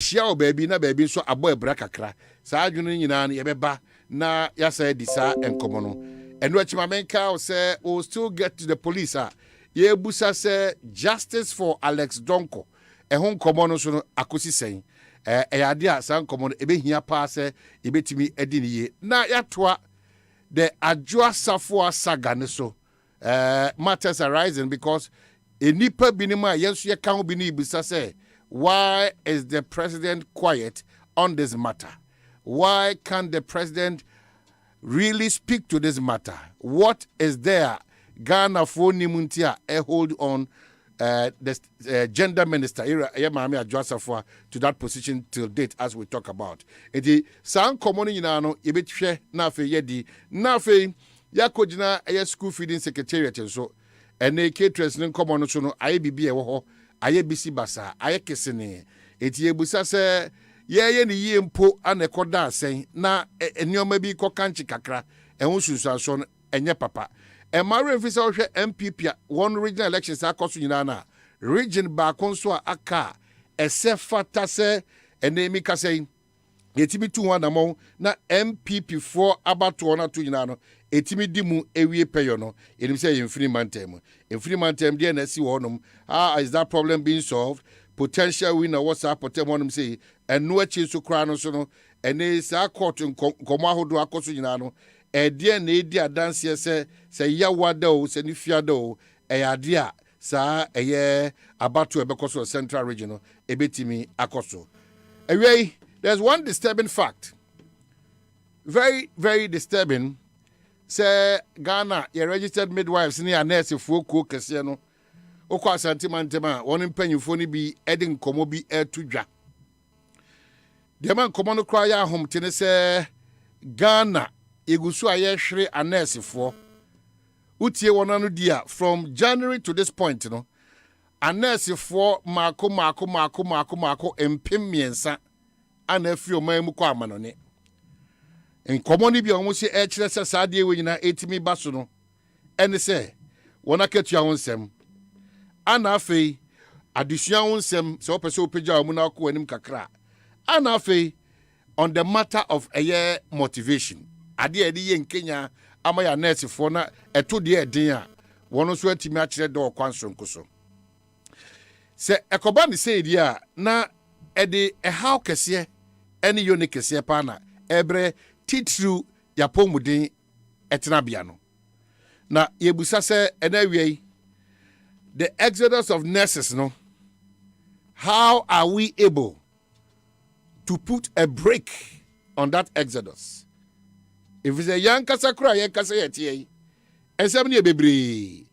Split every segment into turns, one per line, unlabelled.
shia baby na baby so abo ebra kakra saa adwene nyina na yebeba na yasa di saa enkomo no eno achima menka o say we still get to the police ye busa say justice for Alex Donko ehon nkomo no so no akosi sen ade a saa nkomo no ebehia pa say ebetimi edi niye na yatoa the Adwoa Safua saga ne so matters arising because enipa binima yenso ye kan bi ni busa say why is the president quiet on this matter? Why can't the president really speak to this matter? What is there? Ghana for Nimuntia hold on the gender minister to that position till date as we talk about. Iti san common yinano yebetwe na fe yedi na fe yakojina school feeding secretariat so ene caterers nin common so no IBB e wo ho aye bisi basa aye kesene eti ebusa se ye ni yie mpo anekoda asen na enioma bi kokanchi kakra ehun susuaso no enye papa e mare mfisa wo hwe MPP one regional elections akoso nyina na region ba konso aka esefata se enemi kasei yetimi tu wana mo na MPP4 abato na to nyina no etimi dimu ewie peyo no enim say infree mantem dey na si wonom how is that problem being solved? Potential winner what's up potem wonom say eno achi so kra no so no ene sa court nkomo ahodo akoso nyina no ede na edi adanse se ya wada o se ni fiada o ade a sa eye abato ebekoso central region ebetimi akoso away. There's one disturbing fact, very, very disturbing. Say Ghana, your registered midwives near nurse for cook Cassiano. Okwa Santimantema, one in penny phony be adding Komobi air to ja. The man command cry home Tennessee Ghana, Igusua Yeshre a nurse for Utie one dear from January to this point, you know. A nurse for Marco and Pimiensa. And if you may mukwa manone. In common be almost a HLS Sadia when you 80 me basuno. And say, when I catch your own sem. And afe, addition sem, so peso peja munako and kakra. And afe, on the matter of a year motivation. Adia in Kenya, amaya nurse for na a 2 year dinner. One was where to match the door quanson kuso. Say, a cobani said, ya, na edi a how kesiye. Any unique sepana ebre titru yapomudin etnabiano. Na yebusa se anyway the exodus of nurses no. How are we able to put a break on that exodus? If it's a young kasakura yen kasayeti and 70 bebre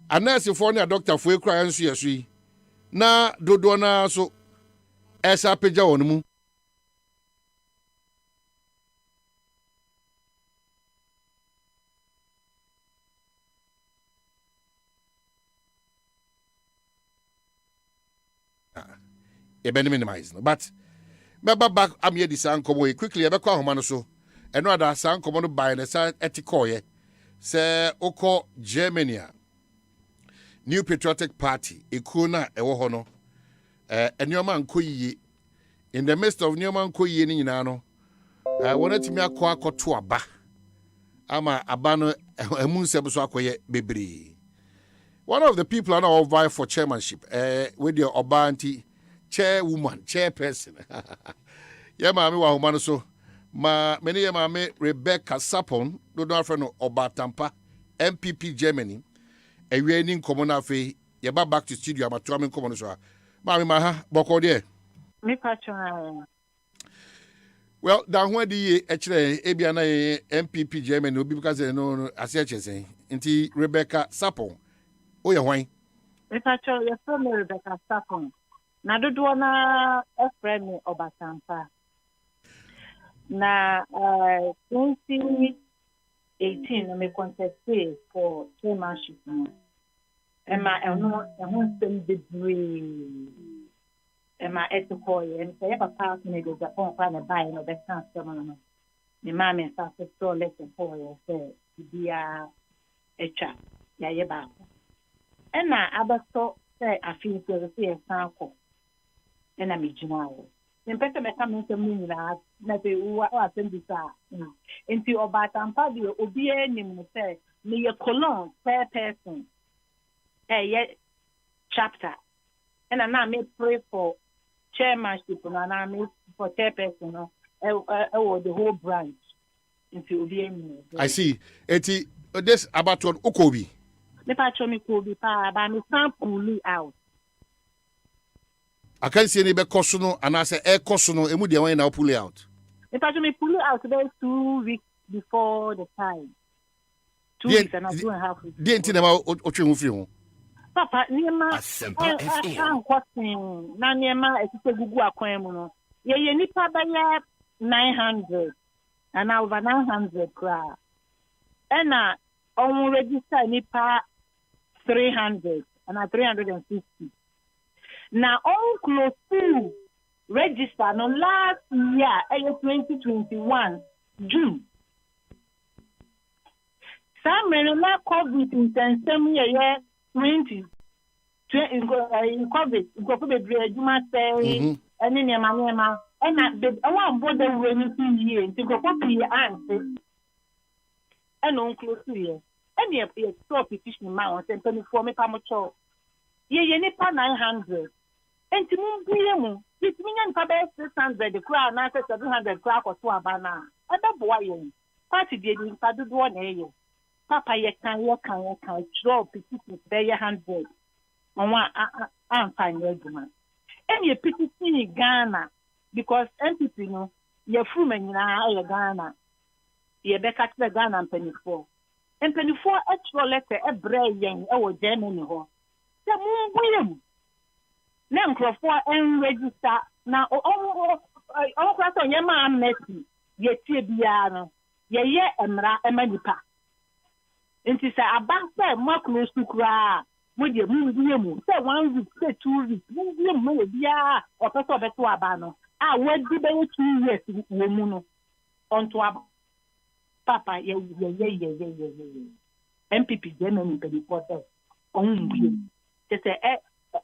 a nurse for a doctor for cry and see na dodona so esa peja onmu. Minimize, but back I'm here this uncommon quickly. Ever call Homano so and rather sound common by the side etikoye say Oko Germany New Patriotic Party Ikuna Ewohono and your man Kuyi in the midst of Newman Kuyi in Nano. I wanted to me acquire to a ba ama abano a moon sebuswakoye bebri. One of the people I know vie for chairmanship with your Obanti. Chairwoman, chairperson. Yeah, mammy, wa humano so. Ma many mammy Rebecca Sapon, do not friend of Obatampa, MPP Germany, a reigning common affair. Yeah, back to studio, I'm a traveling common so. Mammy Maha, Boko there.
Me patron.
Well, down where the actually ABN MPP Germany will be because they know as saying, into Rebecca Sapon. Oh, yeah, why?
Me patron, you're from Rebecca Sapon. Na dodo na efremi Obatampa. Na 2018 me contested for chairmanship. Emma eno sem degree. Emma etikoye and say papa me go Japan kwa na buy no be chance no. Me ma me start to let for you say bia echa ya ye ba. Ena abaso say afin to say sanko. and I'm a general. In better me come to me na say what send this into about Tampa will be any say me a colon per person yet chapter and I now may pray for chairmanship and I may for chairperson or the whole branch into the
I see. Eti this about one Okobi.
The patron me could be pa by me sample out.
I can't see any be kosuno and I say air kosuno emu de wan na pull it out.
The patron me pull it out about 2 weeks before the time. 2 weeks and 2.5 weeks.
The enti na ma otwe hu firi ho.
Papa niema
ASEMPA FM.
Kwasin na niema etite gugu akwan mu no. Ye nipa ba ya 900 and over 900 kra. Ena on register nipa 300 and 350. Now on close to register no last year 2021 June. Some na COVID intensem year 20 in COVID go be adwuma say any nema and I want border when year to go for answer and on close to year. And you stop petition man and 24 me pamocho. Ye nipa 900. And to mum it mean pa 600 the crowd na 700 crowd or to abana. Ada boy you. Party dey in padu do na ye. Papa ye can drop petition be 100. Onwa am fine regiment. And you petition in Ghana because entity no ye fru manyina ye Ghana. Ye be catch the Ghana and 24. And 24 extra letter a brave young or Germany ho. The moon William. Name Crawford and register now. Oh, class on your man Messi. Ye Tibiano. Ye emra emanipa. And she said, a bank say more close to cry. With your moon William. Say 1 week, say 2 weeks. Moon William, yeah, or Peso Beto Abano. I would be 2 years in Womuno. On to Ab. Papa, yeah. MPP Germany can report us on you. They say,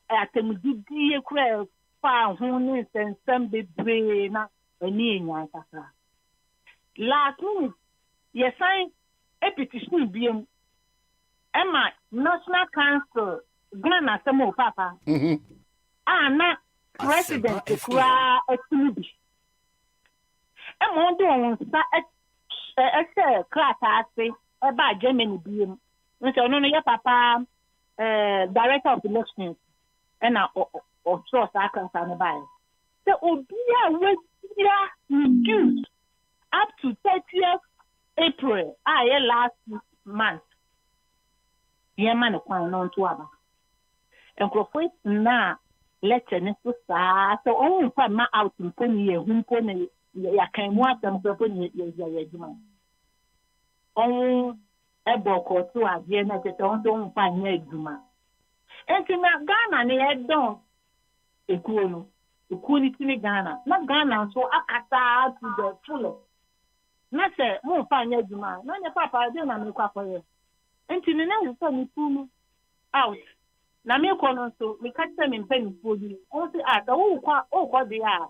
at the Mudia Crab, found who and some big brain and near last minute, yes, I petition being Emma, National Council, Ghana, some more Papa. Ah, not president to cry a TV. I'm on doing class, I say, about Germany being. So, no, your papa, director of elections, and or trust I can stand by. So, Obia was reduced up to 30th April, last month. Yeah, man, on to Abba. And Crawford now, let's so sad. So, only for my out in Pony, whom Pony, I can want them to pony your on a book or two again at the don't find Neduma. And to not Ghana, they had done a cool, Ghana, not Ghana, so I cut to the full. Not say, won't find Neduma, not your papa, I don't make up for you. And to the next time, you out. Now, me call so we catch them in penny for you. Also, at what they are.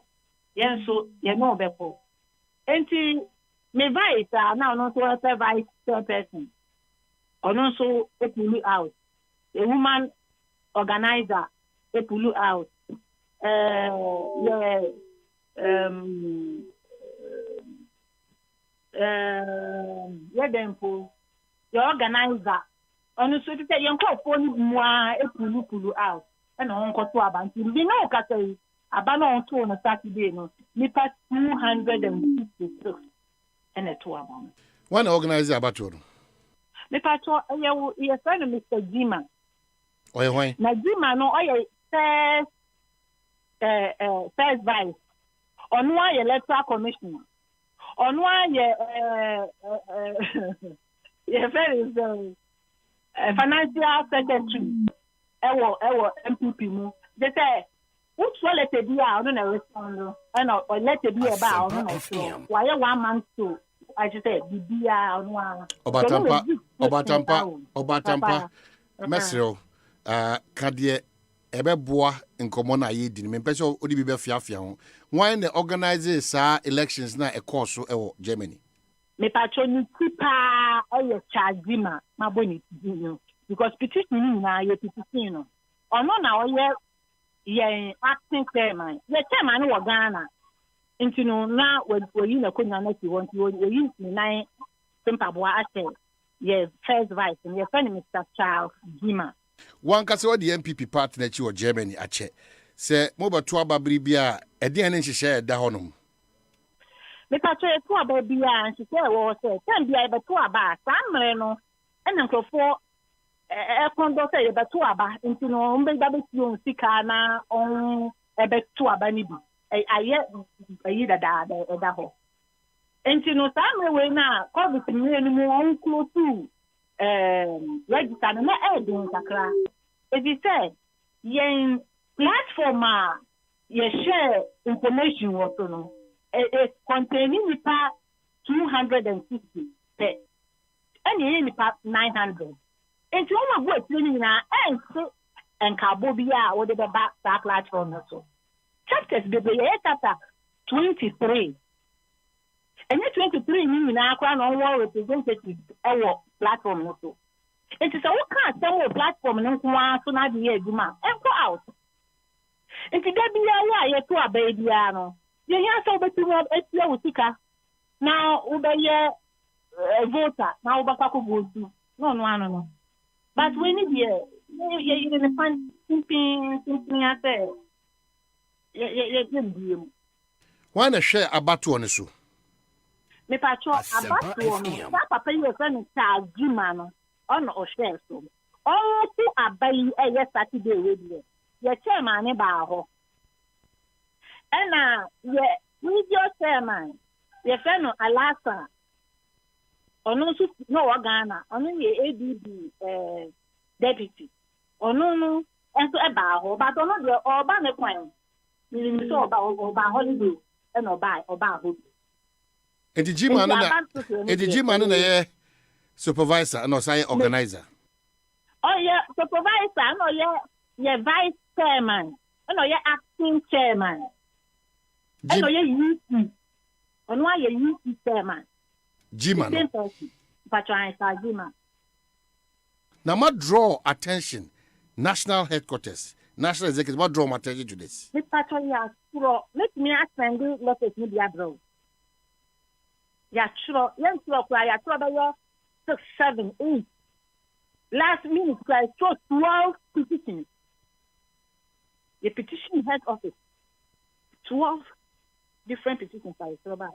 Yes, so you know, before. And to me vice now not so a vice person or not so a pull out a woman organizer a pull out them for your organizer on so to say young phone more a pull out and on to about you know catay about on to on a Saturday no nipa 256 and a 2 amount.
One organizer about you.
Me pato your friend Mr. Jima.
Oh, why?
Na Jima no first vice. On why electoral commissioner. On why your friend is financial secretary. Ewo MPP mu. They say which one let it be out on a respond and or let it be about on a why 1 month to I should say Bibia on one
Obatampa Mesro Kadie ebeboa nkomo na ye di me pese odi bi be fiafia ho wan na organize sa elections na e course so e Germany
me patroni tipa oye chazima maboni no because petition na ye petition no ono na oye ye acting chairman ye chairman wo Ghana nti no na we na konya na ti won ti we ni nine sempaboa ase ye first vice and ye friend Mr. Charles Gima
wan ka se wo the MPP party na chi wo Germany ache se mo ba to ababri bia e de ne nhihye da honom
me patroni to ababri a nhihye wo se tem bia e be to aba samre no ena nkofo kondo say e be to aba nti no mbe da be ti on sika na on e be to aba ni bi aye da ho enti no samre we na covid ni mu on close to register na edin kakra if you say yen platform ye share information what no it containing nipa 260 pe any nipa 900 enti o ma bo atini na ense enkabo bia wo de ba sa platform no so chapters bebe ye chapter 23 and 23 ni na akwa na onwo representative ewo platform no so it is a wo kan tell platform no kwa so na de eduma enko out enti da bia ya ye to aba bia no ye ya so betu etia wutika na ubeye voter na ubaka ko BONSU no but we need ye in the fan simping ase ye ndiem
wan na hwe abato ne so
me pacho abato no sa papa ye friend ta Gima no ono o share so o tu abai ye Saturday we die ye chairman ne ba ho ena ye video chairman ye friend no Alasa ono so no wa Ghana ono ye ADB deputy ono no enso e ba ho but ono de oba ne kwan ni so oba holiday e no oba ho
enti Gima na ye supervisor no say organizer
oh yeah supervisor no ye vice chairman no ye acting chairman no ye UC ono ye UC chairman
Gima no
patron sa Gima
na ma draw attention national headquarters national executive what draw my attention to this
this patron ya sure let me attend lotus media bro ya sure kwa ya sure ba 6 7 8 last minute I saw 12 petitions the petition head office 12 different petitions I saw ba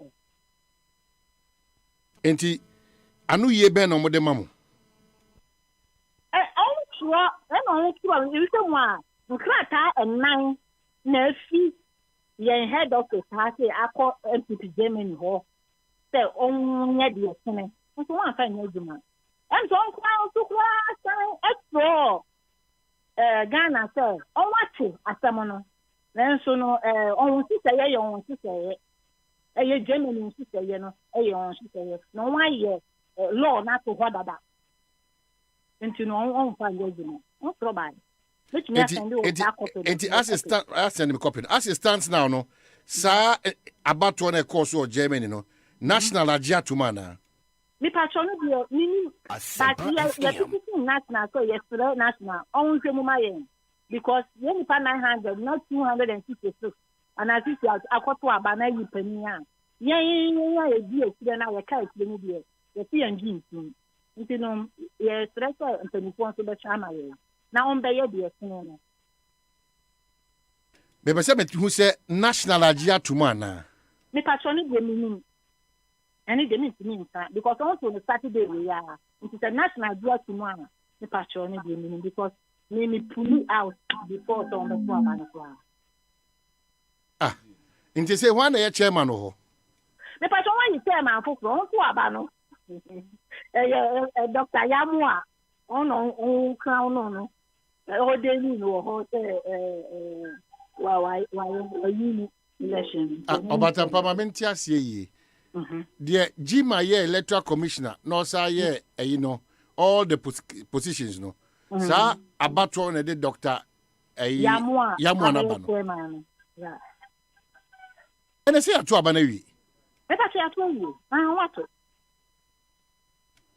enti anu ye ben no mo de mamu
sure you say one nkrata enan na afi ye head office ha say akọ MPP Germany ho say onye de ekene so one fa nya djuma em so nkwa so kwa san expo Ghana say on wache asam no nanso no on siseye ye on siseye eye Germany siseye no eye on siseye no wa ye law na to ho dada into no on fa nya djuma no problem which me send you back up
enti assistant now no sa abato na course o Germany no national agia to mana
me patron no ni but ye petition national so yes national on hwemu yen because ye nipa 900 not 266 and as if akoto aba na yi pani a ye di ekire na ye ka ekire ni die ye ti angi nti no ye stress mpanyifo so be chama ye na on be ye die ekire no
be se metu se national agia to mana
me patron no mi and they mean to me because also on Saturday we are it is a national duty tomorrow the patron because me pull out before on the floor
inte say one na chairman ho
the patron when you chairman for aba no Dr. Yamua on crown no o dey ni no ho why election
obata parliament asie yi the Gima ye electoral commissioner no say ye all the positions no sa abato na the Dr.
Yamwa
Nabano. And I say to Abanawi.
Let us say I told you. I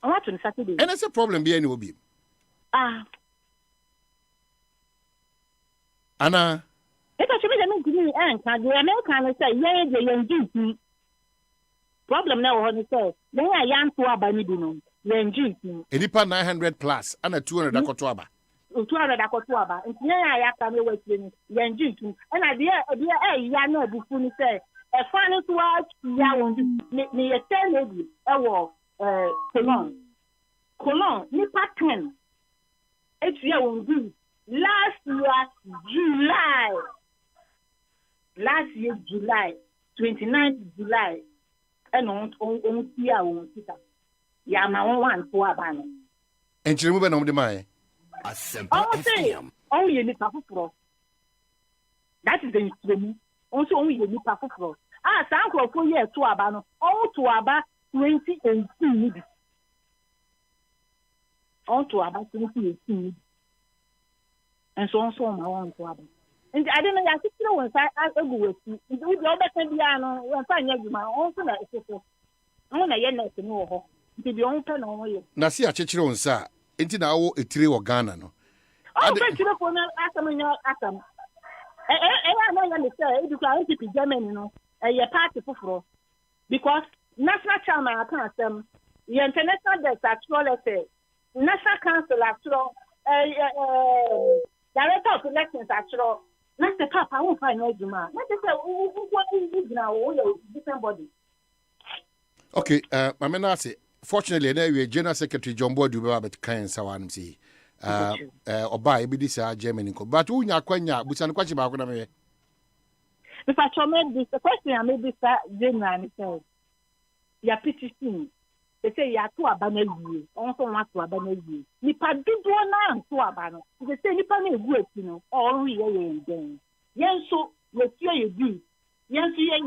want to Saturday.
And that's a problem be any will be. Anna.
Let us say me and the American say, yeah, problem now on the say, they are young to Abanidino, Yenji.
Edipa 900 plus and a 200 Dakotuaba.
200 Dakotuaba, and yeah, I can wait in Yenji. And I dear, Yana Bufuni say, a final to watch Yawn, me a 10 lady, Colon, Nipa 10. It's your do. Last year, July, 29th July, and on Tia won't sit up. Yama one for a banner.
And you remember the Mai?
ASEMPA. Only a little frost. That is the instrument. Also, only a little frost. Sanko for years to Abano, all to about 2018. All to about 2018. And so on, so on, my own problem. And I didn't know, I think you know, I go with you. With the other piano, when I find my own son, I want to yell to know to be open on you.
Nasia Chichiro, sir, into now a tree or Ghana. No,
oh, but you don't want to ask them. I know you say, because I keep Germany, you know, a party for because national chairman, I can't them, the international desk actual, let's say, national council actual, director of elections actual. Not the top, I won't find no Juma. Not the what is now, different body.
Okay, my man, fortunately, anyway, General Secretary John Boyd will be able to kind Sawan see. Or buy this Germany, but who ya quenya, which I'm quite about me.
If I made this, the question I made this General says, ya petition. They say ya to abane also want to abane nipa dodo na to abano they say nipa na egu eti no all ye den yen so we tie ye bi yen so ye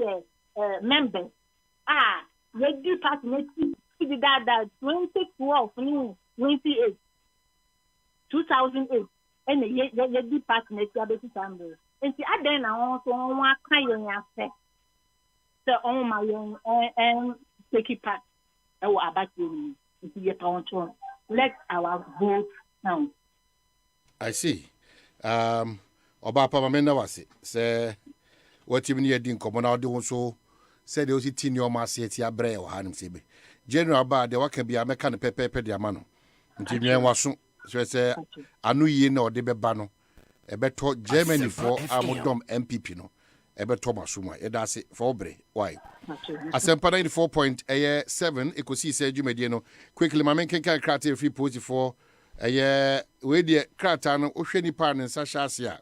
member we di partner to that 2012 ni 28 2008 and ye di partner to abeti sambe enti aden na won so won aka yen afe so on my yen take it part. Let our vote count.
I see. Oba Pamamenda was it. Say, what you mean, didn't come on out the so said they was eating your massy a bray or Hanem Sibi. General Bad, the work can be a mechanic pepper the amano. Until me was so say, I knew ye know the bebano. A better Germany for Amodom MPP no. Ebe Thomas Suma, that's it for Bre. Why? ASEMPA 94.7, Ecosi said you mediano. Quickly, my man can crack a free post for a year with the Kratano, Osheni Pan and Sasha Sia.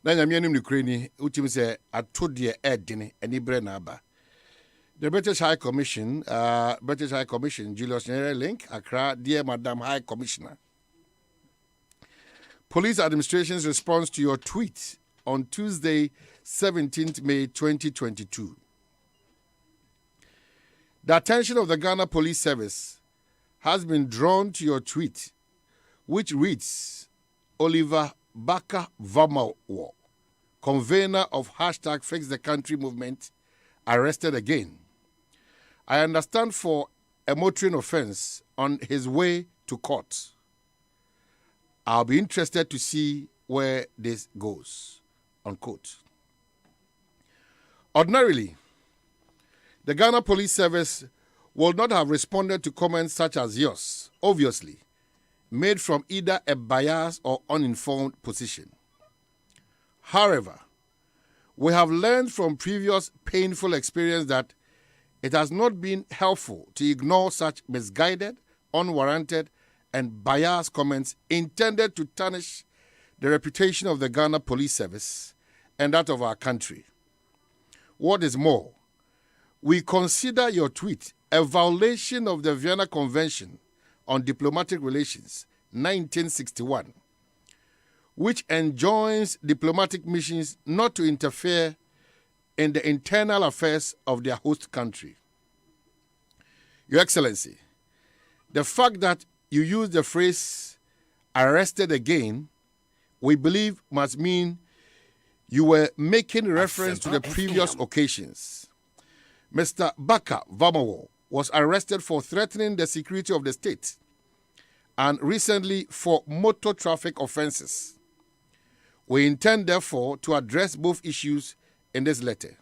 Then I'm young Ukraine, Utim say, I told you Ed Dinny and Ibrenaba. The British High Commission, Julius Nyerere Link, Accra, dear Madam High Commissioner. Police administration's response to your tweet on Tuesday, 17th May 2022. The attention of the Ghana Police Service has been drawn to your tweet, which reads, Oliver Baka Vamawo, convener of hashtag Fix the Country movement, arrested again. I understand for a motoring offense on his way to court. I'll be interested to see where this goes. Unquote. Ordinarily, the Ghana Police Service will not have responded to comments such as yours, obviously, made from either a biased or uninformed position. However, we have learned from previous painful experience that it has not been helpful to ignore such misguided, unwarranted, and biased comments intended to tarnish the reputation of the Ghana Police Service and that of our country. What is more, we consider your tweet a violation of the Vienna Convention on Diplomatic Relations, 1961, which enjoins diplomatic missions not to interfere in the internal affairs of their host country. Your Excellency, the fact that you use the phrase arrested again we believe must mean you were making reference to the previous occasions. Mr. Baka Vamawo was arrested for threatening the security of the state and recently for motor traffic offenses. We intend, therefore, to address both issues in this letter.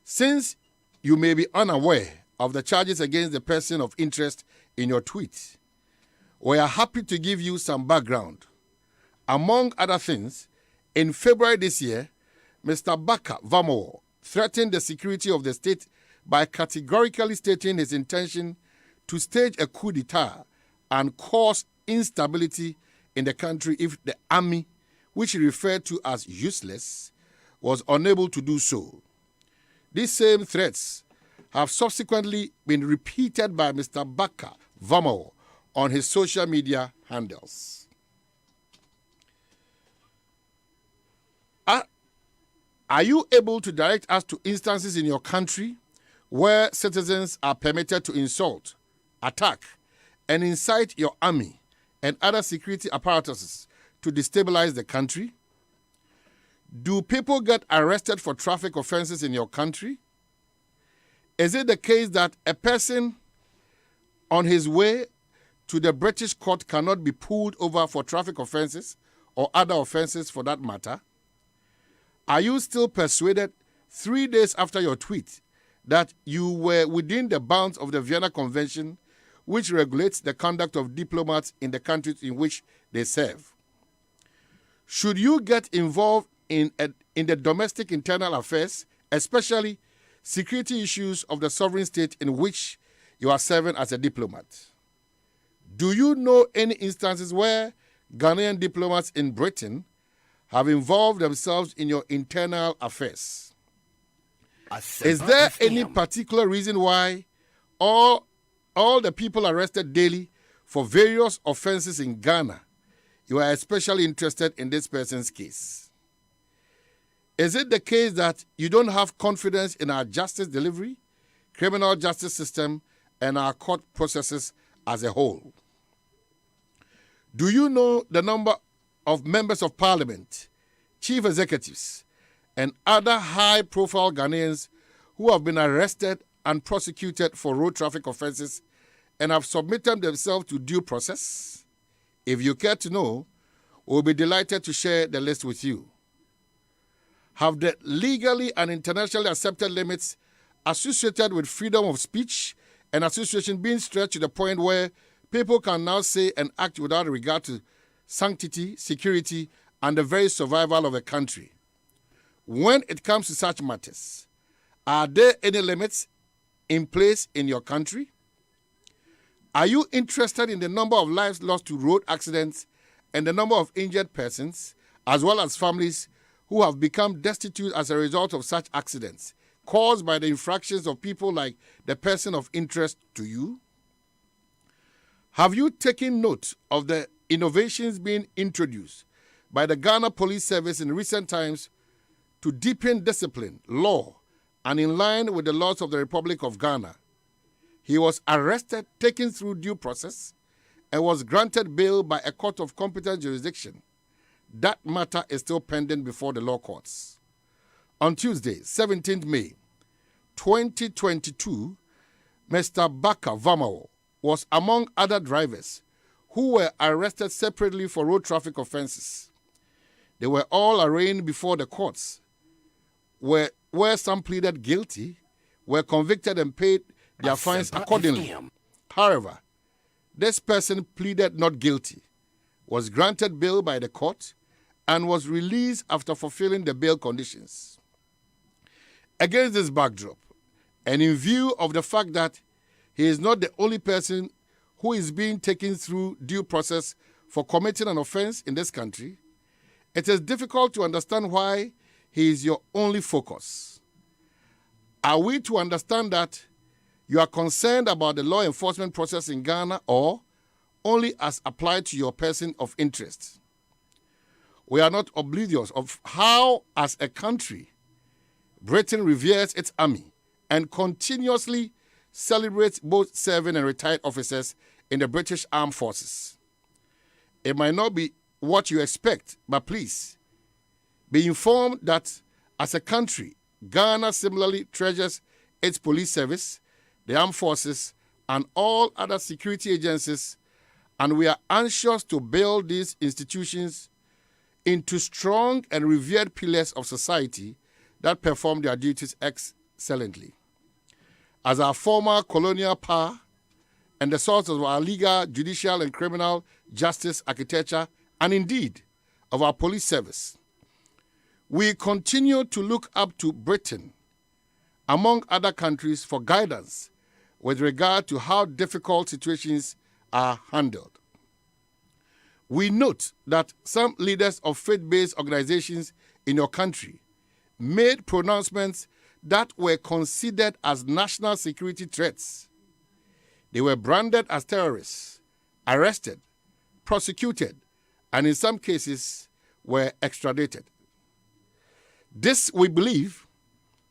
Since you may be unaware of the charges against the person of interest in your tweet, we are happy to give you some background. Among other things, in February this year, Mr. Baka Vamawo threatened the security of the state by categorically stating his intention to stage a coup d'etat and cause instability in the country if the army, which he referred to as useless, was unable to do so. These same threats have subsequently been repeated by Mr. Baka Vamawo on his social media handles. Are you able to direct us to instances in your country where citizens are permitted to insult, attack, and incite your army and other security apparatuses to destabilize the country? Do people get arrested for traffic offenses in your country? Is it the case that a person on his way to the British court cannot be pulled over for traffic offenses or other offenses for that matter? Are you still persuaded 3 days after your tweet that you were within the bounds of the Vienna Convention, which regulates the conduct of diplomats in the countries in which they serve? Should you get involved in the domestic internal affairs, especially security issues of the sovereign state in which you are serving as a diplomat? Do you know any instances where Ghanaian diplomats in Britain have involved themselves in your internal affairs? Is there any particular reason why all the people arrested daily for various offenses in Ghana, you are especially interested in this person's case? Is it the case that you don't have confidence in our justice delivery, criminal justice system, and our court processes as a whole? Do you know the number of members of parliament, chief executives, and other high-profile Ghanaians who have been arrested and prosecuted for road traffic offenses and have submitted themselves to due process? If you care to know, we'll be delighted to share the list with you. Have the legally and internationally accepted limits associated with freedom of speech and association been stretched to the point where people can now say and act without regard to sanctity, security, and the very survival of a country? When it comes to such matters, are there any limits in place in your country? Are you interested in the number of lives lost to road accidents and the number of injured persons, as well as families who have become destitute as a result of such accidents caused by the infractions of people like the person of interest to you? Have you taken note of the innovations being introduced by the Ghana Police Service in recent times to deepen discipline, law, and in line with the laws of the Republic of Ghana? He was arrested, taken through due process, and was granted bail by a court of competent jurisdiction. That matter is still pending before the law courts. On Tuesday, 17th May 2022, Mr. Baka Vamawo was among other drivers who were arrested separately for road traffic offenses. They were all arraigned before the courts, where some pleaded guilty, were convicted and paid their fines accordingly. However, this person pleaded not guilty, was granted bail by the court, and was released after fulfilling the bail conditions. Against this backdrop, and in view of the fact that he is not the only person who is being taken through due process for committing an offense in this country, it is difficult to understand why he is your only focus. Are we to understand that you are concerned about the law enforcement process in Ghana, or only as applied to your person of interest? We are not oblivious of how, as a country, Britain reveres its army and continuously celebrates both serving and retired officers in the British Armed Forces. It might not be what you expect, but please be informed that as a country, Ghana similarly treasures its police service, the armed forces, and all other security agencies, and we are anxious to build these institutions into strong and revered pillars of society that perform their duties excellently. As our former colonial power and the source of our legal, judicial, and criminal justice architecture, and indeed of our police service, we continue to look up to Britain, among other countries, for guidance with regard to how difficult situations are handled. We note that some leaders of faith-based organizations in your country made pronouncements that were considered as national security threats. They were branded as terrorists, arrested, prosecuted, and in some cases were extradited. This, we believe,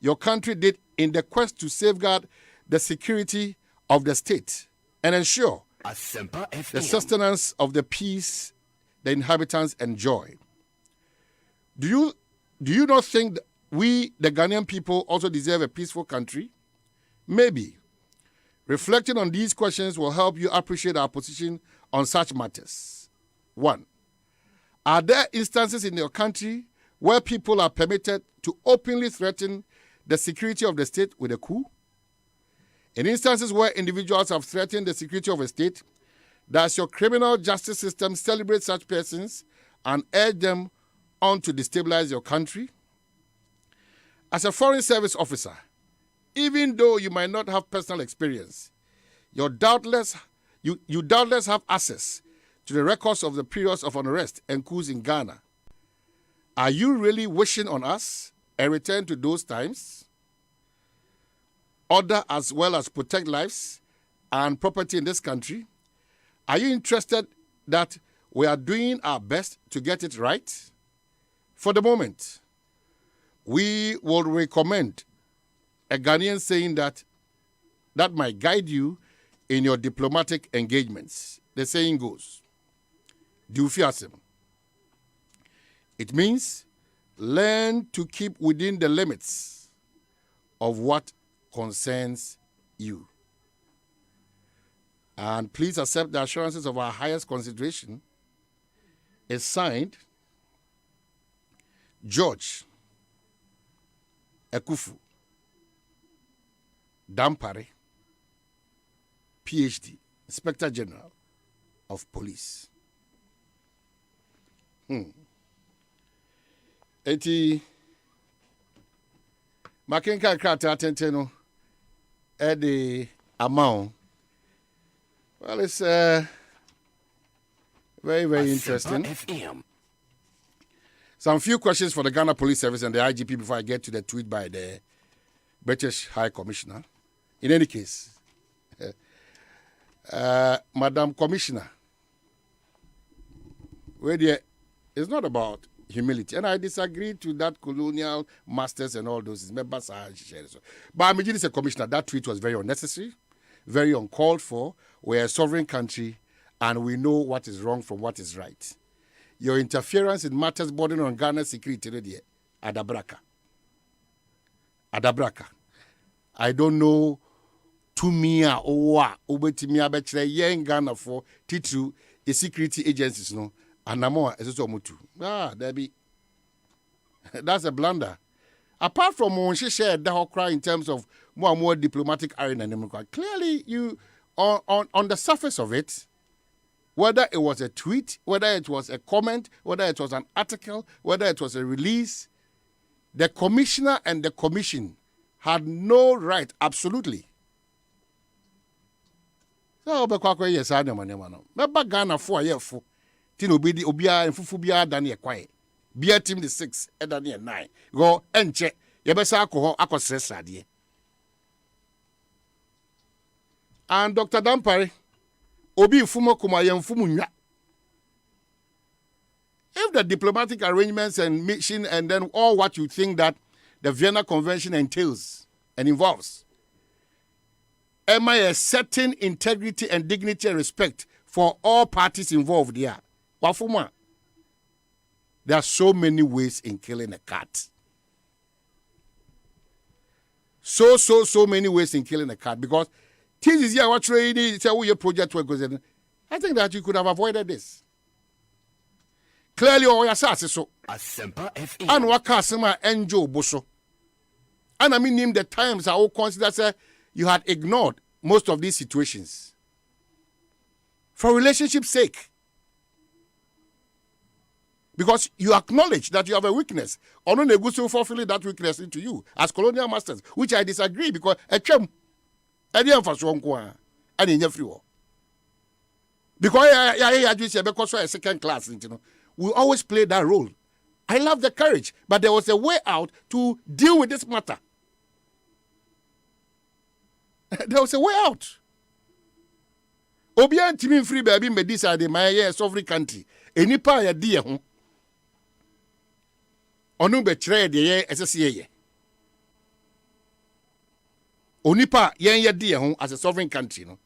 your country did in the quest to safeguard the security of the state and ensure
ASEMPA FM.
the sustenance of the peace the inhabitants enjoy. Do you not think that we, the Ghanaian people, also deserve a peaceful country? Maybe. Reflecting on these questions will help you appreciate our position on such matters. 1. Are there instances in your country where people are permitted to openly threaten the security of the state with a coup? In instances where individuals have threatened the security of a state, does your criminal justice system celebrate such persons and urge them on to destabilize your country? As a foreign service officer, even though you might not have personal experience, you doubtless have access to the records of the periods of unrest and coups in Ghana. Are you really wishing on us a return to those times? Order as well as protect lives and property in this country? Are you interested that we are doing our best to get it right? For the moment, we will recommend a Ghanaian saying that might guide you in your diplomatic engagements. The saying goes, Dufiasim. It means learn to keep within the limits of what concerns you. And please accept the assurances of our highest consideration. Is signed George Ekufu Dampare, PhD, Inspector General of Police. Eti makenka krata atenteno the amount. Well, it's very, very interesting.
FM.
Some few questions for the Ghana Police Service and the IGP before I get to the tweet by the British High Commissioner. In any case, Madam Commissioner, it's not about humility. And I disagree to that colonial masters and all those. But I'm as a commissioner, that tweet was very unnecessary, very uncalled for. We're a sovereign country and we know what is wrong from what is right. Your interference in matters bordering on Ghana's security, Adabraka. I don't know Tumia Owa Ubetimia Betre Yen Ghana for Titu, a security agencies, no, and Namoa Esomutu. Debbie. That's a blunder. Apart from when she shared the whole cry in terms of more and more diplomatic arena, clearly you on the surface of it, whether it was a tweet, whether it was a comment, whether it was an article, whether it was a release, the commissioner and the commission had no right, absolutely. So, yes, I know. But Ghana for a year for Tino Bidi Obia and Fufubia Dani quiet. Beer team the 6, Edani 9. Go and check. Yabesa alcohol, akosesa die. And Dr. Dampare, Obi Fumo Kumayam Fumunya. If the diplomatic arrangements and mission and then all what you think that the Vienna Convention entails and involves, am I a certain integrity and dignity and respect for all parties involved here? Wafuma. There are so many ways in killing a cat. So many ways in killing a cat, because this is here what training say your project work goes in. I think that you could have avoided this. Clearly, all your sass so.
ASEMPA FM.
And what customer enjoy boso. And I mean, the times I will consider say you had ignored most of these situations for relationship's sake. Because you acknowledge that you have a weakness. Or no negotiable fulfilling that weakness into you as colonial masters, which I disagree, because a chem and in free. Because I because a second class, you know, we always play that role. I love the courage, but there was a way out to deal with this matter. There was a way out. Obian Timmy free baby me decide my sovereign country. Any pa ya dear home. Onu betray the ye SSA. Onipa yen ye dear home as a sovereign country. No.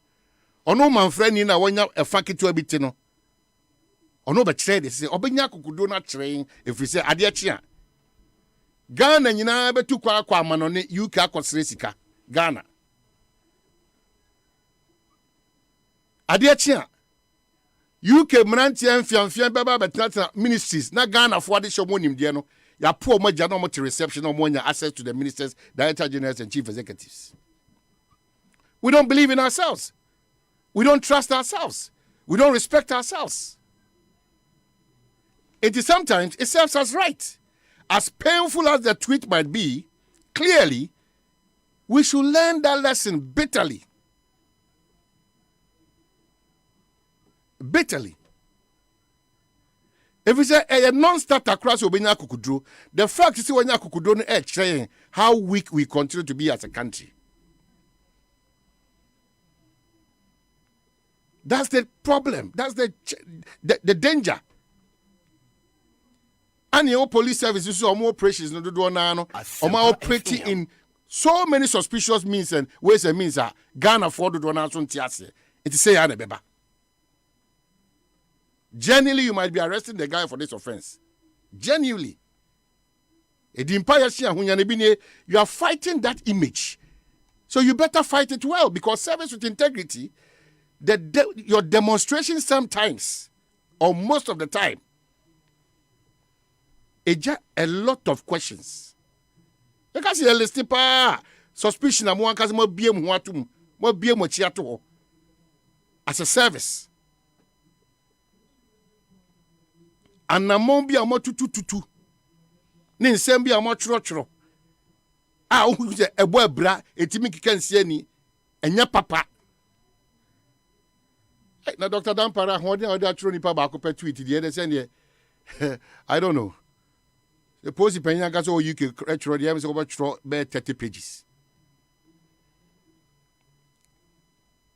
Ono man friend in a one a fakit to a bit no. Ono betray the say Obenya kukudo na train if we say Adiachia. Ghana nyina betu kwa manone UK akosre sika. Ghana. Adiachia. UK mrantia mfiamfia baba betata ministries na Ghana for the show monim de no. Ya poor moja no to reception or more access to the ministers, director generals and chief executives. We don't believe in ourselves. We don't trust ourselves. We don't respect ourselves. It is sometimes it serves us right. As painful as the tweet might be, clearly, we should learn that lesson bitterly. Bitterly. If we say a non-starter across Obenya Kukudro, the fact is when Kukudro no saying how weak we continue to be as a country. That's the problem. That's the danger. And your police services are more operations no do no operating in so many suspicious means and ways and means that Ghana for do na so ntiase. It say ya na beba. Genuinely, you might be arresting the guy for this offense. Genuinely. You are fighting that image. So you better fight it well, because service with integrity, your demonstration sometimes, or most of the time, it's just a lot of questions. Because you list suspicion as a service. And namon bi amo tutu ne nsem bi amo choro who say ebo abra etimi kika nsia ni enya papa. Hey, na Dr. Dampara hode choro nipa ba ko pa tweet the say ne I don't know. The post penya ka so UK choro the say go choro be 30 pages.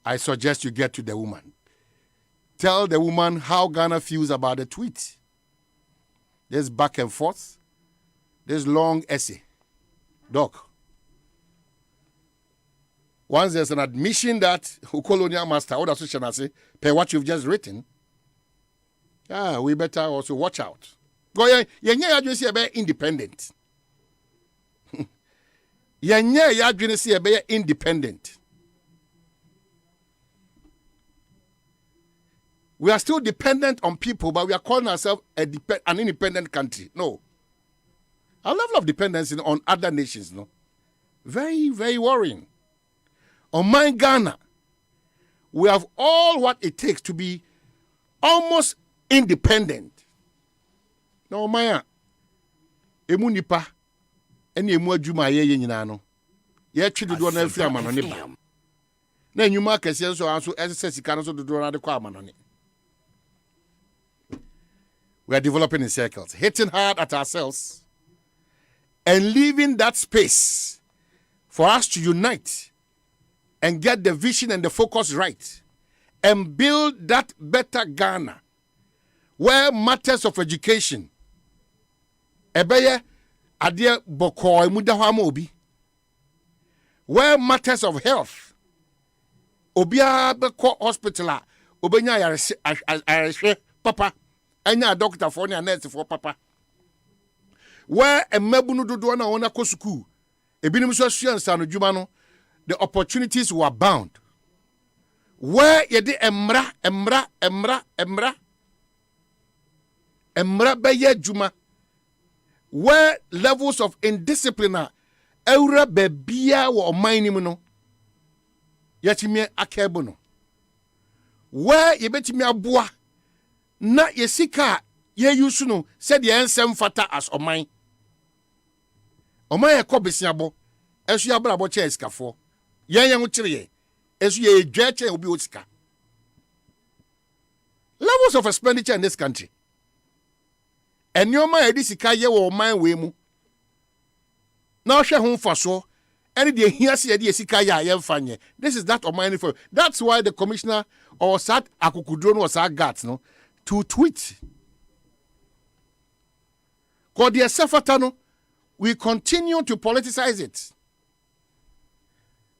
I suggest you get to the woman. Tell the woman how Ghana feels about the tweet. There's back and forth. There's long essay. Doc. Once there's an admission that colonial master, or association I say, pay what you've just written, we better also watch out. Go be independent. Be independent. We are still dependent on people, but we are calling ourselves an independent country. No. Our level of dependence on other nations, no. Very, very worrying. On my Ghana, we have all what it takes to be almost independent. No, Maya. Emu nipa. Eni emu adwuma ye nyina no. Ye twi dodo na afiri amanone ba. Na enyuma kese so anso ese sika no so dodo na de kwa amanone. We are developing in circles, hitting hard at ourselves, and leaving that space for us to unite and get the vision and the focus right and build that better Ghana where matters of education, where matters of health, hospital, papa. Anya doctor for anya nurse for papa. where a mabunu do na ona ko school ebinim so suansa no dwuma no the opportunities were bound where yede emra beye dwuma where levels of indiscipline ewra bebia wo omanim no yatimi akebo no where yebetimi aboa na yesika ye use no said the ensem fata as oman ekobesiabo esu ya brabo che esikafo yen ho kire esu ye dwache obi osika levels of expenditure in this country enyoma edisika ye wo oman we mu na hwe ho mfaso any the hiase ye esika ya ye mfanye this is that oman for that's why the commissioner or sat akukudro no sat guts no to tweet because the Sefatano, we continue to politicize it.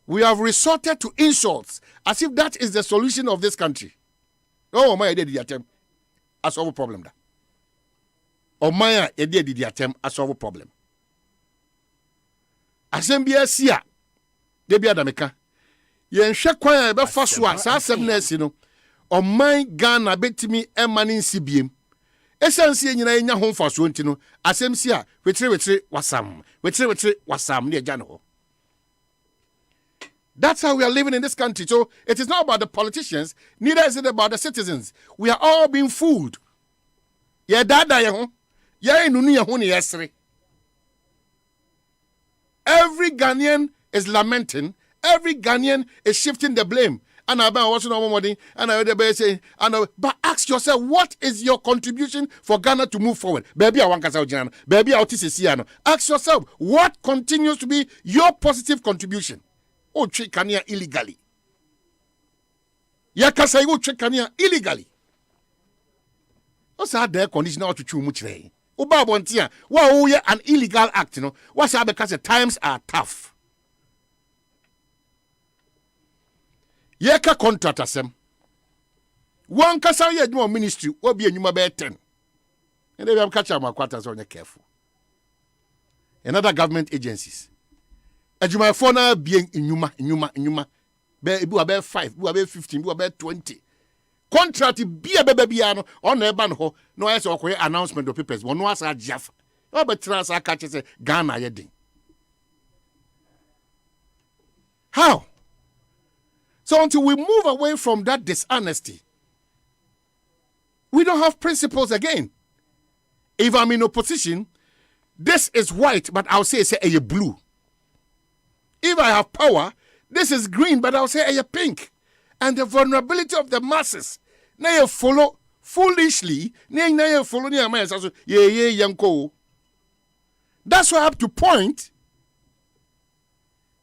We have resorted to insults as if that is the solution of this country. Oh, my did the attempt. I solve a problem. Oh, my did the attempt. I solve a problem. ASEMPA sia. Debi adameka. Yen shekwa be faswa sa 7 no. Oh my Ghana betimi emanin sibiem. Esansi nyina enya ho mfaso ntino asemsi a wetre wasam ne agya no. That's how we are living in this country. So it is not about the politicians, neither is it about the citizens. We are all being fooled. Ye dada ye ho, ye enunu ye ho ne yesre. Every Ghanaian is lamenting, every Ghanaian is shifting the blame. And I watching no money, and I say, but ask yourself, what is your contribution for Ghana to move forward? Baby, I want to baby, I want to see. Ask yourself, what continues to be your positive contribution? Oh, check Kenya illegally. Yakasa, you check Kenya illegally. What's that there conditional to chew much? Uba bontia, wow, an illegal act, you know. What's that because the times are tough. Yeka contract asem. One kasa ye no ministry obi enyuma be 10. And they am catch am akwata so careful. Another government agencies. Ejuma for na bien enyuma. Be ebi be 5, be 15, be 20. Contract bia bia no on e ban ho no yes okoye announcement of papers. One was a jaf. Oba trans catch say Ghana yedin. How? So until we move away from that dishonesty, we don't have principles again. If I'm in opposition, this is white, but I'll say a blue. If I have power, this is green, but I'll say a pink. And the vulnerability of the masses, now you follow foolishly, now you follow near my yanko. That's why up to point,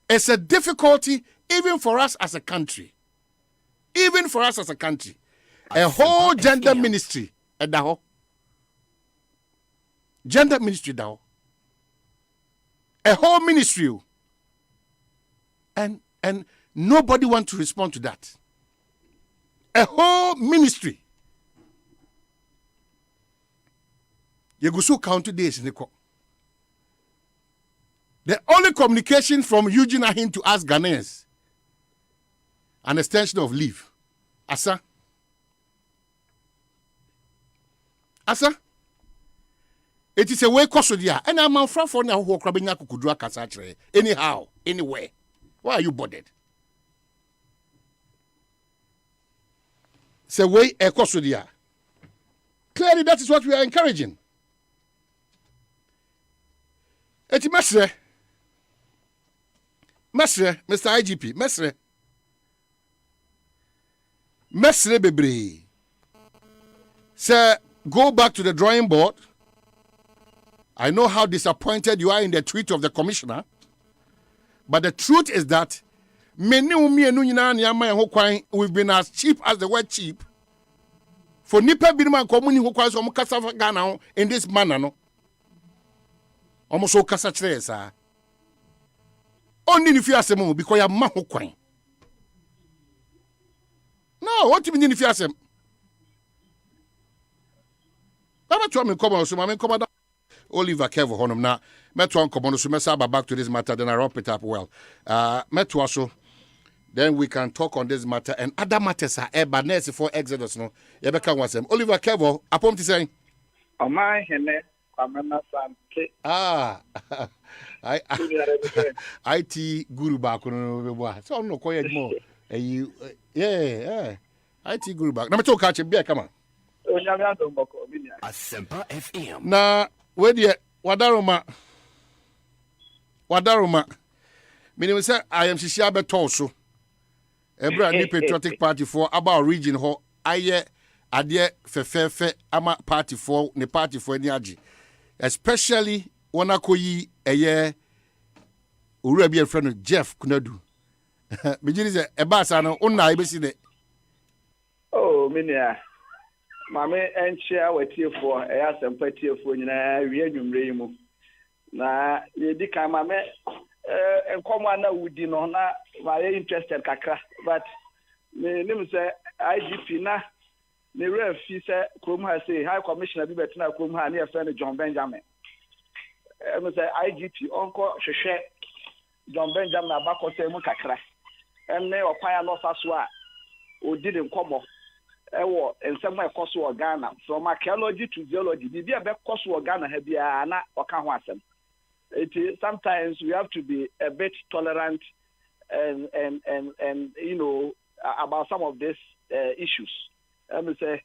it's a difficulty even for us as a country. Even for us as a country. A whole gender ministry at the whole. Gender ministry now. A whole ministry. And nobody wants to respond to that. A whole ministry. You go so count days in the court. The only communication from Eugene Ahin to us Ghanaians, an extension of leave. Asa, it is a way kosodia. And I'm on front for now who krabenya kukudua kasachre. Anyhow, anywhere. Why are you bothered? It's a way kosodia. Clearly, that is what we are encouraging. Eti Mr. IGP, Mesre bebre. Sir, go back to the drawing board. I know how disappointed you are in the tweet of the commissioner, but the truth is that we've been as cheap as the word cheap. For nipa binman komuni who kwans omukasa Ghana in this manner no. Almost so kasa chere sa. Only if you ask them because you are maho kwan. No, what do you mean if you ask them? I'm not trying to come on, so I'm coming. Oliver Kevo honum na meto ankomo no so mesa back to this matter then I wrap it up well. Meto also then we can talk on this matter and other matters are eba nurse for Exodus no. Yebeka wasem. Oliver Kevo apom ti say.
Omai hene kwamena sanke.
I IT guru back no be so no koye mo. Yeah. IT guru back. Na me to catch be come on.
Onyame adomboko minia.
ASEMPA FM.
Na we de wadaroma meaning say I am shishia beto so ebra ni patriotic party for about region ho aye ade fefefe ama party for ni party for ni agi especially wona koyi eye owura bi friend Jeff Kunadu bigini say eba sa no unna ibesi ne
Oh minia mame enchia watiefo eya sempa tiefo nyina wie nwumre yimu na yedi kan mame enkomo na wudi no na very interested kakra but me nim say IGP na ne refi say krom ha say high commissioner bi betina krom ha na ye friend John Benjamin me say IGP onko hwehwe John Benjamin abako say mu kakra enne opan no fa so a odi de nkomo ewo ensem ekoso o Ghana from archaeology to geology bibia be koso o Ghana ha bia na oka ho asem. Sometimes we have to be a bit tolerant and you know about some of these issues. Let me say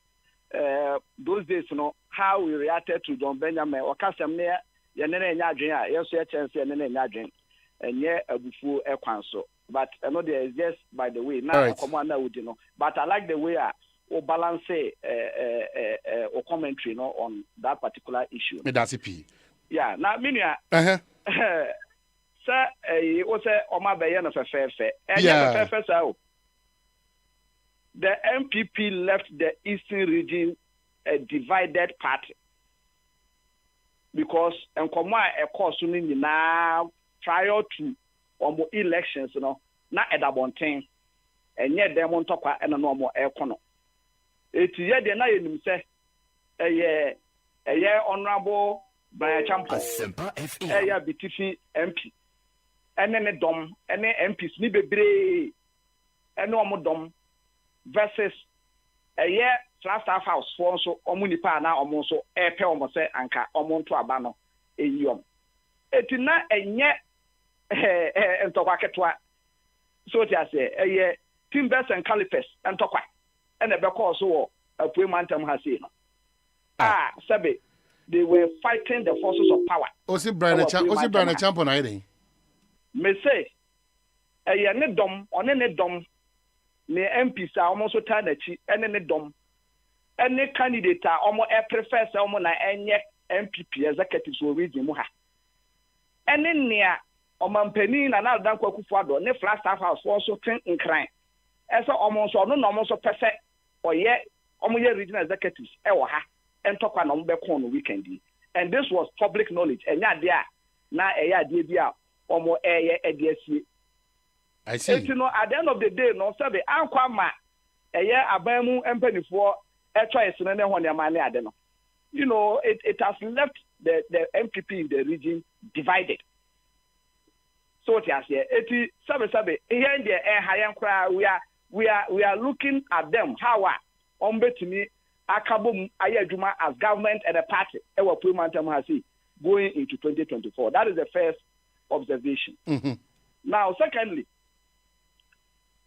those days, you know, how we reacted to John Benjamin or custom near Yanene Nyadrin, yes, chance Yanene Nyadrin, and yeah, a bufu ekwanso. But I know there is just by the way now commander would know. But I like the way or balance or commentary, you know, on that particular issue.
That's it.
Yeah, now minia. Sir, what's Oma Bayana Fefe? Yeah, the MPP left the Eastern region a divided party because Nkoma a course now prior to elections, you know, not at a bontain, and yet they won't talk and a normal econo. It's yet the night say a year honorable. By a champion, Aya Bitifi MP, and then a dom, and then MPs, Nibebre, and no more dom versus a year Staff House for so Omunipa now almost so air pelmose anka omonto abano a yum. Etina and yet and tobacco so to say a year Timbers and Calipers and Toka and a beco so a Pumantum has seen. Sabe. They were fighting the forces of power.
Osi Brian champion ayi.
Me say, ne dom, one ne dom, ne MPs are almost so tired ne dom, any candidate are almost a prefer someone na enye MPP executives will read muha. Any near Omampeni na na dan kwaku fado ne flat staff house also tin in crime. Esa almost or no almost perfect or yet almost regional executives ha. And talk on the weekend. And this was public knowledge. And yeah, now almost
I see.
And you know, at the end of the day, no survey, Anquama, a year Abamu and Penny for a choice and then when your money, I don't know. You know, it has left the MPP in the region divided. So it has here. It here in the air high cry, we are looking at them. How to me. Akabum Ayajuma as government and a party going into 2024. That is the first observation.
Mm-hmm.
Now, secondly,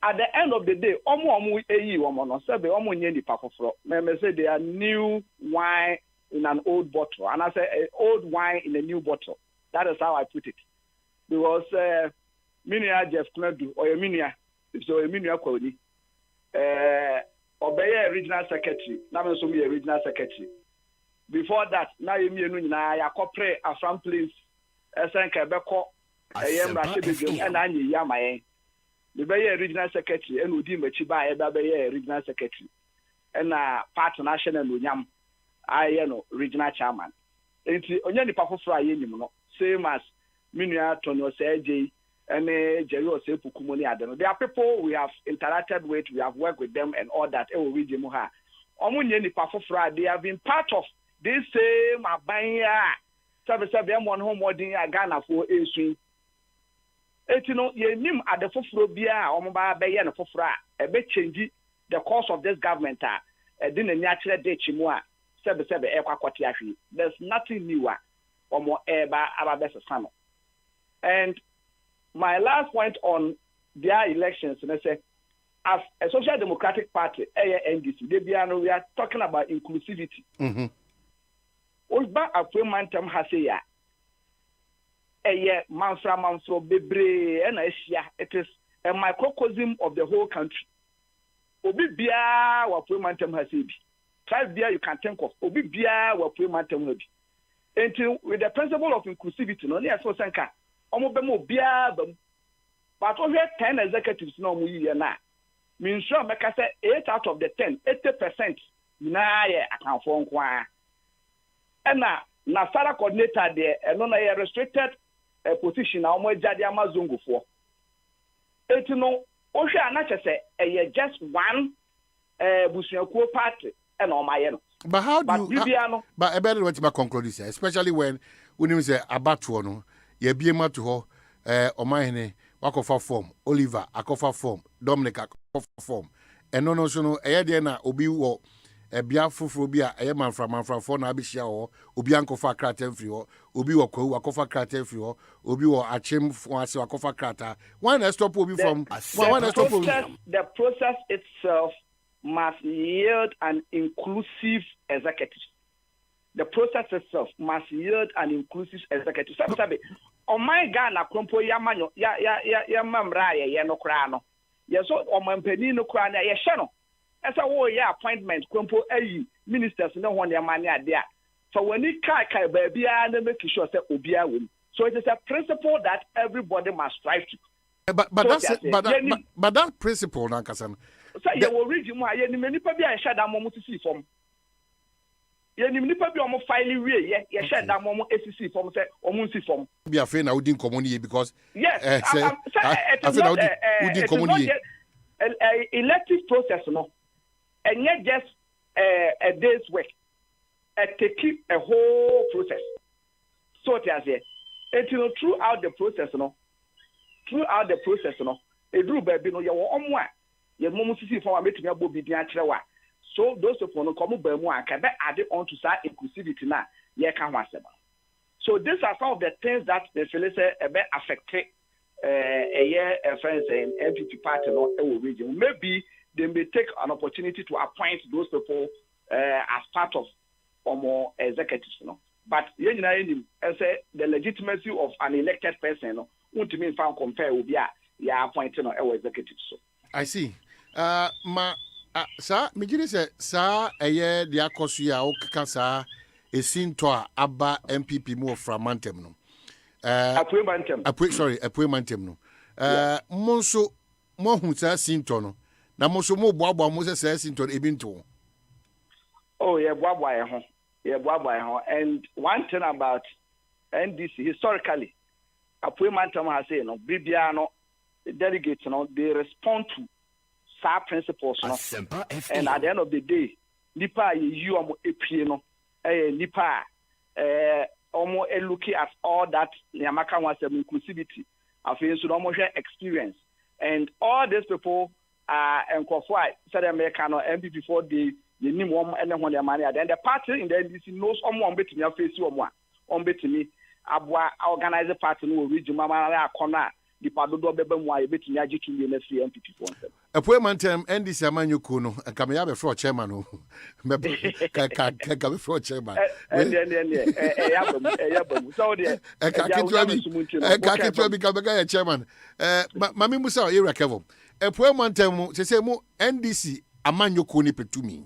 at the end of the day, say they are new wine in an old bottle, and I say old wine in a new bottle. That is how I put it. Because Minia Jeff Kunadu or Minia, so a Minia Kodi. Obey regional secretary. Now I'm a regional secretary. Before that, now you mean I corporate a from place. Beko, I am and I need Yamae. The Bay regional secretary and Udim Chiba, a regional secretary. And part national Yam, I know regional chairman. It's only Papa Fry, same as Minia Tono Sergey. And there are people we have interacted with, we have worked with them and all that. They have been part of this same Abaya sabe am one home wording Ghana for a swing. Etino ye nim at the foforo bia omoba be ye no foforo a be change the course of this government din na nyakire de chimu a sebe e kwakwati ahwe. There's nothing new omo eba ababesesa no. And my last point on their elections, and I say, as a social democratic party, NDC, we are talking about inclusivity. Olba Afremantam has a manfro bebre and Asia. It is a microcosm of the whole country. Obi bia wa Afremantam has a tribe there you can think of. Obi bia wa Afremantam has until with the principle of inclusivity, no near so sanka. Omobemo bia but over 10 executives no mu year na. Means sure make say 8 out of the 10, 80% na ye account for nkwa. And na Sara coordinator there, and no na restricted position na omo jade amazongo for. It no o hwe anache say just one busuakuo party and o maye no.
But how do you but I better what to conclude this, especially when you say abatuo no ye biema to ho omahene wakofa form Oliver akofa form Dominic akofa form eno no so no de na obi wo bia foforo bi a manfra for na abihia ho obi ankofa krata mfiri ho obi wo kwahu akofa krata mfiri ho obi wo achem fo ase akofa krata why na stop obi from why na stop obi
the process itself must yield an inclusive executive. The process itself must yield an inclusive executive. Sabe, on my Ghana, Krompo Yamanyo, ya mamra, ya no crano. Yes, on my penny no crano, ya shano. As a war, ya appointment, Krompo A ministers no one ya mania there. So when you kai baby, and make sure that Obia win. So it is a principle that everybody must strive to.
But that principle, Nankasan.
So you will read you more, you many people are shut down to see from. You need to be almost finally real, yeah, shut down more SEC from say or Munsi from.
Be afraid now, wouldn't communicate because
yes, it's not elective process, no, and yet just a day's work, to keep a whole process. So it is here, throughout the process, no, a group baby no, you are on one. You must see from a meeting about the actual. So those of you who come up can be added on to that inclusivity now. So these are some of the things that the Philistine affected friends and MPP party or region. Maybe they may take an opportunity to appoint those people as part of more executives. But the legitimacy of an elected person won't mean found compare with appointing our executives.
I see. Sa mejiri se sa eye dia kosu ya okaka sa esinto a aba MPP mu from Mantem no apwe Mantem no monso mo hu sa sinto no na monso mo boabo mo se sa sinto ebinto
oh yeah boabo ho and one thing about NDC historically apwe Mantem has say no bibia no delegates no they respond to principles, no? And at the end of the day, nipa you are epie nipa almost looking at all that Yamaka wants inclusivity. I feel so almost experience, and all these people are and said American or MP before the name one and when their money. Then the party in the NDC knows someone betting your face you on betting me. Abwa organize a party no region mama corner. The Padodo Bebemwa betting Yaji to the MPP for them.
A poor man term, and this Amanyukuno, and come here before chairman. Come before chairman. And then, so I become a chairman. Mammy Musa, irrecoverable. A poor man term, say more NDC Amanyukuni Petumi.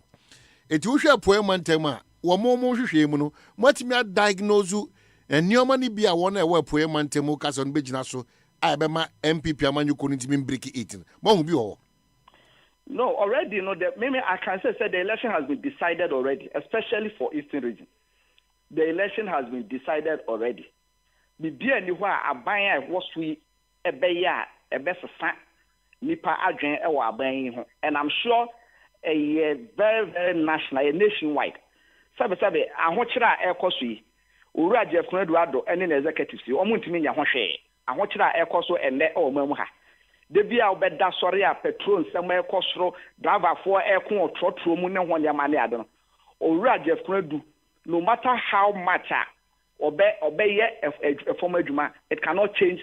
It will share poor man terma, or more Moshimuno, what me diagnose you, and your money be a one where poor man temo cas on Bijinaso. Abema MPP amanyu couldn't mean break it.
No, already, maybe I can say the election has been decided already, especially for Eastern region. The election has been decided already. Bibia ni wa aban was we ebeya ebesesa nipa adwen e wa aban ho, and I'm sure a very national, a nationwide. Sabe ahochira e koso yi Ura Jeff Eduardo and in executive see omuntimi nya ho hwe ahokyere a ekoso enne o mamu ha de bia obeda sori a petrol nsem ekosoro driver for ekon otrotro mu ne ho ne ma ne ade no Ura Jeff Edu no matter how much obey form adwuma it cannot change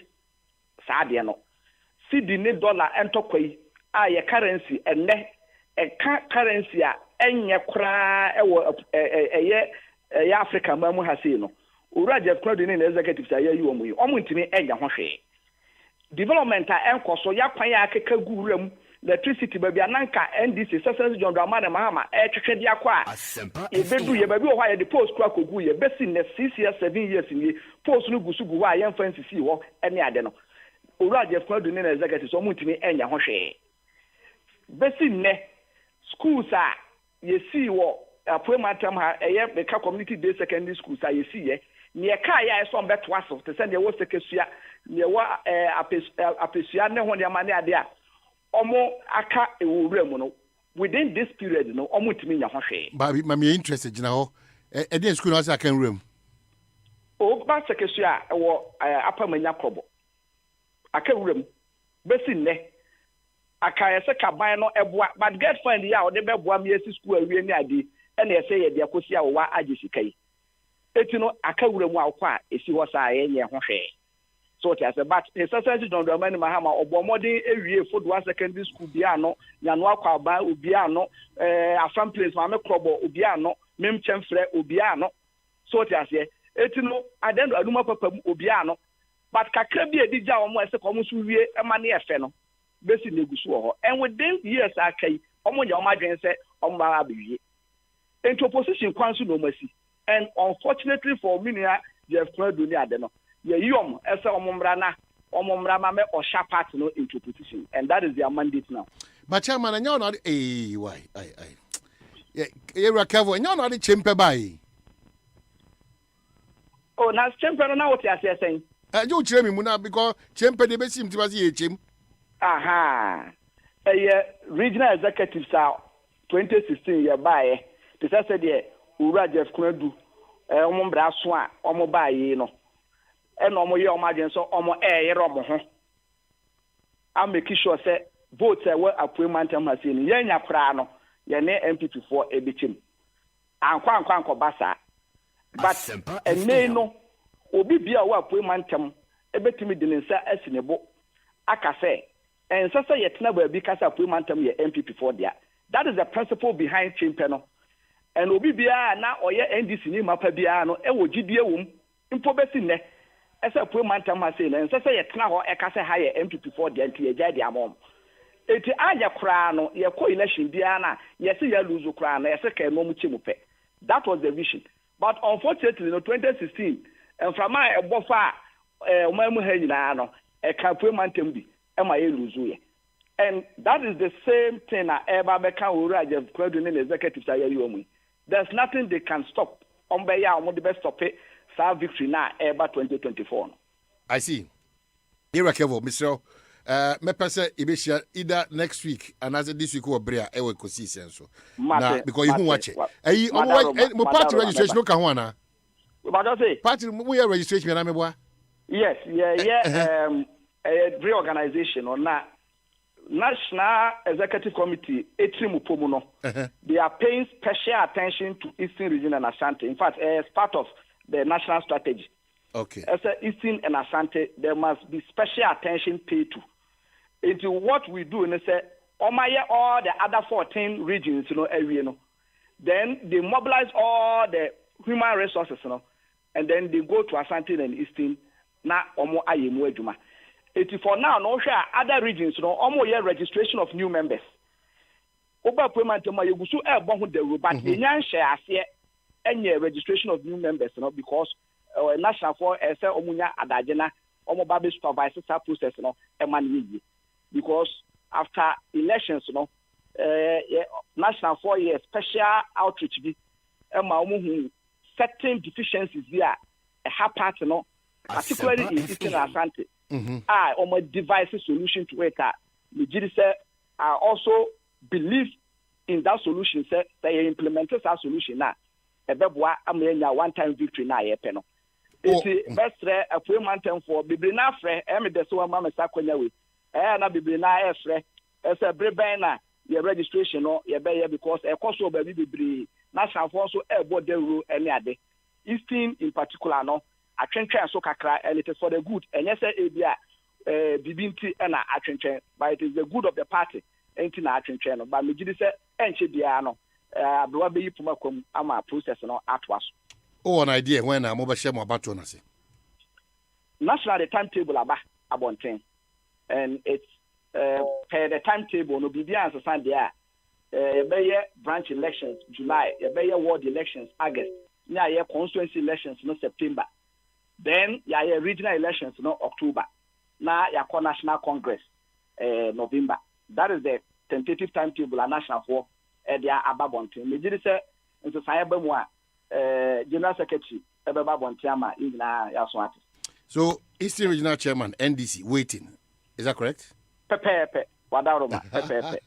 saade no cedi ne dollar entokwai a ye currency enne currency a enye kura ewo eye Africa mamu ha sei no Ura Jeff Edu ne executive say yi omu yi omuntimi enya ho hwe development a enkoso yakwan ya akeka guuram electricity baby ananka NDC Sessions John Dramani Mahama twetwe dia kwa ebedu ye baby ho ya the post kwa kogu ye besi ne 6 years 7 years ni post no gusu gu wa ye fancy si ho ene ade no Ura Jeff Edu ne executive so muntimi enya ho hwe besi ne schools a ye si wo apoematam ha eye beka community day secondary schools a ye si ye ne ka ya so mbeto aso te se ne wo sekesua ne wa apesua ne ho ne ma ne ade a omo aka ewura mu no within this period no omo timi nya ho hwe
ba me interested gina ho e dey school no asa kan room
o ba sekesua wo apamanya krobo aka ewura mu besi ne aka yese kaban no eboa but get fund ya o de beboa me esi school awie ni ade e na yese ye de akosi a wo wa agisikai eti no aka ewura mu akwa esi ho sa ye nye ho hwe so it as a but the Sessions John Dramani Mahama obomodin ewie Fodua secondary school bia no nyano akwa ba obia no afam place ma me krobo obia no mem chemfre obia no so it as eti no adendo aduma papa obia no but kakra bi edija omo ese ko mo so wie e ma ne efe no besi negusu ho and within years akai omo nya omo adwen se omo ba abewie into opposition kwanso no masi and unfortunately for me Jeff Edu ni ade no ye yom ese omumra ma me osha part no into position and that is their mandate now
but chairman anya no why yeah Rakavo anya no chempe bai
oh na chempe no na what you are saying
you chire me mu na because chempe de besim ti basi ye chem
aha regional executives are 2016 ye bai they said there Ura Jeff Edu omumra so a omo bai no and omo ye omo agen so omo yere omo ho am make sure say vote we appointment am hase ni ye nya kra no ye ne MPP for ebichim ankwa basa but ene no obi bia we appointment am ebetimi de nsa asinebo aka say ensasa ye tena ba bi kasa appointment am ye MPP for dia that is the principle behind chimpe no and obi bia na oye NDC ni mapa bia no e wo gidie wom impo besi ne esa appointment am hase na ensasa ye tena ho e kasa ha ye MPP for dia nti ye jade amom eti anya kra no ye ko election bia na ye se ye lose kra na ye se ka no mu chimupe that was the vision but unfortunately no 2016 and from my ebofa omamu ha nyina no e ka appointment am bi e ma ye lose ye and that is the same thing na eba beka Ura Jeff Edu ne executive say you omu there's nothing they can stop ombeya omo the best stop it sa victory na eba 2024 no.
I see here Kevo Mr. Me pese ibeshia either next week and as this week or brea e we kosi senso na because you watch it mo party registration no ka ho ana
what do say
party mo your registration na me boa
yes reorganization or na National Executive Committee Etrimupomu no they are paying special attention to Eastern Region and Ashanti. In fact, as part of the national strategy.
Okay.
As Eastern and Ashanti, there must be special attention paid to. Into what we do, and say, all the other 14 regions, area, then they mobilize all the human resources, and then they go to Ashanti and Eastern. Na omo ayemu adwuma. For now, no share other regions, almost year registration of new members. Oba appointment ma yegusu ebo ho the but enyan share ase enye registration of new members because national for say omunya adaje na omo ba be supervise that process e man yi because after elections national for year special outreach bi e ma omo hu certain deficiencies there a part particularly in Eastern Asante. On a device solution to it. I also believe in that solution. Say they implemented that solution now. A bebwa one-time victory now. Iti bestre apwe mantemfo bibiri na afre me de so ma me sakonya we na bibiri na afre ese breben na your registration no ye be because e koso ba bibiri national phone so ebo de ru ene ade Eastern in particular no atwentwen so kakra and it is for the good enye say ebia bibinti na atwentwen but it is the good of the party enti na atwentwen no but me gidi say enche bia no abrowa be yipuma kom ama process no atwas.
Oh, an idea when I'm over share my baton.
National the timetable about 10, and it's per the timetable no be answer Sunday. Branch elections July, ward elections August, constituency elections no September, then regional elections no October, now national congress November. That is the tentative timetable a national for their ababonte. Me did say in the General Secretary Ebeba Bontiama in Yaswati.
So Eastern Regional Chairman NDC waiting. Is that correct?
Pepe Wadaroma Pepe.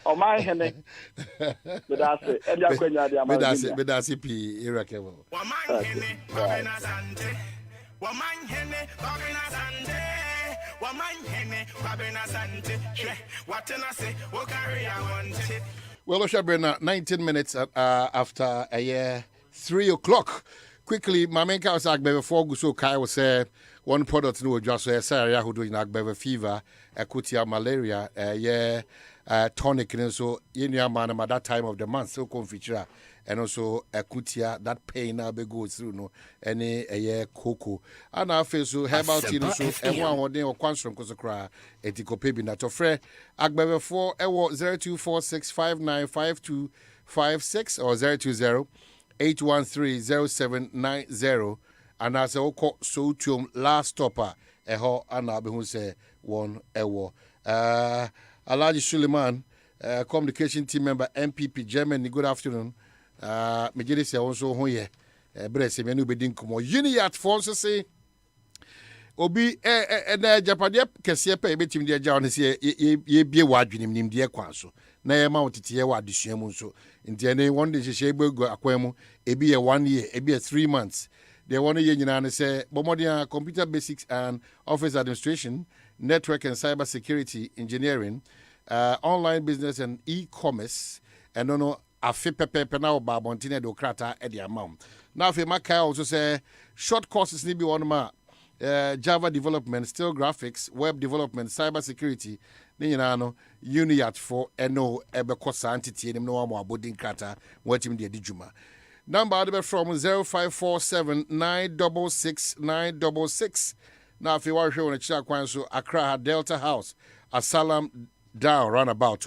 Oh my hene. Bedase Elia Kwenya dia ma.
Bedase P Irakewo.
Waman hene Babena Sante. Waman hene Babena Sante. Waman hene Babena Sante. Watena say wo carry I want it.
Well, Oshabena, 19 minutes after 3 o'clock. Quickly, Mamenka was like before Guso Kai was one product no just say who doing like fever, akutia malaria, tonic and so in your man at that time of the month so confeature and also akutia that pain now be go through no any cocoa and I feel so herbal tea so everyone one day or quantum cause cry etiko pay na to frɛ agbebe 4 0246595256 or 020-813-0790 and as oko so tum last stopper eho ana be hu say one Alhaji Suleiman communication team member MPP Germany, good afternoon. Mejiri se also ho ye brese me no bedin komo Uniyat fonso say obi na japade kese pa ebetim de agya on se ye bie wadwenim nim de kwa so na ye ma otete ye wadesua mu so nti ne one de hye egu akwan mu ebi ye 1 year ebi ye 3 months they want ye nyina ne say bomodia computer basics and office administration, network and cyber security engineering, online business and e-commerce and no afi pepe na oba bontine do krata e de amount. Now if Maka also say short courses ni bi one ma Java development, still graphics, web development, cyber security, ni nyina no Uniyat for eno ebe kosa entity ni no amo abodin krata wetim de dijuma. Number out from 0547-966-966. Now if you want to show on the so Accra Delta House, Asalam down roundabout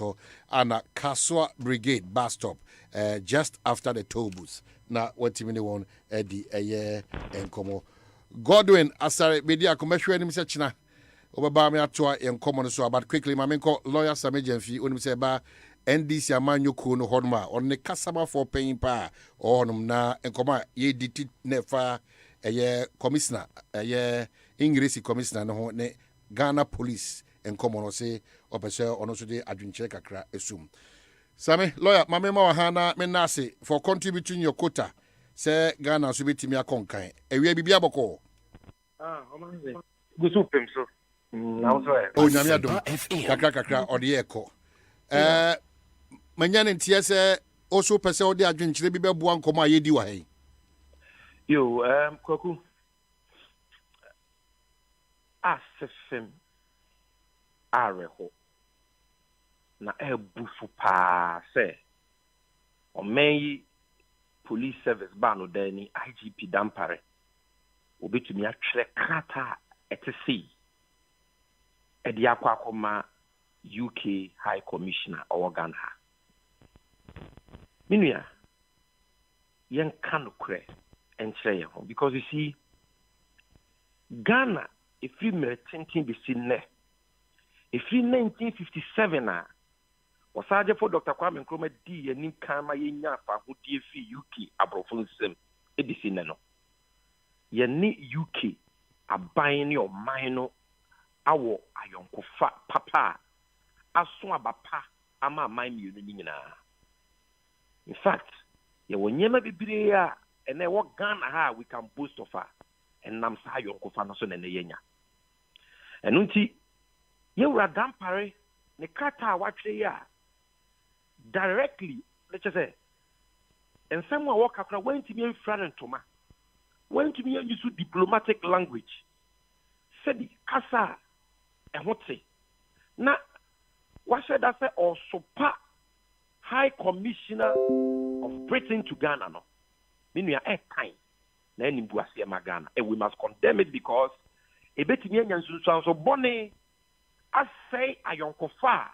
and a Kaswa Brigade bus stop just after the toll booth. Now what you want Eddie and Como Godwin Asare media commercial enim se china obaba me atoa en common so about quickly ma menko lawyer Samejemfi onim se ba NDC amanyoko no honma on ne customer for paying pa onum na enkoma ye diti nefa commissioner English commissioner no ho ne Ghana police enkomo no se opese ono so de adwinche kakra esum Sami lawyer mama ma ha na me nase for contributing your quota say Ghana so betimi akonkan ewie bibia boko
omanze gusu pemso na so
o nyame adom kakra ode eko manyane ntie se oso pese ode adwenkyere bi beboa nkomo ayedi wa hen
yo kwaku asefem areho na ebufu pa se omeyi police service bano dani IGP dampare obetumi atwere krata etc edi akwa UK High Commissioner Ghana minua yen kanukre enchire ho because you see Ghana if you tintin be seen there if in 1957 wasaje for Dr. Kwame Nkrumah di yanim kama yenya fa ho die fi UK abrofonsem edisi ne no yeni UK aban ne o man no awo ayonkofa papa aso abapa ama man mi no nyina in fact ye wonyema bibire a and then what Ghana we can boast of her. And nam sa yonko fa no so na yenya. Enu nti ye wura dampare ne kata watwe ya directly let's just say and someone walk akra went to me in front ntoma went to me use diplomatic language said kasa e hote na what said that say also High Commissioner of Britain to Ghana no mean ya time na enimbu ase ma Ghana and we must condemn it because e betimi anya nsunsu so bone asai ayonkofa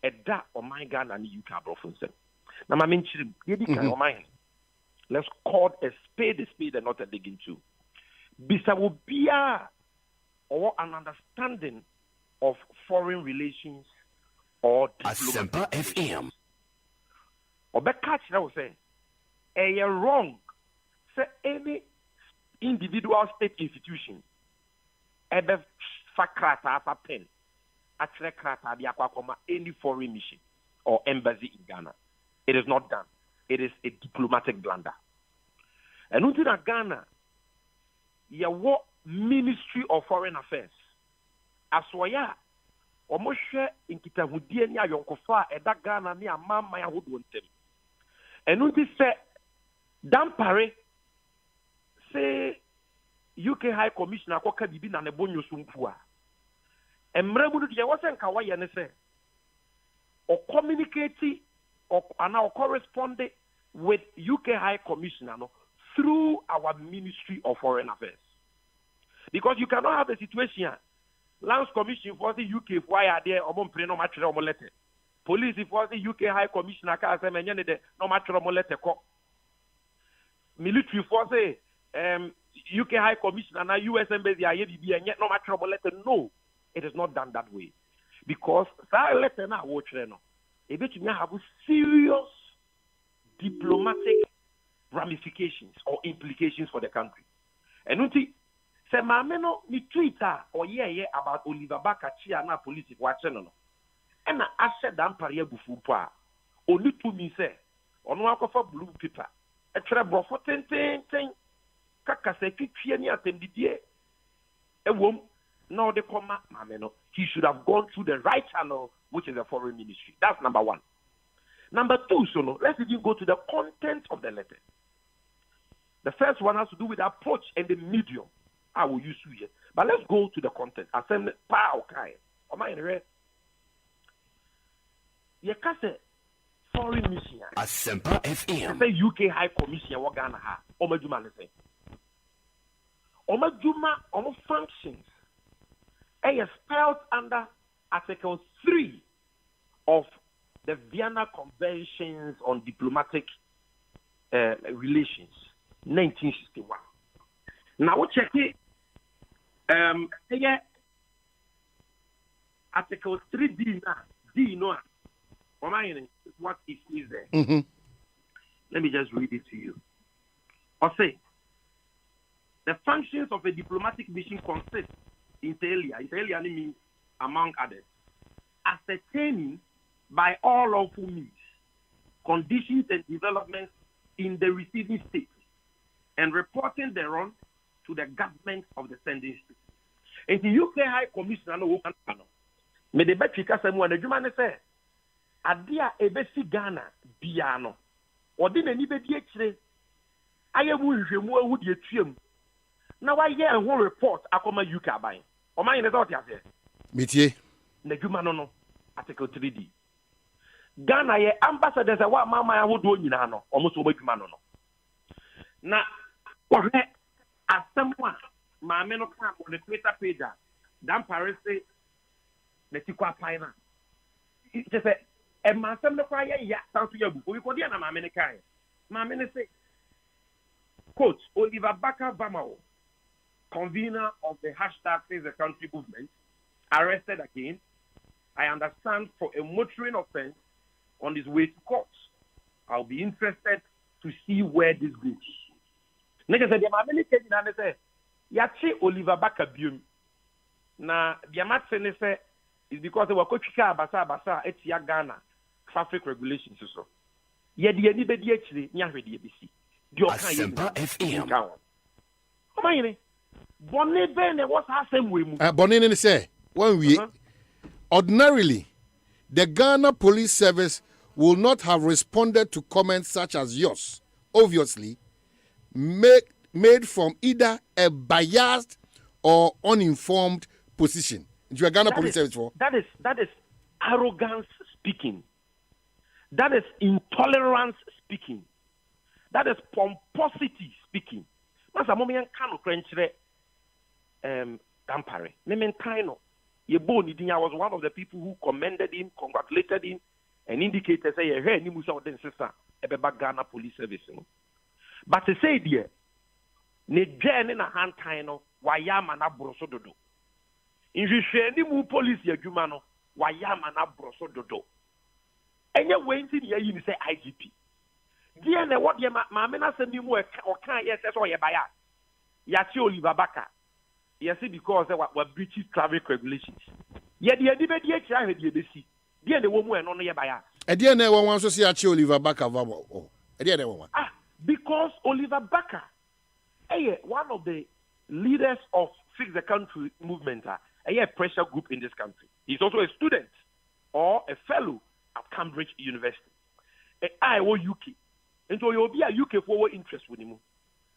eda o my Ghana ni UK abrofonsem na ma menchirim ye di kan o my let's call a spade and not a digging too bisa wo bia or an understanding of foreign relations or
ASEMPA FM
Obeka chira say wrong say any individual state institution ebe fakrata as a pen actually krata di akwakoma any foreign mission or embassy in Ghana. It is not done. It is a diplomatic blunder. And until Ghana, yawo Ministry of Foreign Affairs aswaya omoshe inkitahudie ni ayonkofa eda Ghana ni amama ya hodo ntem. And until say dampare say UK High Commissioner akoka bibi na nebonyo sumpua emrebudu de wo senka waye ne se or communicate or now correspond with UK High Commissioner no, through our Ministry of Foreign Affairs, because you cannot have a situation Lands Commission for the UK why are there or no match letter police for the UK High Commissioner ka say menye de no match letter ko military force UK High Commissioner na US Embassy aye bibi enye no match letter. No, it is not done that way, because that letter na watch no e betumi have serious diplomatic ramifications or implications for the country. And unti se mameno ni Twitter or yeah about Oliver Bakachi na police watching no and I said that pare bufu pa only to me say ono akofa blue paper e tre brofo ten kaka se twitwe ni atendidie e wom no de koma mameno. He should have gone through the right channel, which is the foreign ministry. That's number one. Number two, so no, let's even go to the content of the letter. The first one has to do with the approach and the medium I will use here. But let's go to the content. Assembly power kai. Am I in the you can say foreign mission.
ASEMPA FM.
Say UK High Commission what Ghana ha. Omajuma say. Omajuma omo functions. It is spelled under Article 3 of the Vienna Conventions on Diplomatic Relations, 1961. Now, we check it. Article 3D now. D, no. What is there?
Mm-hmm.
Let me just read it to you. Or say, the functions of a diplomatic mission consist Italia means, among others, ascertaining by all lawful means conditions and developments in the receiving state and reporting thereon to the government of the sending state. And the UK High Commissioner no me de betrika samu na dwuma ne say ade a ebesi Ghana bia no odi na ni bedi akire ayemu nhwemu ahu de atuam na wa ye ho report akoma UK aban o man ne dot ase
Mitie.
na dwuma no article 3D Ghana ye ambassadors a wa mama ya hodo nyina no o mo so badwuma no na ohwe asamwa maame no ka on the Twitter page dan Paris say na tikwa paina it say e ma asem no kwa ya tanso ya bu o ko dia na maame ne kai maame ne say quote Oliver Baka-Vamao, convener of the hashtag Save the Country movement, arrested again, I understand, for a motoring offense on his way to court. I'll be interested to see where this goes. Nigga said, "Yamamini came in and say, Yachi Oliver Baka-Bium." Na Yamatse say is because they were coaching basa etia Ghana traffic regulations so. Yedi anybody actually nyahwe di ABC.
ASEMPA FM.
Bonnie say, when we ordinarily, the Ghana Police Service will not have responded to comments such as yours, obviously, made from either a biased or uninformed position. You are Ghana Police Service for
that is arrogance speaking. That is intolerance speaking. That is pomposity speaking. Masa mo men kan krenchre Dampare. Me men kind no. I was one of the people who commended him, congratulated him, and indicated say hey ni musa odin sister ebeba Ghana Police Service no. But to say there ne dwane na hantan no wayama na broso dodo. Inhwehwe ni mu police adwuma no wayama na broso dodo. Enye wenti ne yi ni say IGP. Die na what ye ma me na se ni mu o kan yes so ye baya. Ya ti Oliver Baka. Yes because we breaches traffic regulations. Ye de edi be die kira he de besi. Die na wo mu eno no ye baya.
E die na won so se achi Oliver Baka vabo. E die na won.
Because Oliver Baka one of the leaders of Fix the Country movement, a pressure group in this country. He's also a student or a fellow at Cambridge University. I will UK. And so you'll be a UK forward interest with him.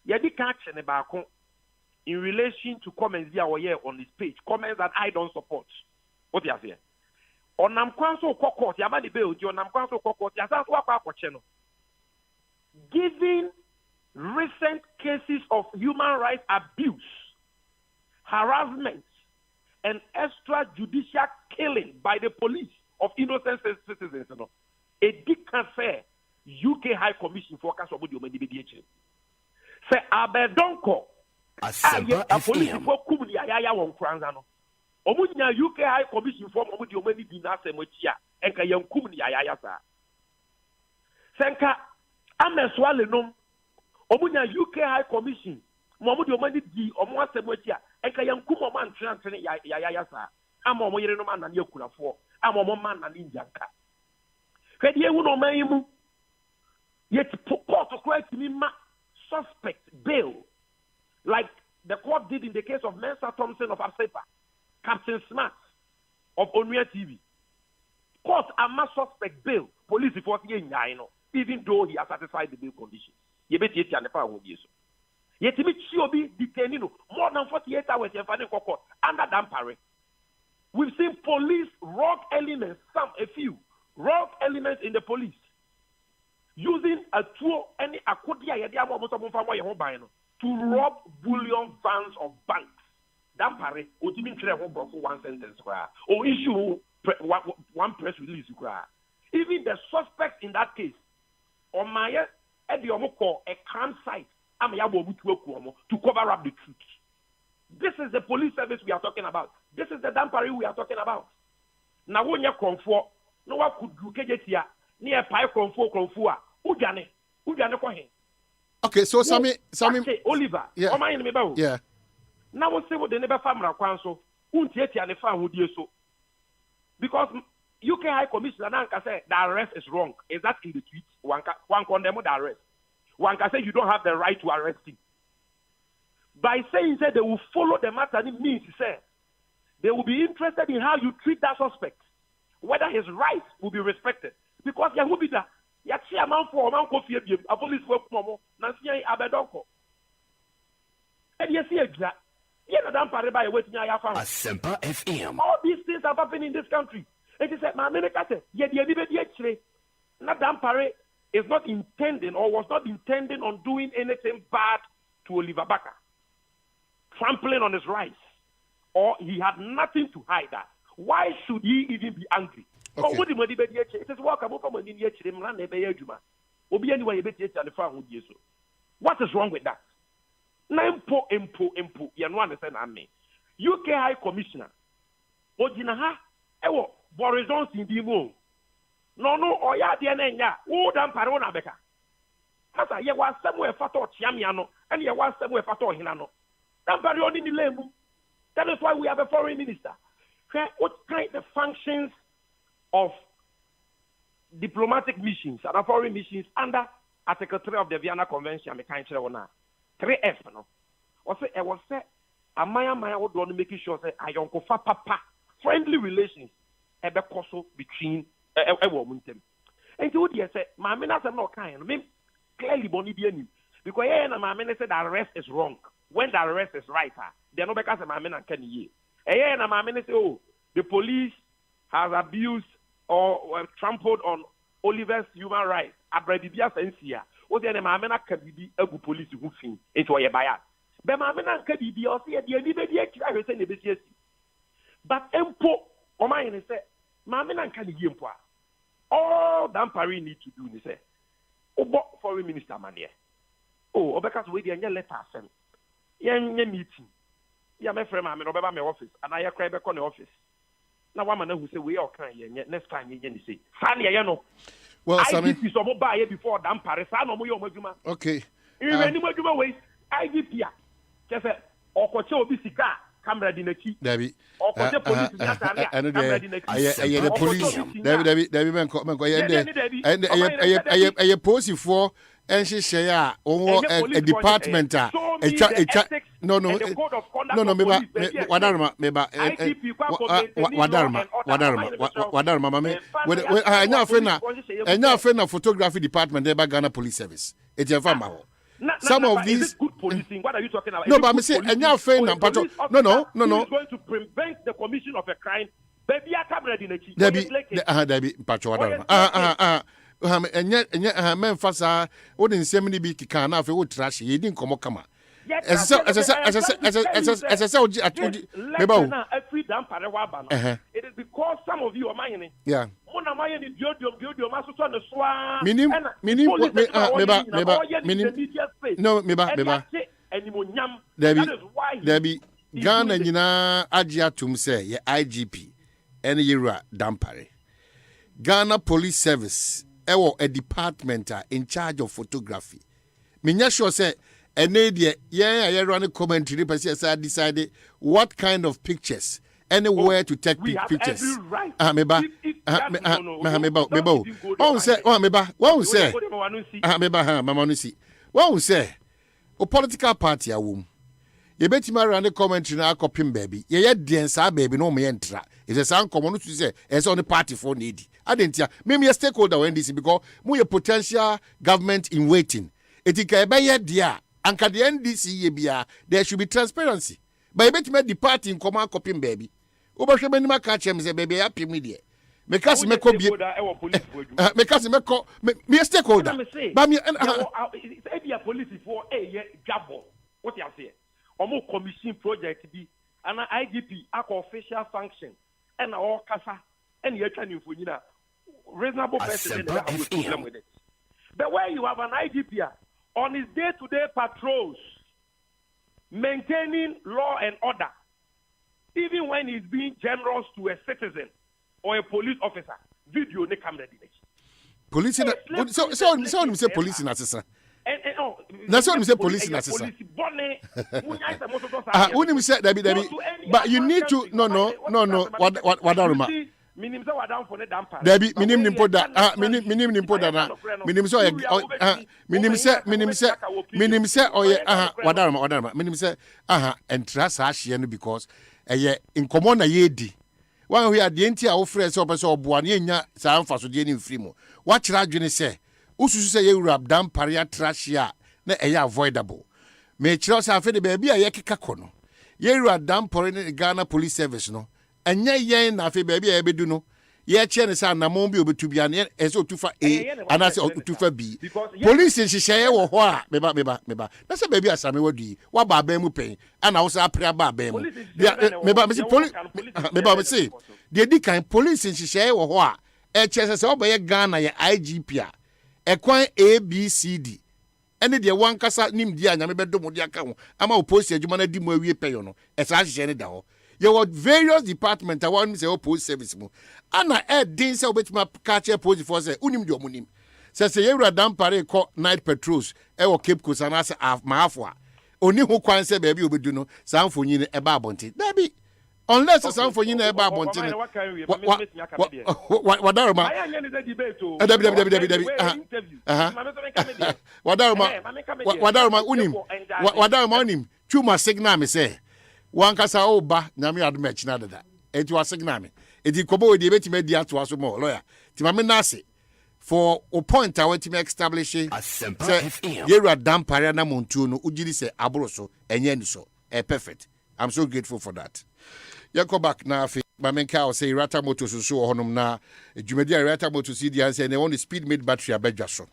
Yadi catch and about in relation to comments here or here on this page, comments that I don't support. What you say? On Namkwanso Kokot, Yamani Bill, John Namkwanso Kokot, Yasan giving recent cases of human rights abuse, harassment, and extrajudicial killing by the police of innocent citizens. A decent fair UK High Commission for Kasabudi Omedibidiation. Say Abedonko, a police for Kumudi Ayaya won Kranzano. Omunya UK High Commission for Omudi Omedibina Semotia, and Kayan Kumudi Ayaya. Senka Ameswalenum. Omunya UK High Commission, Mamudi Omani di Omwa Semotia, and Kayan Kumoman Translate Yayasa. I'm a Moyano man and Yokula for. I'm a man and Indianka. Had you no maimu? Yet court to correct me suspect bail, like the court did in the case of Mensa Thompson of ASEMPA, Captain Smart of Onuya TV. Court a suspect bail, police report even though he has satisfied the bail conditions. You bet yet and the power will be so. Yet me be detained more than 48 hours in court under Dampare. We've seen police rogue elements, a few rogue elements in the police using a tool any akodia to rob bullion vans of banks. Dampare would even try for one sentence or issue one press release. Even the suspect in that case, on my a crime site, to cover up the truth. This is the police service we are talking about. This is the Dampare we are talking about. Now when you comfort, no one could do KJTia near Pai Comfort Ujane Kohen.
Okay, so Sammy
Oliver,
yeah.
Now we'll say what the neighbor family council, Untieti and the farm would do so. Because UK High Commissioner Nanka said the arrest is wrong. Is that in the tweet? One condemn the arrest. One can say you don't have the right to arrest him. By saying that they will follow the matter, it means they will be interested in how you treat that suspect, whether his rights will be respected. Because there will be that. And you see exactly.
ASEMPA FM.
All these things have happened in this country. It is like my America said, not Dampare is not intending or was not intending on doing anything bad to Oliver Baka, trampling on his rights, or he had nothing to hide that. Why should he even be angry?
Okay.
What is wrong with that? UK High Commissioner Ojinaha Ewo Boris Johnson Dimo No Oya Dianenya Wodan Parona Beka Hasa ye was somewhere fato Chiamiano and ye was somewhere fato Hinano. Dampare in the lemu. That is why we have a foreign minister. What kind of functions of diplomatic missions and foreign missions under Article 3 of the Vienna Convention, I can't tell you 3F, no. Also, I was say, Amaya would want to make sure that I don't go for papa friendly relations ebe koso between a woman them. And so you say, my men are not kind. I mean, clearly, Bonnie Bianim. Because my men said the arrest is wrong. When the arrest is right, they're not because my men are can ye. And my men say, oh, the police has abused or trampled on Oliver's human rights. Abradibia Sensia. What the my men can be a good police who fin into a bias. But my men can be also at the end of the day. But Empo, or my say, my men can be Empo. All Dampari need to do, they say, oh, foreign minister man here. Oh, because we didn't let us send. Young meeting. Yeah, my friend, I'm in my office, and I cry back on the office. Now, one man who say we all can, next time you say, Fanny, you know.
Well,
I did this over by before Dampari,
okay.
In any way, I did here. Just a or Cocho Bissika. Camera dinaki.
Debbie.
And
the police. Debbie, and I post you for and she say a department. No, Wadarma, photography department, they Ghana Police Service. It's a farmer. Some of these
good policing. What are you talking about?
No, but I'm saying, and you're afraid of no.
Who is going to prevent the commission of a crime? Baby, I come ready.
Debbie, Pacho, and yet, Memphis, wouldn't say many big can have a trash. You didn't come. As I said, it is because some of you are mining. Yeah. Debbie, Ghana, Ajia Tumse, IGP, and Yura Dampare. Ghana Police Service, a department in charge of photography. Minya sure say, and I run a commentary, but I decided what kind of pictures, anywhere to take pictures. Political party a womb. You bet him around the commentary now, copying baby. Ye densa baby, no me entra. If the sound common to say, it's on the party for needy. I didn't hear. Maybe a stakeholder when this because more potential government in waiting. It is a bay dear. And at the NDC, there should be transparency. But I bet me the party in command copying baby. Over many my catch him say baby happy media. Because me ko be because me stakeholder. But me
a police for a jabo. What you say? Omo commission project be an IGP official function and all kasa and you can for reasonable person with it. But where you have an IGP on his day-to-day patrols, maintaining law and order, even when he's being generous to a citizen or a police officer, video ne camera dimage.
Police so say police in assessor. That's what we say police in assessor. But you need to no what Debbie, minim nimpo da. Minim nimpo da. Minim so minim say oye wadarma. Minim say entrance ahye no because in common na yedi. One we are the entire offer so person oboa na nya sa amfaso de ni mfiri mu. Wa kira adwene say ususu say you rap down paria trash ya na avoidable. Me kira say afi de baby a yekeka kono. You rap down paria Ghana Police Service no. Anya yen na afi baby a bedu no. Ye che ne say na mo bi obetubi an e so tufa A and I say tufa B. Police in shisheye wo ho a meba. Na say baby asame wadu wa ba ba mu pen ana wo say apre ba ba mu. Meba me say police meba me say de di kan police in shisheye wo ho a e che say obaye Ghana ye IGP a e kwan ABCD ene de wan kasa nim di anya me bedo mo di aka ho ama opposite adwuma na di mo awie pe yo no e sa shisheye ne da ho. You have various departments I want me say police service mu. Ana din say obetima catch police force say unim di omunim. Say you radam pare call night patrols e wo Cape Coast and say ma afo a. Oni ho kwan say baby obedu no sanfo nyi ne eba abonte. Baby unless some for you never abontin wadaroma wadaroma unim twuma signal me say wan kasa oba nyame adom echi na dada enti wa signal me enti kobo we dey betime di ato aso mo lawyer ti ma me na ase for a point I want to make establishing
ASEMPA FM.
You are damn pariana montuno, ujiri se abroso, and yenso, perfect. I'm so grateful for that. You go back now, Mamenka say Rata Motos so honum na, Jumedia Rata Motos CDS and they want the speed made battery a bejaso.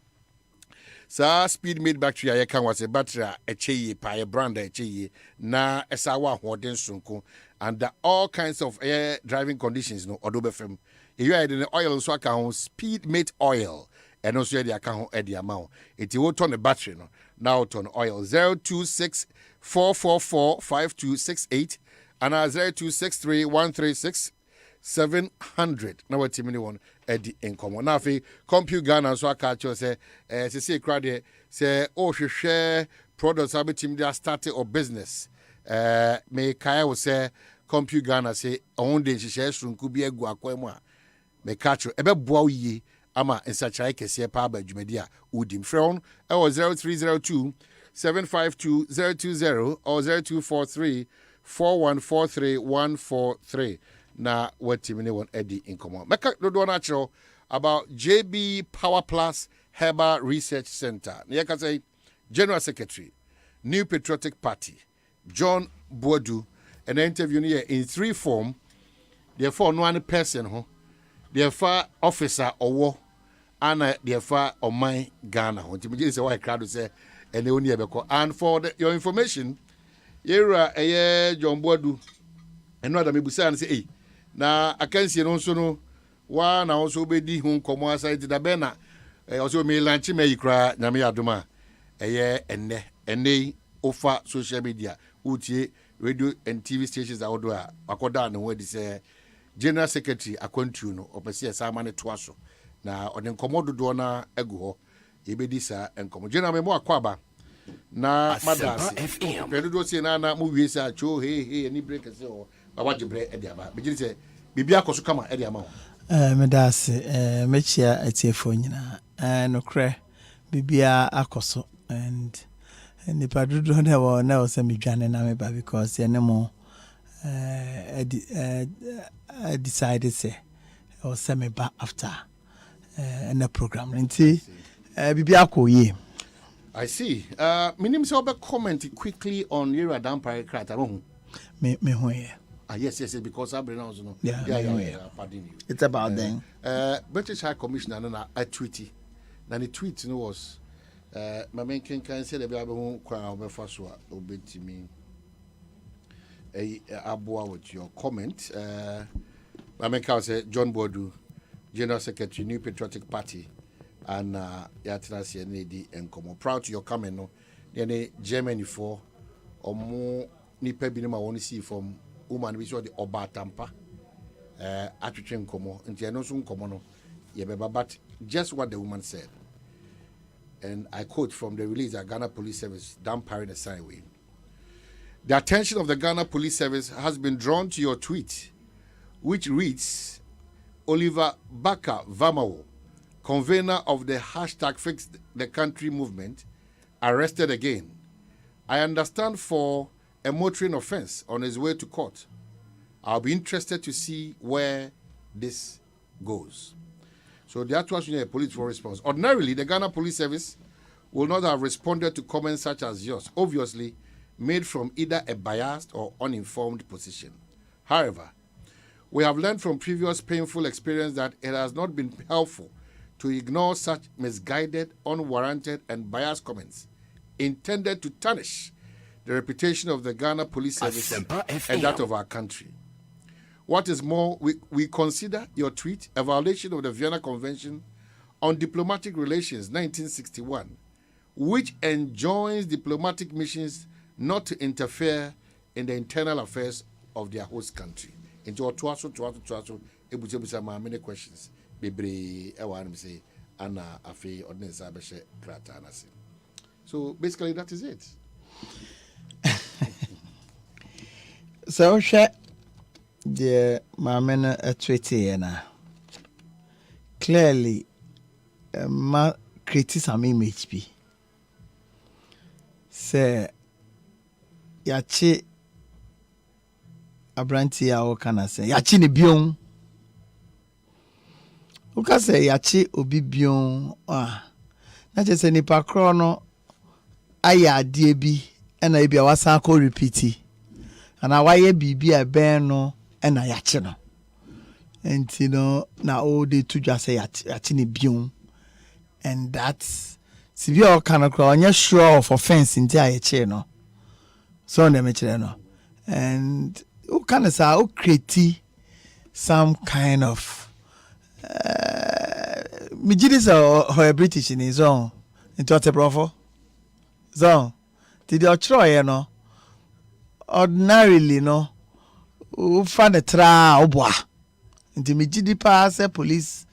Sa speed made battery I can was a battery a cheye, a brand a cheye, na esawa hoden sunko, under all kinds of air driving conditions, no, Odobe FM. If you are in the oil, so account speed mate oil, and also the account at the amount. It will turn the battery now turn oil 026 444 5268 and 0263 136 700. Now what you one at the income. Now if compute Ghana so I catch you say crowd say oh share products have team they started or business. May Kaya will say compute Ghana say on the share soon could be a guaquema. Me catch ebe boa ye ama nsachai kese pa ba dwumadia udim front e 0302 752 020 or 0243 4143 143 na watimine won edi inkomo meka dodo na chiro about JB Power Plus Herbal Research Center na yeka say General Secretary New Patriotic Party John Boadu an interview here in three form therefore no one person ho the far officer or Anna the far of my Ghana. What you say why crowd say and only and for your information, here a John Boadu and not a Mibusan say, hey, now I can see also no one also be the home come outside the Bena. Also me lunch me cry Nami Aduma a year and they offer social media, Uti radio and TV stations outdoor. Akoda and where this General Secretary Akontuno opese Samane Twaso na oden komodo do na egu ho yebedi sa enkomo General Memo Akwaba na madasi pedo do se na mu wie sa cho he any break se o baba jebre e dia ba begiri se bibia akoso kama e dia ma ho
medasi mechia etiefo nyina no kre bibia akoso and nipa dodo na wo na o se medwane na me ba because ene mo I decided say or send me back after the program.
I see. Minim say obe comment quickly on your Dampare Krata.
Me
yes, because I bring out no.
Yeah.
Pardon you.
It's about then.
British High Commissioner na a tweet. Na the tweet no was my main can say the Bible kwa obefa so obetimi. Abua with your comment. I make out say John Boadu, General Secretary, New Patriotic Party, and Yatinasi and Lady Enkomo. Proud to your comment, no. Then Germany for or more Nipe Binima want to see from woman we saw the Oba Tampa, Atwitchen Komo, and Tianosun Komono, Yabeba, but just what the woman said. And I quote from the release of Ghana Police Service, Dampare the Sideway. The attention of the Ghana Police Service has been drawn to your tweet, which reads, Oliver Baka Vamao, convener of the hashtag Fix the Country movement, arrested again. I understand for a motoring offense on his way to court. I'll be interested to see where this goes. So that was a police response. Ordinarily, the Ghana Police Service will not have responded to comments such as yours, obviously made from either a biased or uninformed position. However, we have learned from previous painful experience that it has not been helpful to ignore such misguided, unwarranted, and biased comments intended to tarnish the reputation of the Ghana Police Service and that of our country. What is more, we consider your tweet a violation of the Vienna Convention on Diplomatic Relations 1961, which enjoins diplomatic missions not to interfere in the internal affairs of their host country. Into twaso, many questions. Say, Anna Afe Ordinance Abeshe Kratanasi. So basically that is it.
So the mamma a treaty clearly ma create some image be say yachi abranti ya o kana say yachi ne bion o ka say yachi obi bion na je say nipa kro no aya ade bi na e bia wasan ko repeat ana waye bibi e ben no na yachi no enti no na all dey to just say yachi ne bion and that's severe kind of crowd onye sure of offense in dia yachi no so na me kire no and who kind of say who create some kind of me jidis or British in his own into what brofo so did you try no ordinarily no who find a tra obwa into me jidi pass police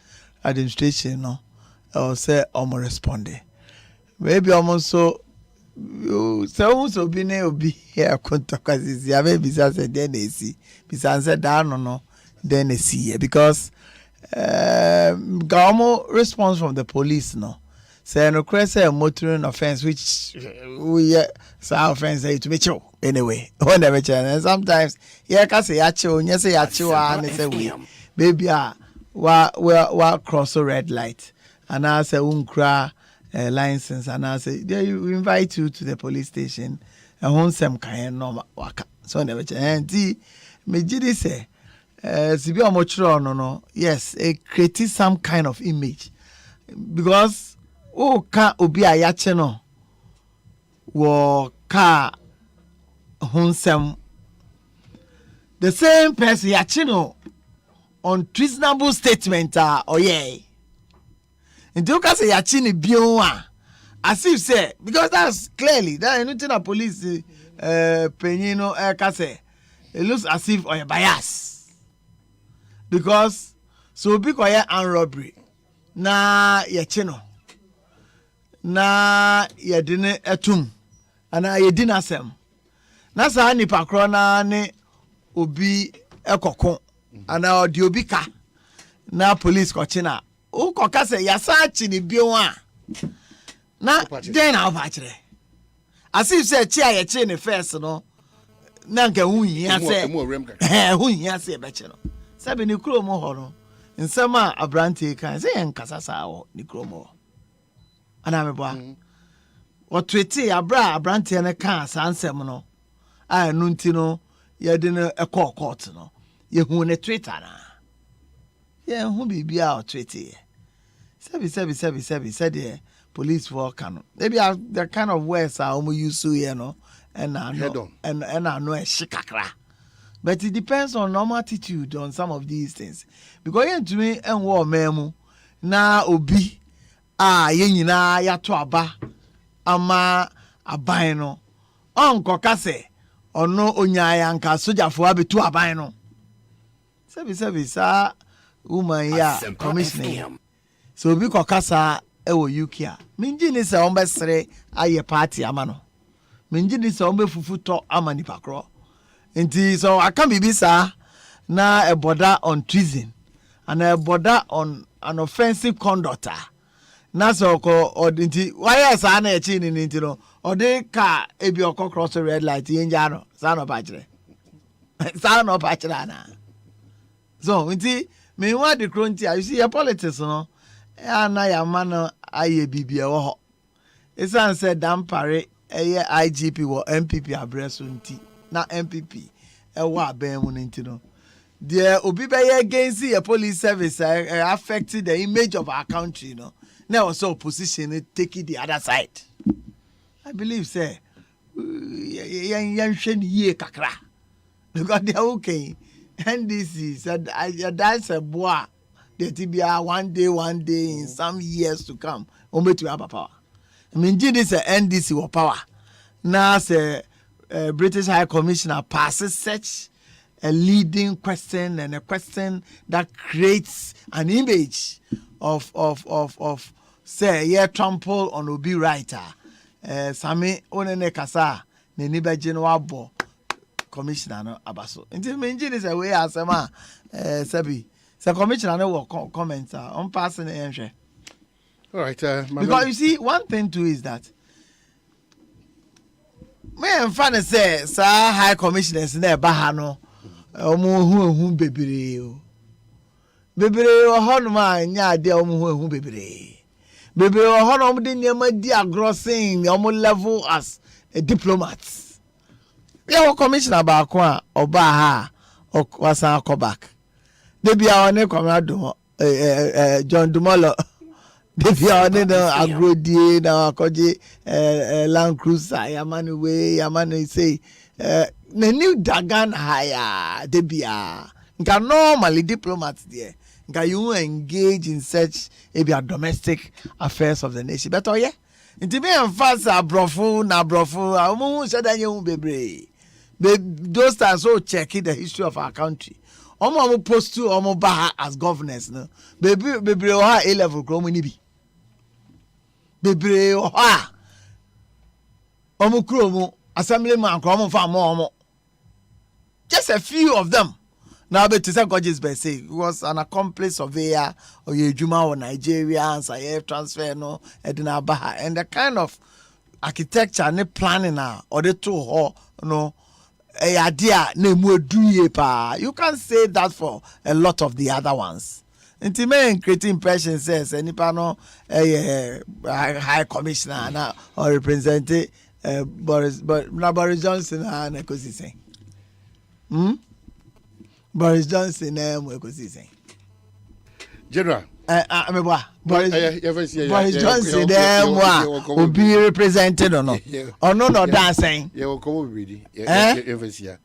administration no or say responding maybe almost so so be ne obi here contact ya maybe say then they see because say down no then they see because government response from the police no say no credit say motoring offense which we say offense say to be chill anyway when they mention and sometimes yeah can say ya chill you say ya chill and say we baby wa cross a red light and I say unkra license and I say they invite you to the police station and hon some kind no waka so never and me jidi say sibi omochro no yes it creates some kind of image because ka obi ayache no wo ka hon some the same person yache no on treasonable statement yeah. And you can say yachini biwa as if say because that's clearly that anything a police penino can say it looks as if or a bias because so because ya and robbery na yachino na yedine etum ana yedina asem na sa nipa kro na ne obi ekokon ana odi obi ka na police ko china o ko ka se yasachi ni bio a na den na obachire asif se chi a ye chi ne first no na nka hunhia se hunhia se be chi no sabe ni kro mo ho no nsema abrante kan se en kasa sa wo ni kro mo ana me boa o twete abra abrante ne kan sansem no a nu nti no ye de no e court no ye hu ne Twitter na ye hu bibia o Twitter sebi said the police work no maybe the kind of words are almost used to you know and I know and I know a shikakra but it depends on normal attitude on some of these things because you to me and war memu na obi ye nyina ya to aba ama aban no onko ka se ono onyaa nka sojafo abetu aban no sebi sa woman ya commissioner so obi kokasa ewo UK a minji ni se ombe sere aye party amano minji ni se ombe fufuto amani pakro nti so aka bibi sa na a border on treason and a border on an offensive conduct na so ko odinti why sa na echi ni nti no odi ka ebi okọ cross red light yenja no sa no bachire na so nti me wa the cronti you see your politics no na ya mano aye bibia wo ho esan said dampare eye IGP wo MPP abreso nti na MPP e wo aban mu nti no the obi be against the police service affected the image of our country no now also opposition take the other side I believe say yan hwe ye kakra because they are okay NDC said that's a boy that it be one day in some years to come only to have power. I mean this NDC or power now say British High Commissioner passes such a leading question and a question that creates an image of say yeah trample on obi writer same onene kasa ne nibeje no abo commissioner no abaso nti me ngi ni say we asema sabi say commissioner no will comment on passing enhwe.
All right,
because you see one thing too is that me en fan say high commissioners na eba ha no omo hu bebre o bebre o hono ma nya ade omo hu bebre bebre o hono omo de niam di agrossing omo level as a diplomat. Yeah, commissioner ba ko a oba ha wasan ko back de bia one komado John Dumolo de bia one no agrodie na akoje Land Cruiser yamani say na new Dagan hire de bia nka normally diplomats there nka you engage in such a domestic affairs of the nation but yeah nti me emphasize abrofo amu said anye hu bebre those times so checking the history of our country omo post to omo ba as governors no bebre o ha A level kro mo ni bi bebre o ha omo kro mo assemblyman kro mo fa mo just a few of them. Now, but to say Gorgeous Bessie was an accomplished surveyor or Yejuma or Nigeria and say transfer no Edina Baha and the kind of architecture and planning now or the two no a idea name pa. You can say that for a lot of the other ones. Intimate creating impression says any panel a high commissioner now or represented Boris Johnson and a say. Boris Johnson we go see say
General
Boris Johnson will be represented or no dancing
we come ready Eversia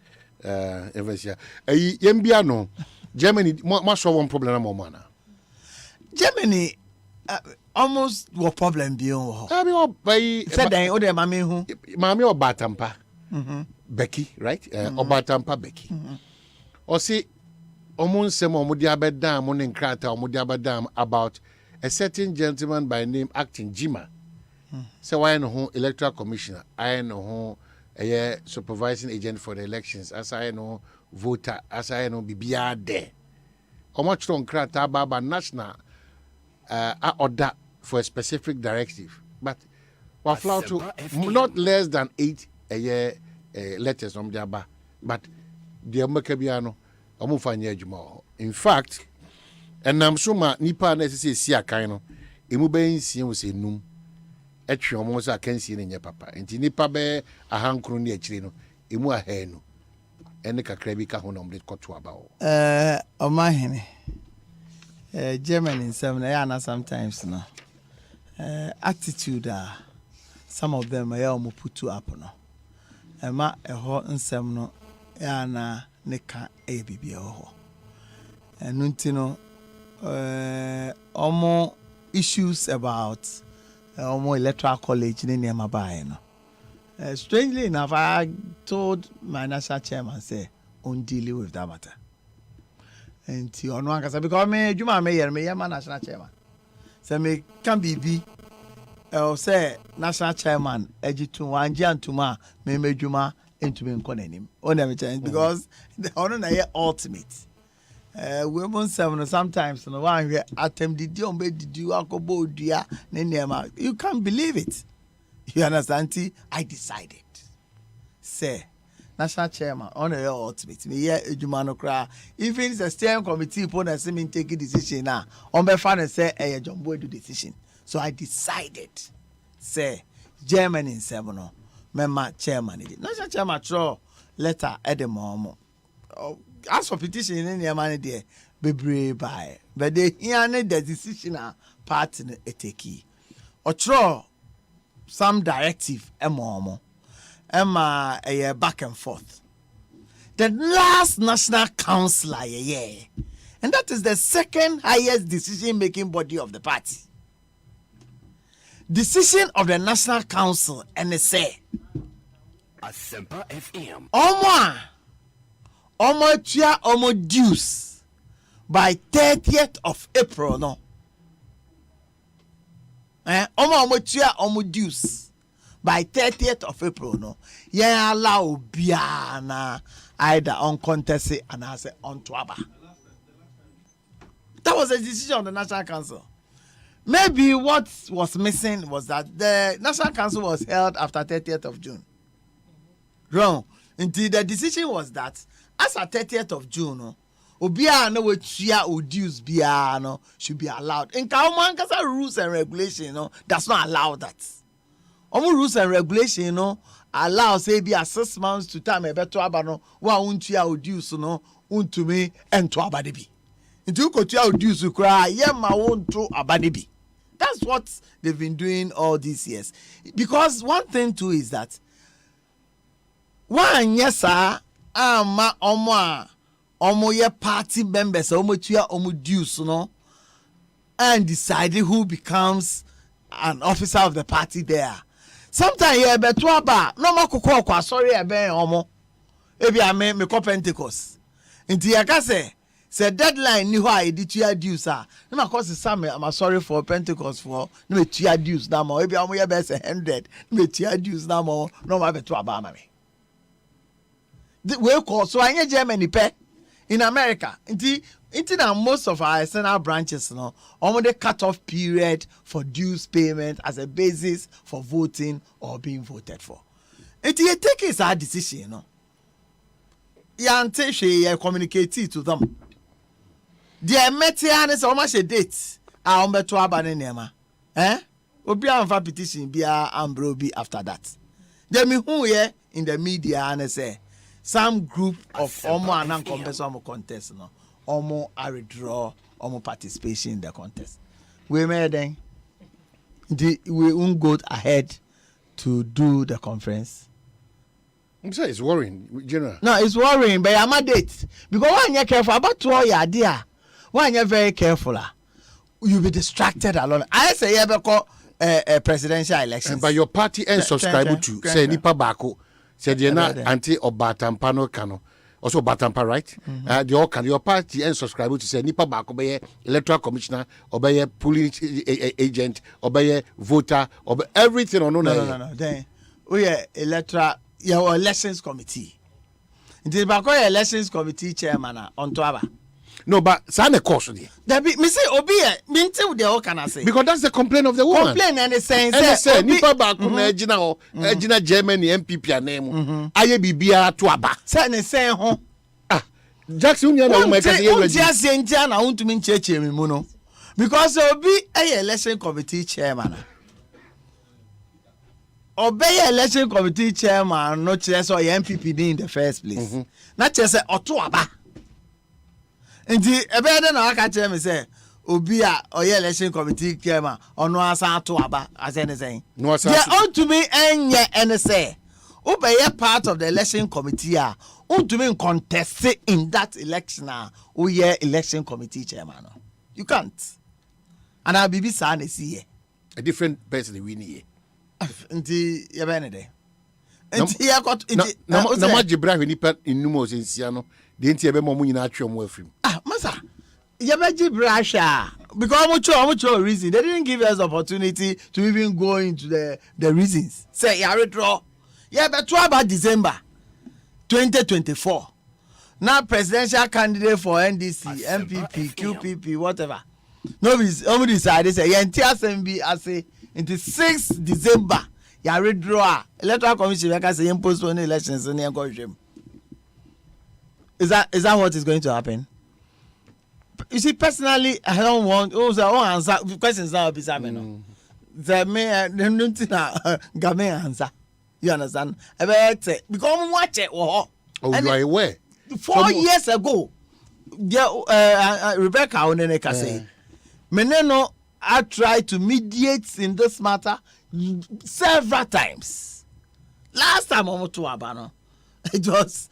yembia no Germany must solve one problem na mana
Germany almost what problem bi on
I mean by
said then o de mama hu
mama obatampa Becky right obatampa Becky or see omun sem omudi abedam mo ne nkrata omudi abedam about a certain gentleman by name acting Jima so why no electoral commissioner I know a supervising agent for the elections as I know voter as I know bibia there omo chron nkrata baba national order for a specific directive but we flow to not less than 8 a year letters on the aba but the Makabiano, Omufanya Jumo. In fact, and I'm so ma nipa necessary see a kind Imube in was a num. Etri almost I can see in your papa. And Nipa be a hankru near Chino, Imu a henu. And the Kakrebika honum did got to about.
O my henny. German in some sometimes no. Attitude some of them I almost put to up no. Emma a hot and some no. Yana neka ebibia ho enunti no omo issues about omo electoral college ni niam bae no strangely enough I told my national chairman say on deal with that matter and ti ono ankasa because me adwuma me yer national chairman say me can be say national chairman ejitu wanje antuma me adwuma into being conning on every time because the honor na ultimate. Women sometimes no one here attempt did you akobo dia nenema. You can't believe it. You understand? I decided. Say national chairman on the ultimate. Me here ejumano kra. Even the steering committee upon a semi take a decision now. On be fan and say eh Jumbo do decision. So I decided. Say Germany in 7. Member chairman national chairman throw letter at the moment as for petition in the money there bebre by but they hear the decision part in a take or throw some directive emma a back and forth the last national council and that is the second highest decision making body of the party. Decision of the National Council and they say
ASEMPA FM.
Omo dues by 30th of April no. Omo dues by 30th of April no yeah allow biana either uncontested and as on Twaba. That was a decision of the National Council. Maybe what was missing was that the National Council was held after 30th of June. Wrong. Indeed, the decision was that as at 30th of June, no, Obia no chia or dues biano should be allowed. In Kaumankasa rules and regulation, no, does not allow that. Rules and regulation, no, allow say be 6 months to time a better abano, wa untia or dues, no, unto me and to abadibi. Into kotia or dues to cry, yema won't to abadibi. That's what they've been doing all these years. Because one thing too is that one yes sir, ama omo ye party members omo tua omo dues no and deciding who becomes an officer of the party there. Sometimes you be to aba no ma kokoko sorry e ben omo ebi ame me ko Pentecost. Nti ya ka say deadline ni ho a edi tua dues a na ma cause some am sorry for Pentecost for na me tua dues na mo ebi omo ye be say 100 na me tua dues na mo no ma be to aba ma me. We call so anya Germany pe in America. Into most of our external branches no the cut-off period for dues payment as a basis for voting or being voted for. It you take is our decision, no. You communicate to them. The metian is how much a date. I to abandon nema. Obi anfa petition be ambrobi after that. Then me who here in the media and say some group of omo and non contest no omo are withdraw omo participation in the contest. We made then we won't go ahead to do the conference.
I'm saying it's worrying, General.
No, it's worrying, but I'm a date because when you're careful about 2 your idea, when you're very careful, you'll be distracted alone. I say you call presidential elections.
But your party ain't subscribed to say Nipa Bako. Said you're not anti or Batampano Cano. Also Batampa, right? Your party and subscribe to say Nipa Bako be electoral commissioner, or be a polling agent, or be a voter, or everything or
no. Then we are electoral your elections committee. It is Bako elections committee chairman on Tuaba.
No, but Sana course
there be me say Obi minti with the can I say
because that's the complaint of the woman.
Complaint and the saying
say Nipa Bako na ejina Germany MPP name aye bibia to aba.
Say ne say ho
Jackson you know make say
you just say ntia na want to me cheche me mu no because Obi election committee chairman. Obey election committee chairman no chese or MPP in the first place. Na chese oto aba. Nti ebe de na aka tell me say obi a oye election committee chairman ono asa to aba as anything.
No asa.
They ought to me enye any say. Obey part of the election committee a ought to me contest in that election o ye election committee chairman. You can't. And I be sa na see
a different person we need.
Nti ye be ne de. Nti ya got
na ma jibra hwe nipa innumo sensia no de nti ebe mo nyina atwe mo afrim.
Masa ye be jibra hwa because omo reason they didn't give us opportunity to even go into the reasons. Say ya withdraw. Ye be to about December 2024. Now presidential candidate for NDC, MPP, QPP, whatever. No be omo decide say ye nti ASEMPA ase into 6 December ya withdraw electoral commission make say impose on elections in Yankohwem. Is that what is going to happen? You see, personally, I don't want answer questions now be no. The me game answer. You understand? Because watch it.
Oh, you are aware.
4 years ago, Rebecca Oneneka say, Meneno, I tried to mediate in this matter several times. Last time I'm to Abano, it was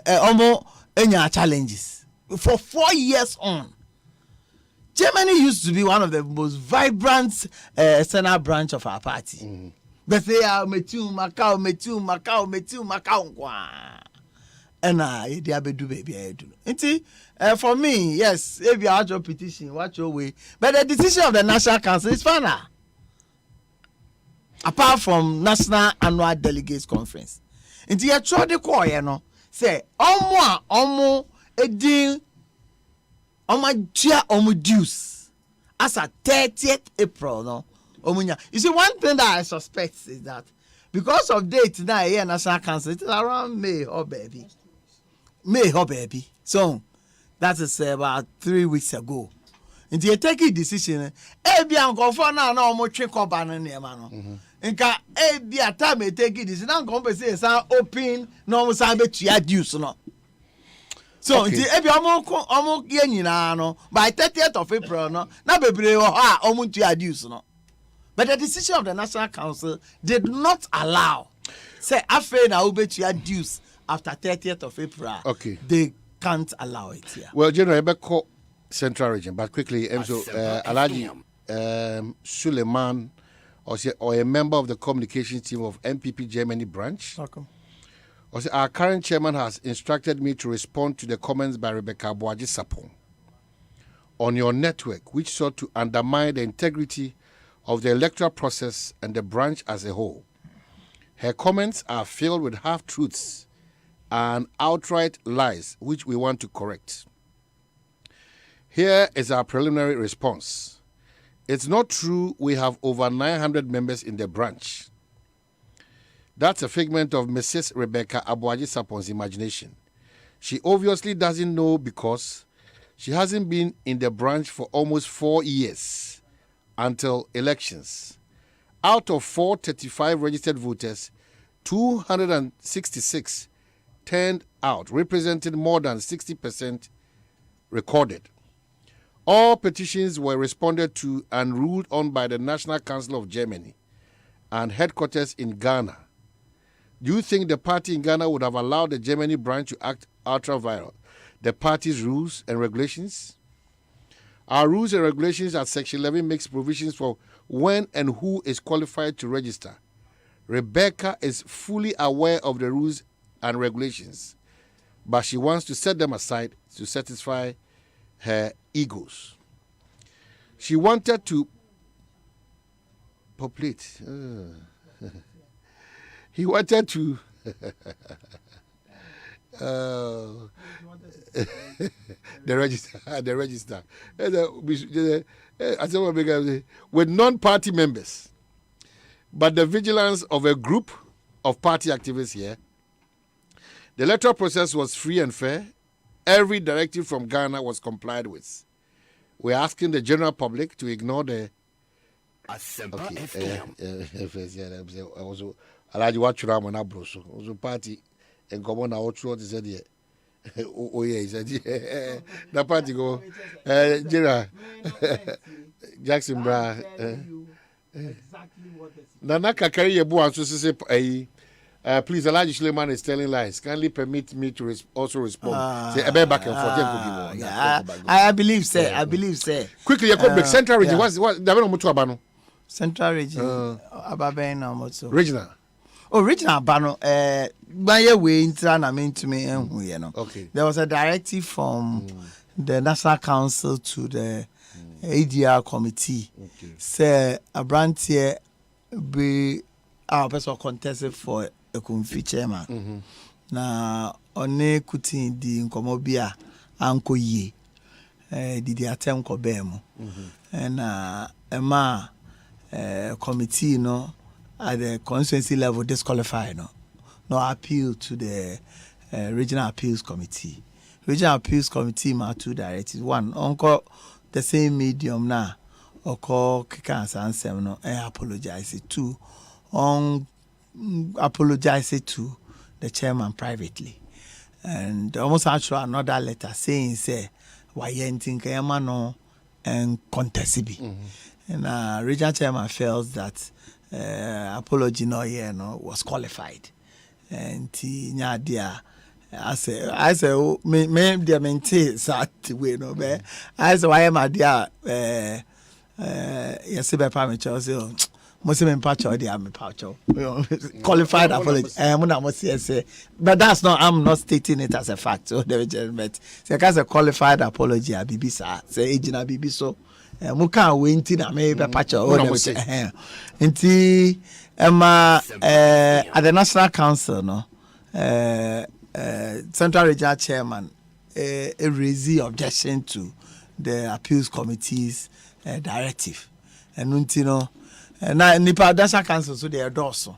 almost any challenges. For 4 years on, Germany used to be one of the most vibrant external branch of our party. But they are metu Macau. And they are do baby. For me, yes, if you have your petition, watch your way. But the decision of the National Council is final. apart from National Annual Delegates Conference. Nti ye tro de call ye no say omo edin omo dues as at 30th April no omunya. You see, one thing that I suspect is that because of date now here National Council, it is around May or baby. So that is about 3 weeks ago. And you take a decision. Ebia go for now omo twe koba no nema no. Nka ebia time take a decision. Now go say open no mo say betua dues no. So okay. Ebia omo ye nyina no by 30th of April no na bebre ho a omo tua dues no. But the decision of the National Council did not allow say after na obetua dues after 30th of April. Okay. They can't allow it here.
Well, General Ebeko Central Region, but quickly, Alaji Suleiman, or a member of the communications team of MPP Germany branch.
Welcome.
Our current chairman has instructed me to respond to the comments by Rebecca Boaji Sapong on your network, which sought to undermine the integrity of the electoral process and the branch as a whole. Her comments are filled with half-truths and outright lies, which we want to correct. Here is our preliminary response. It's not true we have over 900 members in the branch. That's a figment of Mrs. Rebecca Aboaji Sapong's imagination. She obviously doesn't know because she hasn't been in the branch for almost 4 years until elections. Out of 435 registered voters, 266 turned out, representing more than 60% recorded. All petitions were responded to and ruled on by the National Council of Germany and headquarters in Ghana. Do you think the party in Ghana would have allowed the Germany branch to act ultra-viral? The party's rules and regulations? Our rules and regulations at Section 11 makes provisions for when and who is qualified to register. Rebecca is fully aware of the rules and regulations, but she wants to set them aside to satisfy her egos. She wanted to populate. He wanted to the register. With non-party members, but the vigilance of a group of party activists here. The electoral process was free and fair. Every directive from Ghana was complied with. We're asking the general public to ignore the
ASEMPA FM.
Alaji wachura mo na broso. Ozo party en komo na otro te said oh yeah, he said the party go general Jackson Bra
Exactly what this is.
Nana kakari yebu anso se please, Elijah Suleiman is telling lies. Kindly permit me to also respond. Say, back and forth.
I believe, sir. I believe, sir.
Quickly, you break Central Region. What?
Central Region. Ababeno.
Regional.
Oh, regional Abano. By way, okay. There was a directive from the National Council to the ADR committee. Okay. Say, a branch here be our person contested for a confi chairman. Na one kuti di nkomobia anko ye di attempt ko bemo. And ema committee no at the constituency level disqualified no appeal to the regional appeals committee. Regional appeals committee ma two directives. One onko the same medium na oko kikansa ansem no apologize. Two on apologize to the chairman privately, and almost actually another letter saying say why you no and contest. And regional chairman felt that apology no was qualified, and I say me dear maintain that way no be I say why am I there yes be permit say Muslim patcho dey am patcho qualified apology but that's not, I'm not stating it as a fact. So the but say a qualified apology a bibi say ejina bibi so muka we nti na me be patch o nti at the National Council no Central Regional Chairman raised objection to the Appeals Committee's directive and nti no na nipa National Council so they endorse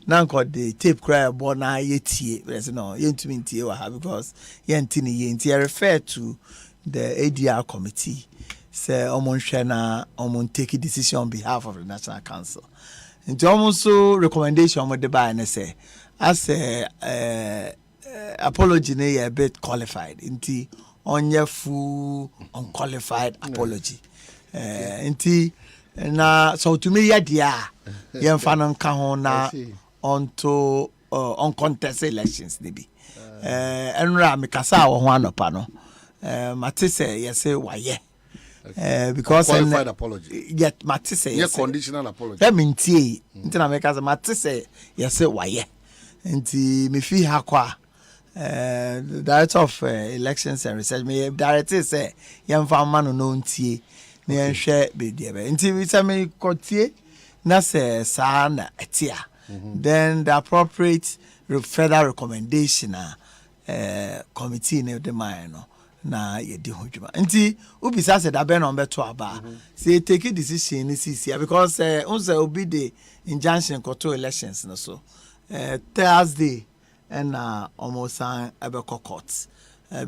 na nko the tape cry born na yetie no yentumi ntie wa ha because yentini yentie refer to the ADR committee say omonhwe na omon take decision on behalf of the National Council nti so recommendation omo de ba na say as apology na a bit qualified nti onye full unqualified apology nti na so to me dia yemfa no nka ho na onto uncontested elections nibi enra mikasa wo ho anopa no matise yese waye because
qualified apology
yet matise
yese conditional apology
that mintie nti na mikasa matise yese waye nti me fi ha kwa the director of elections and research me director say yemfa mano no ntie na yenhwe be dia be nti we say me kotie na say sa na etia then the appropriate further recommendation committee ne de man no na ye di hodwuma nti ubisa say da be no beto aba say take decision ni sisi because unse obi the injunction koto elections no so Thursday and almost abeko court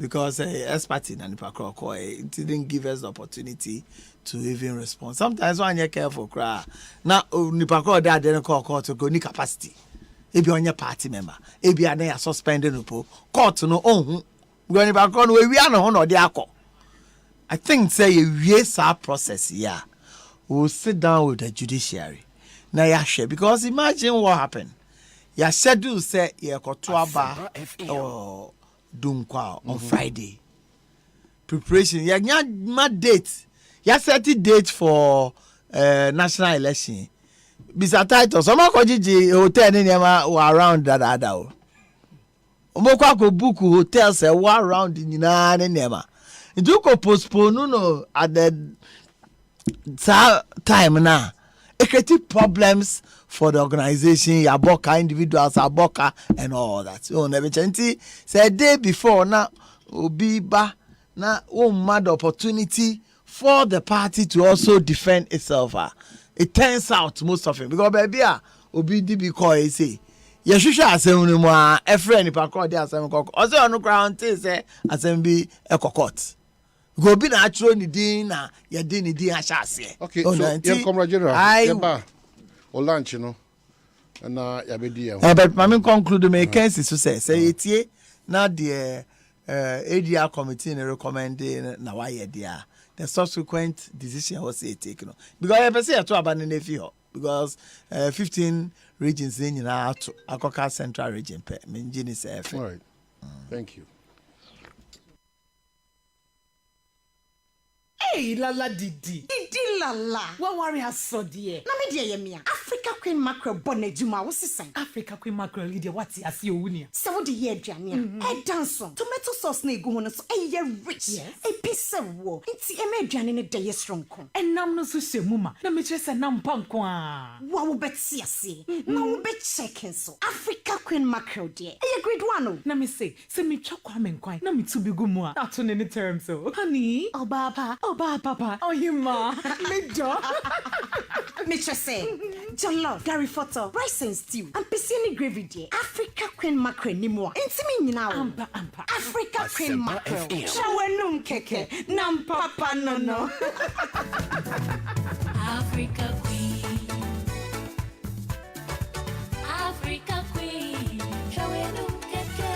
because expert in Nipa Kroko it didn't give us the opportunity to even respond. Sometimes when you're careful, cry now Nipa Kroko that didn't call court to go ni capacity. If you're on your party member, if you are there suspended no court no own when Nipa Kroko we are no no dey I think say yes our process yeah. We'll sit down with the judiciary. Now yeah share because imagine what happened. Ya schedule say ye koto aba or dunkwa on Friday. Preparation ya nya date. Ya set date for national election. Bisa title some ko jiji hotel ni ma around that o. Omo ko book hotel say wa around nyina ne nema. Ndu ko postpone no at the time na. Creative problems for the organization, Yaboka individuals, Aboka and all that. So never chanti say day before na obi ba na mad opportunity for the party to also defend itself. It turns out most of it because baby obi di bi call say yehwehwe asem no mu a efre ni pa call dey asem kokko. O say onu ground say asem bi ekokot. Go be na atro ni din na ye din ni din asha ase.
Okay, so your comrade general yeba o lunch no na ya be di
but mama conclude me case so say etie na the ADR committee na recommend na why there the subsequent decision was taken because I say to abandon the fear because 15 regions in Akoka Central region pe menjini say
all right. Thank you.
Hey, lala didi lala. What worry has so dear? Na me dear yemia. Africa Queen Mackerel bonne juma wo sisan. Africa Queen Mackerel leader what as you wunia. So what the year aduane a. E dance tomato sauce na egu ho no so e rich. Yes. E piece wo. Nti e me aduane ne dey strong kon. Enam no so hwemuma. Na me kire se nam panko a. Wa wo beti ase. Na wo be check so. Africa Queen Mackerel dear. E grade 1 o. Na me say me twa kwa me nkwan. Na me tu bi gu mu a. Ato ne term so. Honey, Obaba, papa. Oh you ma. Me do. Me just say, jollof, Gary photo, rice and stew, and piscine gravy dear. Africa Queen Mackerel ni mo. Inti me nyina o. Ampa. Africa Queen Mackerel. Shawenum keke. Nam papa no.
Africa Queen. Africa Queen. Shawenum keke.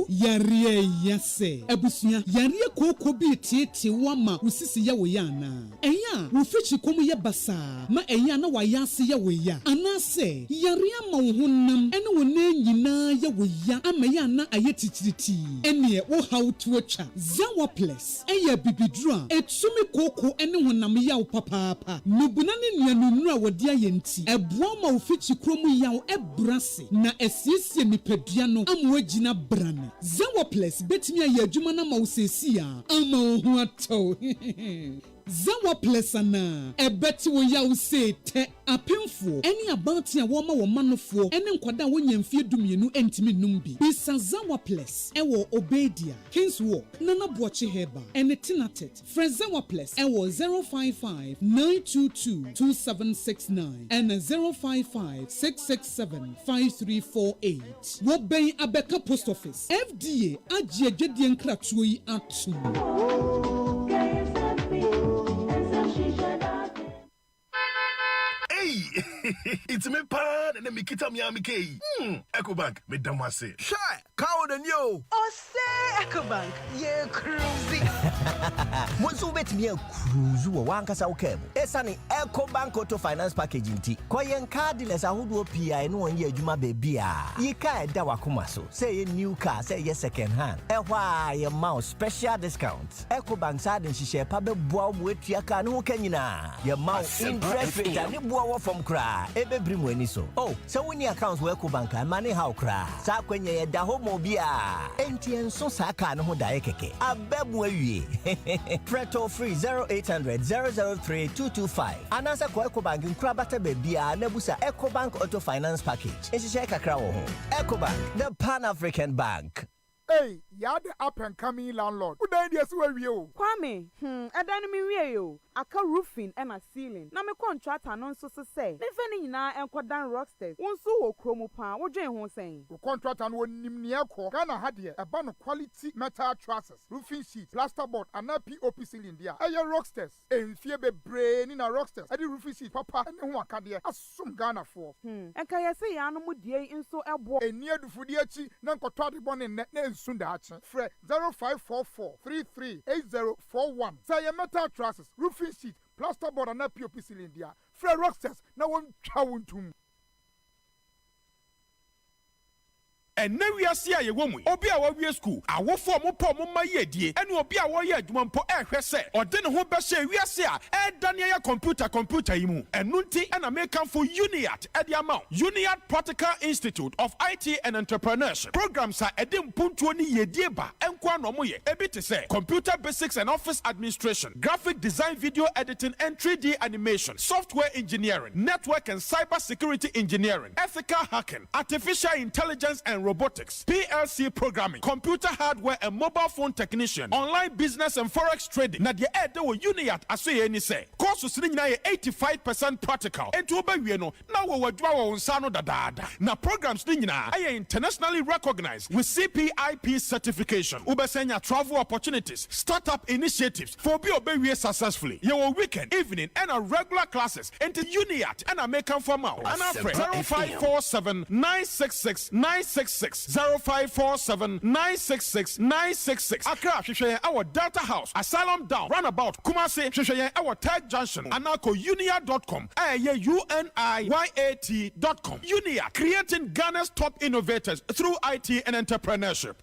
Yare yase. Ebusunya, yare koko bi tete wama usisi ya woyana. Enya a wo fichi komu ye basa ma eya na wa yase ye we ya anase yare ama wo honam ene wo na nyina ye we ya ama ya na aye titiriti ene wo how to atwa Zawa Plus eya bibidru a etumi koko ene honam ya wo papa nubuna ne nuanunu a wodi ayenti eboa ma wo fichi kromu ya wo ebrase na esiesie nipadua no amwo agina brane Zawa Plus betimi aye adwuma na ma wo sesi a ama wo ho ato Zawa Plus ana ebeti wo ya wo se te apemfo eni abanti a wo ma wo manofo eni nkwada wo nyamfie dumienu entimi numbi bisa Zawa Plus ewo Obedia Kingswalk Nana Boachi Heba eni Tinatet Zawa Plus ewo 055 922 2769 and 055 667 5348 wo ben abeka post office FDA agye agye nkratuo yi atu.
It's me pan and me kita mi amike. EcoBank me damase.
Shy, cow the new.
OSEI EcoBank, ye cruising.
Monsu bet me a cruise wanka sa ukebo. Esani EcoBank Auto Finance Package inti. Kwa yen cardless ahudu PI no one ye juma bebia. Ye ka da wakuma so. Say ye new car, say ye second hand. Ehwa ye mouse special discounts. EcoBank side and shishe pabe bua mwetu ka no kenyina. Ye mouse interest rate ani bua from cry. Ebe brim weni so. Oh, so when your accounts work bank and money how cry. Sa kwenye ye da homo bia. NTN so sa ka no ho da keke. Abemu awie. Preto free 0800 003 225. Anasa kwa EcoBank nkra bata bebia na busa EcoBank Auto Finance Package. Ehihye kakra wo ho. EcoBank, the Pan-African Bank.
Hey, you're the up and coming landlord. Who died yes where you?
Kwame, I don't mean you. I can roofing and a ceiling. Na me contract anon so say. Me feni na enkodan rocksters. Wonsu wo kromo pan. Wo dwen ho sen.
The contract and won nimnia ko. Ghana had here a ban of quality metal trusses, roofing sheets, plasterboard, and a POP ceiling there. Aye rocksters. En fie be brain in a rocksters. Adi roofing sheet papa and who can there. Asum Ghana for.
En kaya say ya no mu die inso ebo.
En near the foodiechi nan ko twade bon en net sunda ache. Fre 0544 338041. Say metal trusses, roofing sheet, plasterboard and a POP cylinder. Fred Rocksters, now one chawuntum.
And now we are seeing a woman. Obi a we school. I will form a poem on my year. And Obi a warrior one po say. Or then who say we are seeing a Daniel computer imu. And Nunti and American for UNIAT at the amount. UNIAT Practical Institute of IT and Entrepreneurship. Programs are edim puntuani ye dieba. And kwanomoye. Ebite say computer basics and office administration, graphic design, video editing, and 3D animation, software engineering, network and cyber security engineering, ethical hacking, artificial intelligence and robotics, PLC programming, computer hardware and mobile phone technician, online business and forex trading. Na the ed wo UNIAT asoye ni say. Courses ni na 85% practical. Enti obawie no na wo wadwa wo nsa no dadada. Na programs ni nyina ay internationally recognized with CPIP certification. Ubesenya travel opportunities, startup initiatives for be obawie successfully. Your weekend, evening and a regular classes. Enti UNIAT and American formal. And afre 0547 966 966 0547 966 966. Accra Shishaya our Delta House, Asylum Down, Runabout, Kumasi, Shishaya our Tag Junction, Anako Unia.com, UNIYAT.com. Unia, creating Ghana's top innovators through IT and entrepreneurship.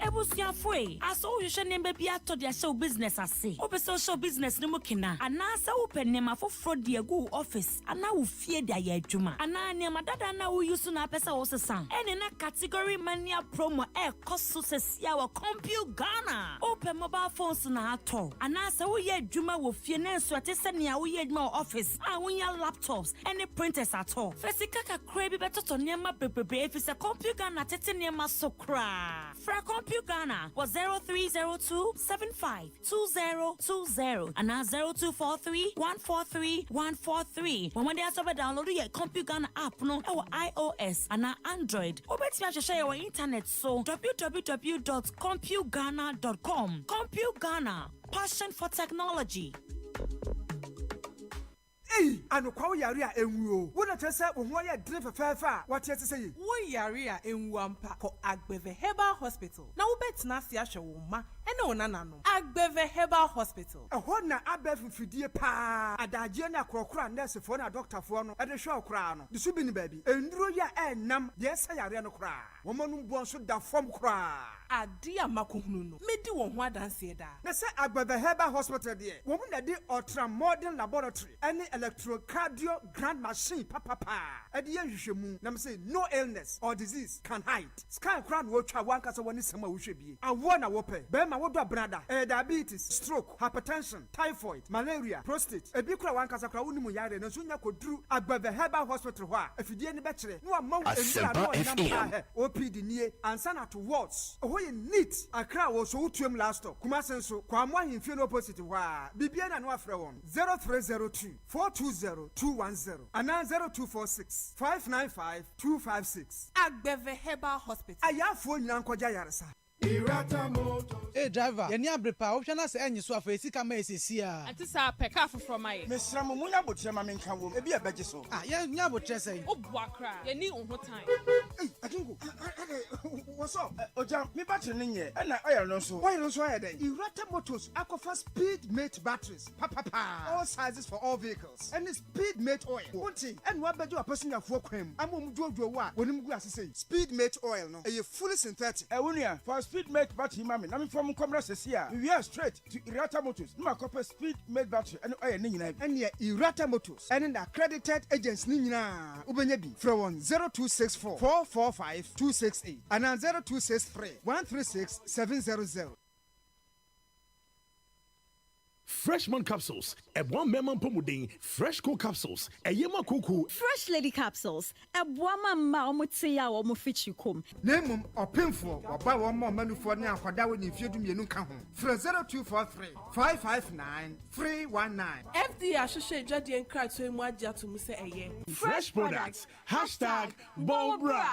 Ebusia free. As all you should name baby ato their show business as say. Ope social business no mukina. Anasa open nema for fraud the go office. Ana u fear their yejuma. Ana nema dada na u use na pesa ose sang. Ene na category mania promo cost success ya wa compute Ghana. Open mobile phones na ato. Anasa u ye juma wo fear na swate senia u ye juma office. Unya laptops. Any printers at all. Fesi kaka krebi beto to nema pepepe. If it's a compute Ghana tete nema sokra. Fra compute Ghana was 0302752020 and now 0243143143. When they are download your Compute Ghana app no our iOS and now Android. Obeti me share your internet so www.computeghana.com. Compute Ghana, passion for technology.
Hey, anokwa wo yare a enwuo wo na kyerɛ wo ho yɛ dene fɛfɛɛfɛ a wɔte ase sɛ yi
wo yare a enwu ampa kɔ Agbeve Herbal Hospital na wo betena ase ahwɛ wo ma ɛne wo nananom. Agbeve Herbal Hospital
ɛhɔ na abɛɛfo mfidie paa adagyeɛ ne akorɔkorɔ a nɛɛsefoɔ ne adɔktafoɔ no ɛde hwɛ koraa no de so bi ne baabi enduro yi a ɛnam deɛ ɛsɛ yare no koraa wɔn no mboɔ nso da fam koraa
ade a makohunu no medi wɔn ho adanseɛ daa
na sɛ Agbeve Herbal Hospital deɛ wɔn na de ultramodern laboratory ɛne electrocardio grand machine papapa ɛde yɛ nhwehwɛmu na sɛ no illness or disease can hide scan koraa na wɔtwa wankasa wɔne sɛm a wohwɛ bie awoɔ na wɔpɛ bɛrima wodɔ brada diabetes stroke hypertension typhoid malaria prostate ebi koraa wankasa koraa wonim yare na nso nya koduru Agbeve Herbal Hospital hɔ a afidie ne bɛkyerɛ na wɔma wo enura na wɔnam ha OPD nie ansa na to wards ɛhɔ yɛ neat akra wɔ so wotuam last stop Kumasi nso kwamo ahemfie no opposite hɔ a bibia na no afrɛ wɔn 0302 420 210 anaa 0246 595 256
Agbeve Herbal Hospital
ayafoɔ nyina nkɔgya yaresa.
Hey driver, yɛni abere pa wohwɛ na sɛ ɛnyi so afa esi kama esisi a.
Ati sa pɛ kaa foforɔ ma yɛ.
Mesra mo munya botre ma menka wo. Ebi ɛbɛgye so.
Ah, yɛ nya botre sɛ.
O bu akra. Yɛni wo ho time.
Hey, Atungu. What's up?
Oja, me battery ne nyɛ. Ɛna ɔyɛ no so.
Why no so ayɛ dɛn? Irata Motors Aquafa Speed Mate batteries. Pa. All sizes for all vehicles. And Speed Mate oil. Wonti, and what bedu apesunyafoɔ kwam. Amom dwoodwo wa. Wonim gu asese. Speed Mate oil no. Ɛyɛ fully synthetic.
Ɛwunia, for Speed Mate battery mami na me from Komra Sesia. We are straight to Irata Motors. No copper Speed Mate battery and oil ni nyina.
And ye Irata Motors and an accredited agents ni nyina. Ubenya bi from 0264 445 268 and 0263 136 700.
Freshman capsules, a one memon pomudin, fresh cool capsules, a yema cuckoo,
fresh lady capsules, a woman maumutia or mufichukum.
Name or pinful or buy one more menu for now for that when you feed me come home. From 0243 559 319.
FDA associate Jadi and cry to him what Jatu Muse a year.
Fresh products, hashtag Bobra.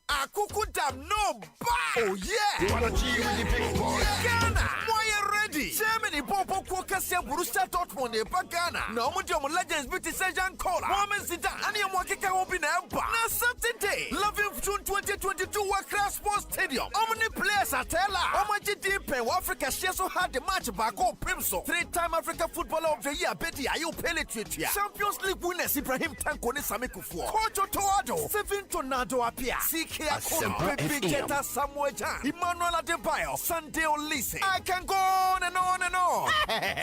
Akuku dam no ba. Oh yeah. You wanna G with the big boy? Ghana. Why you ready? Germany Popo Kwakasia Borussia Dortmund e Ghana. Na omo legends beat Sejan Kola. Mohamed Zidane ani omo keka obi na eba. Na Saturday, 11th June 2022 Accra Sports Stadium. Omni players atela. Omo GD pen Africa share so hard the match back up Primso. 3-time Africa Footballer of the Year Betty Ayo Pele Twetia. Champions League winners Ibrahim Tanko ne Sami Kufuor. Coach Otoado. 7 Tornado appear.
ASEMPA FM.
Samuel Jan, Emmanuel Adebayo, Sunday Olise. I can go on and on and on.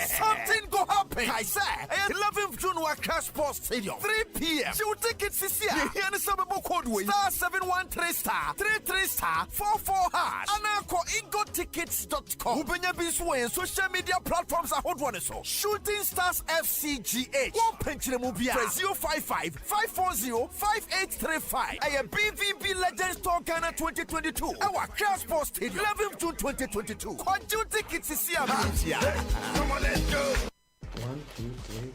Something go happen. I say, 11th June Accra Sports Stadium, 3 p.m. She will take it this year. You hear the suburban code way. *713*33*44#. And I call ingotickets.com. Ubenya Bisway and social media platforms are hot one so. Shooting Stars FCGH. One pension mobile. 055 540 5835. I am BVB Legends Tour Ghana 2022. Our Accra Sports Stadium, 11th June 2022. What you tickets is here? Come on, let's go.
1, 2, 3.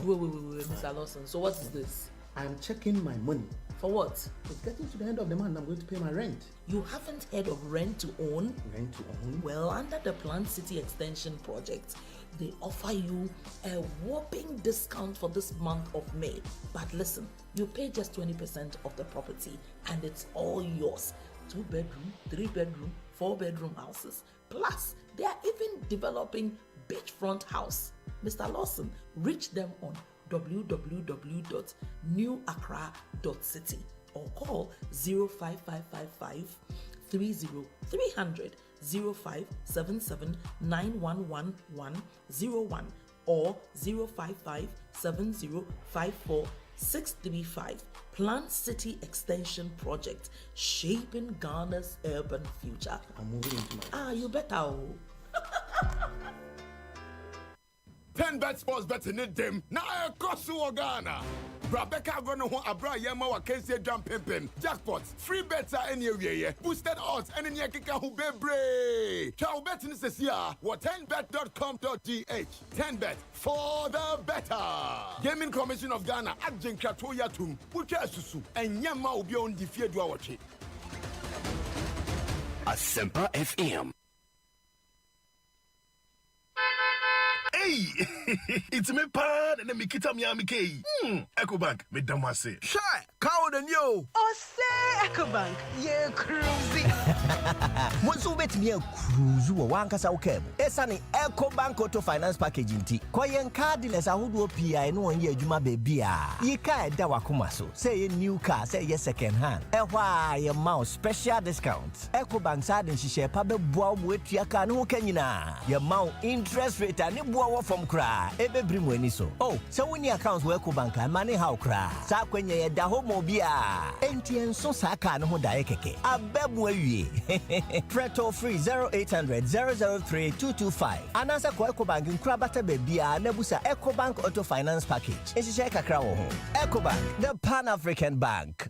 Wait, Mr. Lawson. So what is this?
I'm checking my money.
For what?
It's getting to the end of the month. I'm going to pay my rent.
You haven't heard of rent to own?
Rent to own?
Well, under the Plant City Extension project, they offer you a whopping discount for this month of May. But listen, you pay just 20% of the property and it's all yours. 2-bedroom, 3-bedroom, 4-bedroom houses. Plus, they are even developing beachfront house. Mr. Lawson, reach them on www.newaccra.city or call 05555 300 0577 9111 01 or 055 7054 635. Plant City Extension Project, shaping Ghana's urban future.
I'm moving into my...
you better.
10 bet sports betting in them. Now I cross to Ghana. Brabeka gonna ho abra yema wa kense jam pimpin. Jackpots, free bets are anywhere. Boosted odds and any kika who bebre. Chow betting is this year. What 10bet.com.gh. 10bet for the better. Gaming Commission of Ghana. Adjin Kratoya Tum. Pucha Susu. And Yama will be on the field to watch it.
ASEMPA FM.
Hey, it's me pan and me kita Miami K. EcoBank, me damase.
Shy, cow than you.
OSEI EcoBank, yeah, cruising.
Monsu betumi cruise wo wankasa wo kemu. Esane EcoBank Auto Finance Package nti. Koyen car dealers ahodo PI no won ye adwuma baby a. Yi car da wakoma so. Say ye new car, say ye second hand. Ehwa ye mouse special discounts. EcoBank sa den hihye pa beboa wo etua car no ho kanyina. Ye mount interest rate ani boa wo from kra. Ebebri mu ani so. Oh, so woni accounts wo EcoBank money how kra. Sa kwanya ye da ho mo bia. Enti enso sa car no ho da ye keke. Abebu awie. Preto free 0800 003 225. Anasa kwa EcoBank nkura bata bebia na busa EcoBank Auto Finance Package. Ehihye kakra wo ho. EcoBank, the Pan-African Bank.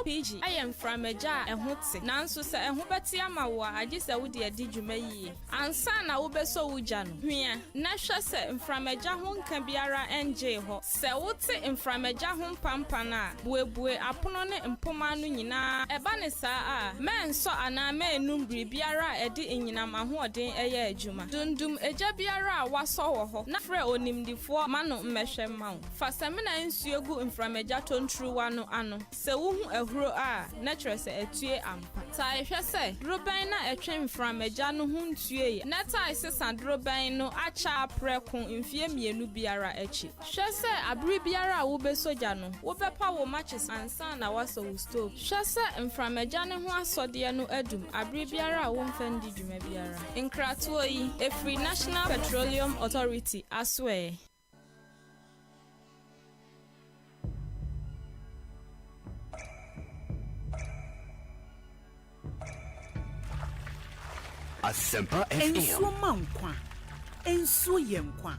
LPG I am from a jar and hotse. Nanso se ehu beti ama wo agi se wo de adi dwuma yi. Ansa na wo be so wuja no. Hwea na hwe se from a jar ho nka biara enje ho. Se wo te from a jar ho pampa na buebue apono ne mpoma no nyina eba ne saa a menso ana menum biara edi nyina ma ho oden eye adwuma. Dundum eja biara waso wo ho. Na frɛ onimdifo mano mmehwɛ ma wo. Fa semina nsuo gu from a jar tontru wano ano. Se wo ehuro a natural se etue ampa ta ehwe se droban na etwe from agya no ho ntue na ta sesa droban no acha preko mfie mienu biara echi hwe se abri biara wo be soja no wo be pa wo matches ansa na waso wo stove hwe se from agya ne ho asode no adum abri biara wo mfandi dwuma biara nkratoyi yi free National Petroleum Authority aswe.
ASEMPA FM.
Ensuo mankwa. Ensuo yenkwa.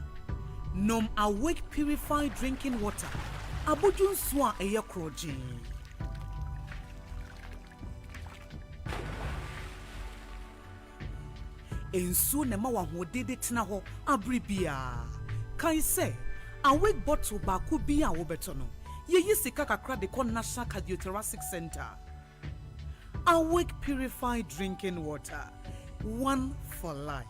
Nom awake purified drinking water. Aboju nsuo a eye kroje. Ensuo ne ma wa hodede tena ho abribia. Kan se awake bottle ba ku bi a wo beto no. Ye yi sika kakra de kon National Cardiothoracic Center. Awake purified drinking water. One for life.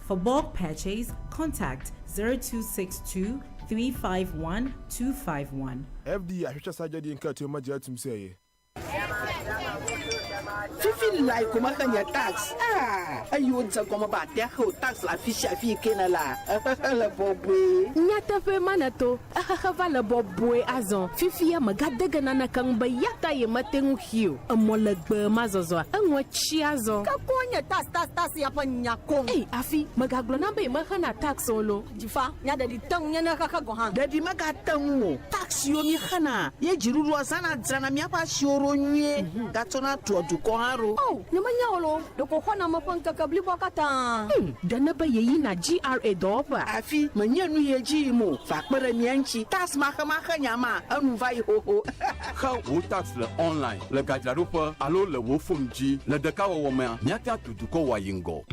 For bulk purchase, contact 0262 351 251.
FD ahwehwe sajadi nka to ma jatum say.
Fifi like comment gagner taxe. Ayo nsa comment ba te ho taxe la fiche fi kenala. Le bobwe.
Nyata fe manato. Va le bobwe azon. Fifi ya magade ganana kang ba yata ye matengu hiu. Amolegbe mazozo. Anwo chi azon.
Ka konya tax ya pa nyakong.
Eh afi magaglo na be mahana tax solo.
Jifa nya da di tang nya na kaka gohan.
Da di magatangu. Tax yo mi khana. Ye jiruru asana dzana mi apa shioro nwie. Gatona to du ko haro.
Oh, namanya olo. Doko hona mapanka kabli bakata. Dana ba yeyi na GRA doba.
Afi manyanu ye ji mo. Fakpere mianchi. Tax maka nyama. Anu vai ho ho.
How wo tax le online. Le gajlarupa alo le wo fumji. Le deka wo ma nyata tuduko wa yingo.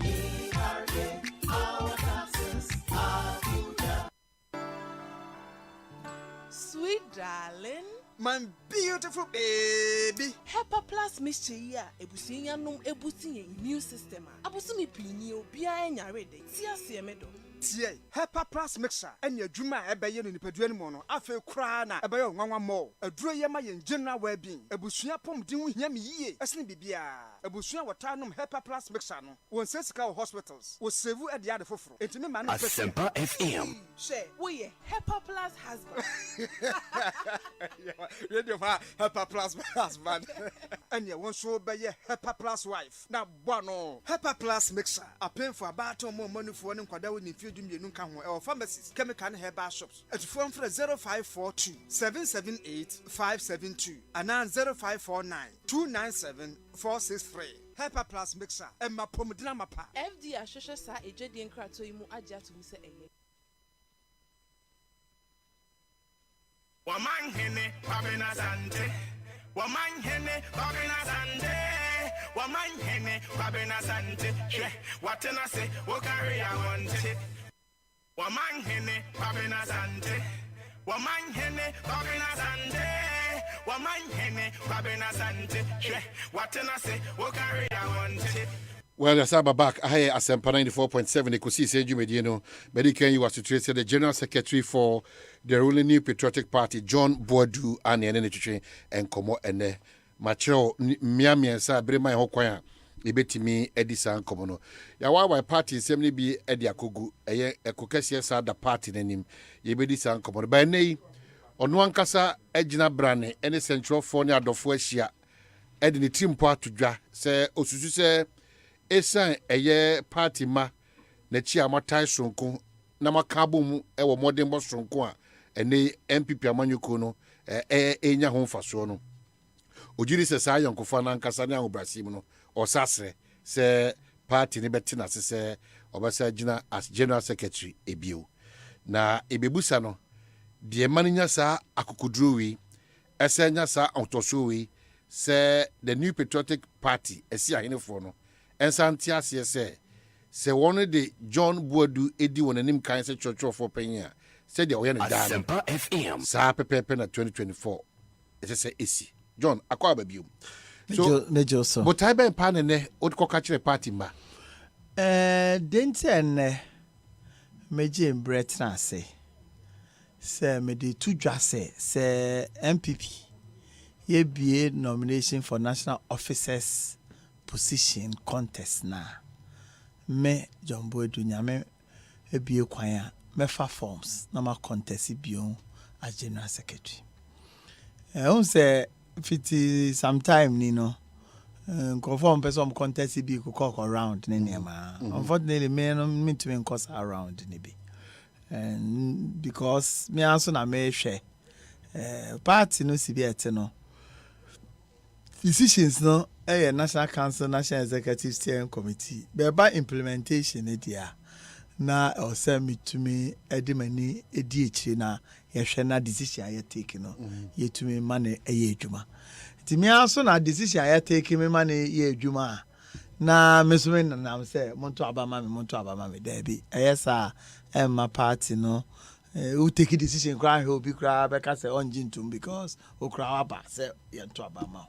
Sweet darling,
my beautiful baby.
HEPA Plus mixture ya ebusinya num ebusinye immune system. Abusumi pinyi obia enya rede. Tia siemedo.
Tie HEPA Plus mixture enya adwuma ebeye no nipadua ni mo no afa kura na ebeye nwanwa mo aduro ye ma ye general well-being ebusua pomden ho hia me yie esene bibia ebusua watanum HEPA Plus mixture no won sesika hospitals wo save e dia de foforo entime ma no
ASEMPA FM.
She wo ye HEPA Plus husband.
Radio fa HEPA Plus husband enya won so beye HEPA Plus wife na bono HEPA Plus mixture apen for about mo manufo ne nkwada wo ni dumienu ka ho pharmacies chemical and herbal shops at phone for 0542 778 572 and 0549 297 463. HEPA Plus mixer emma pomdina mapa
FD ahwehwe sa ejedi nkrato imu agya to se eye
Wamanhene babena sante Wamanhene babena sante Wamanhene babena sante Watena se wo carry a wante Wamanhene babena sante Wamanhene babena sante Wamanhene babena sante Watena se wo carry a wante
Well, as I'm back, I have ASEMPA 94.7. You could see Medino, Medican, you was to trace the General Secretary for the ruling New Patriotic Party, John Boadu, and the NNH, and Como and Macho Miami and Sabrina Hokoya, Ibetimi, Edison Comono. Yawa party, simply be Eddie Akugu, a Cocasia, the party name, Yebedison Comono. By name, on one casa, Edina Brane, any central Fornia of Fueshia, Eddie Timpa to dra, say, Osusu say, Esan eye party ma na chi amatai sonko na makabo mu e wo modern bo sonko a ene MPP amanyuko no enya ho mfaso no ojiri se sa yankofa na nkasa na obrasim no osasre se party ne beti na se obasa gina as general secretary ebio na ebebusa no de maninya sa akukuduro wi esenya sa ontoso wi se the New Patriotic Party esi ahenefo no ensantia se one de John Boadu edi wonanim kan se church for penya said the oya na da ASEMPA FM sa pepepe na 2024 it say esi John akwa babium so but I ben pan ne odkoka kire party ma
denten meje mbret na se me de tudwa se MPP ye bie nomination for national officers position contest na me John Boadu nyame ebie kwan me fa forms na ma contest bio as general secretary on say fiti sometime ni no conform person contest bi ko around ne nema unfortunately me no me to cause around ne bi and because me also na me hwe party no si bi ete no decisions no National Council, National Executive Steering Committee. By implementation, na OSEI to me, Edimani, EDH, na yeshena decision I take no, ye to me money a ye juma. To me also na decision I take me money ye juma. Na Misswin and I'm say, Monto Abama, Debbie. Yes, my party no. Who take a decision, cry, who be cry, because say on Jintum because who cry about say, Yanto Abama.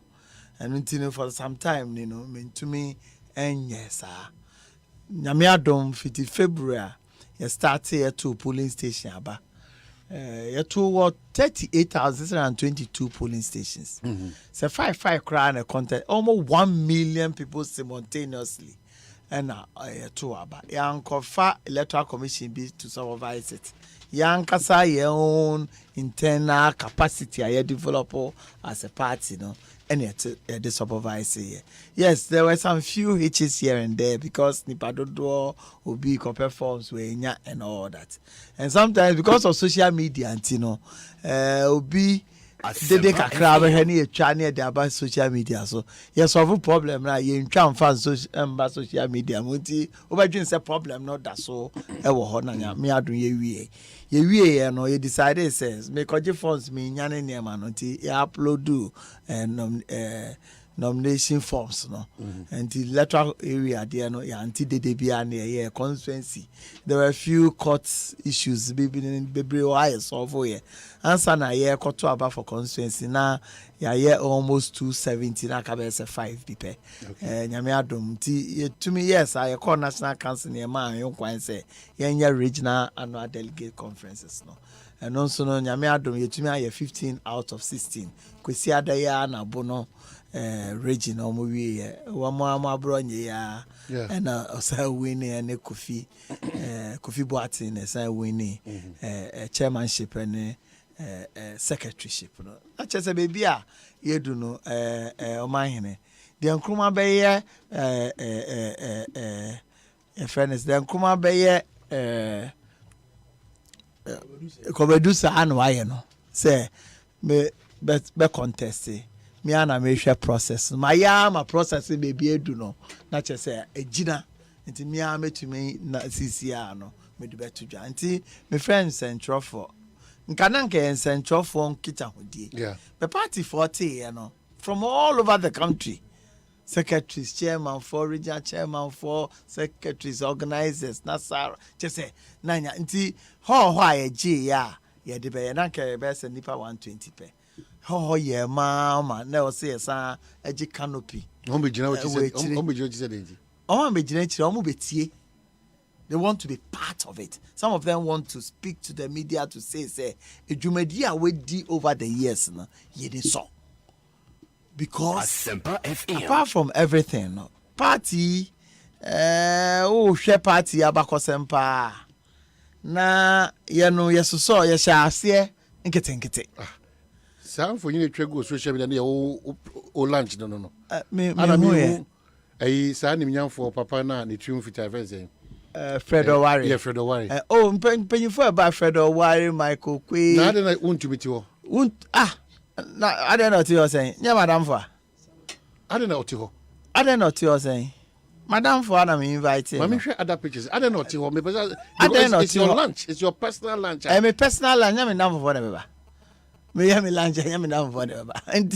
And until for some time, mean to me, and yes, Nyamiadom 50 February, you start here to polling station, aba. You to 38,622 polling stations. So 5 crown a content, almost 1 million people simultaneously. And to aba. Yankofa electoral commission be to supervise it. Yankasa your own internal capacity I develop as a party, and yet the supervisor here. Yes, there were some few hitches here and there because Nipadodo will be compare forms and all that. And sometimes because of social media, will be they can crab any channel about social media. So yes, have problem now. You can't find social media. Muti over say problem not that so. Ewo hona me adu ye no you decided says make oje forms me nyane niam no ti upload nomination forms no and the electoral area there no ya anti de bia na constituency there were a few court issues bebre why solve here answer na here court about for constituency na ya almost 270 na ka be 5 bipe nyame adom ti to me yes I call national council near man yon kwan say yenya regional annual delegate conferences no and also no nyame adom yetumi aye 15 out of 16 kwesi adaya na bono regional movie wama abro nye ya and osa winning and Kofi Boateng na sa winning chairmanship and secretaryship no achese baby a yedu no omahene de nkruma beye fairness de nkruma beye kobedusa anu aye no say me be contest me ana me hwe process my process baby edu no na chese ejina nti me a metumi na CCR no me do beto dwa nti me friends central for nkananke central for kita hodie the party 40 from all over the country secretaries chairman for regional chairman for secretaries organizers nasara chese nanya nti ho ayeje ya ye de be na nke be se nipa 120 pe ho mama na o se sa eji canopy
ombe jina o ti se denji
They want to be part of it. Some of them want to speak to the media to say, Ejumedi we did over the years, no, ye did so. Because
ASEMPA FM.
Apart from everything, no, party, share party abako sempa. Na yesu so ye sha ase nkete.
Sam for you to go social media o lunch no.
Me
sa ni nyam for papa na ni triumph fita
Fredo Wari.
Yeah, Fredo Wari.
Mpanyinfo eba Fredo Wari, Michael Kwe.
Na na untubiti ho.
Na I don't know what you're saying. Yeah, madam for.
I don't know what you.
I don't know what you're saying. Madam for I'm inviting.
Mami share other pictures. I don't know what you. It's your lunch. It's your personal lunch.
My personal lunch. I'm down for them. Me lunch. I'm down for them. And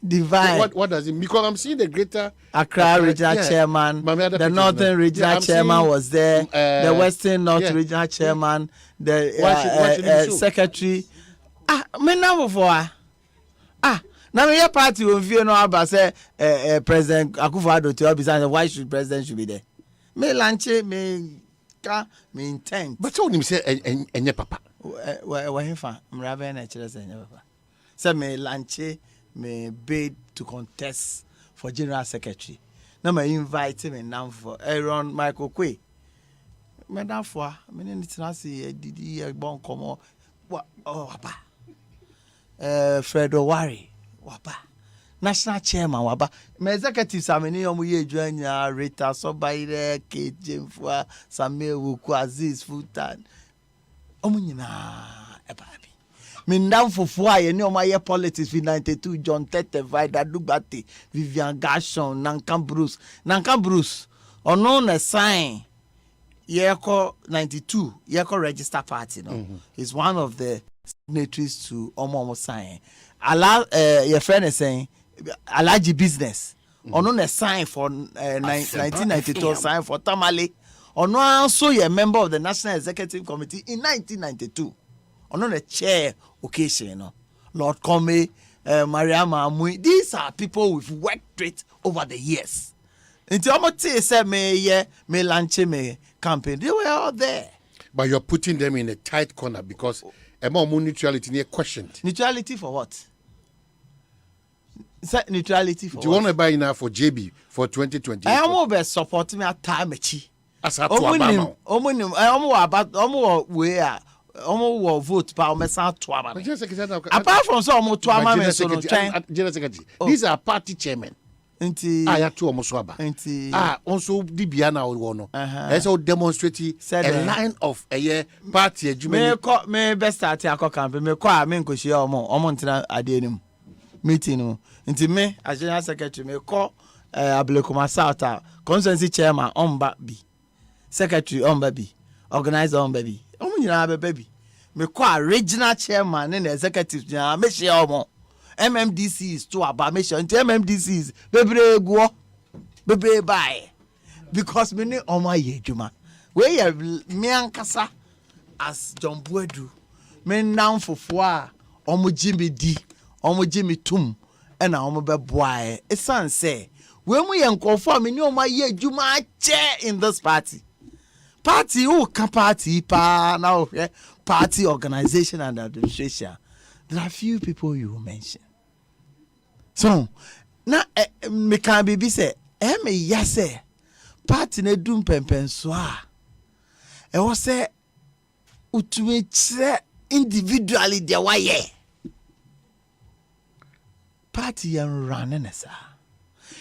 divine.
What does it mean? Because I'm seeing the greater
Accra Regional Chairman, the Northern Regional Chairman was there, the Western North Regional Chairman, the Secretary. Me now for now your party will feel no about say President Akufo-Addo to be why should president should be there? Me lunch me intent.
But told him say enye papa.
Where him fa? Mrabe na chere say enye papa. Say me lunch me bid to contest for General Secretary. Now me invite him now for Aaron Michael Kwe. Me down for me need to see Didi bon komo. Wapa. Fredo Wari. Wapa. National Chairman Wapa. Me executives ameni omu ye joanya Rita Sobaire, Kate Jemfua, Samuel Wuku, Aziz Futan. Omu nyina ebabi. Me down for ye ni omu ye politics with 92 John Tete Vida Dubati, Vivian Gashon, Nankan Bruce. Ono na sign Yeko 92 Yeko register party no. Is one of the signatories to Omo sign. Your friend is saying Alaji business. Ono na sign for 1992 sign for Tamale. Ono also a member of the National Executive Committee in 1992. Ono na chair occasion no. Lord Kome, Mariama Amui. These are people we've worked with over the years. Until Omote said me lunch me campaign. They were all there.
But you're putting them in a tight corner because more neutrality near questioned.
Neutrality for what? Neutrality for what?
Do you want to buy now for JB for 2020?
I am over supporting me at time.
As a to
vote apart from some
General Secretary. These are party chairmen. Also Dibiana wono. Also demonstrate a line of a party.
Me best start a campaign. Me kwa me nko share omo ntina ade nim meeting nti me as General Secretary me call Ablekuma South constituency chairman omba bi secretary omba bi organizer omba bi omo nyina be baby me call regional chairman and executive nyina me share omo MMDC is to about me sure MMDC is bebre buy because me ne omo ye djuma we ye me ankasa as John Boadu me now fofo a omo jimi di omo jimi tum and omo be boy e san say we mu ye nkofo me ne omo ye djuma che in this party who can party pa now party organization and administration. There are few people you mention. So na me can be say me yase party ne dum pempen so a e wo say utumi kire individually de waye party and running sa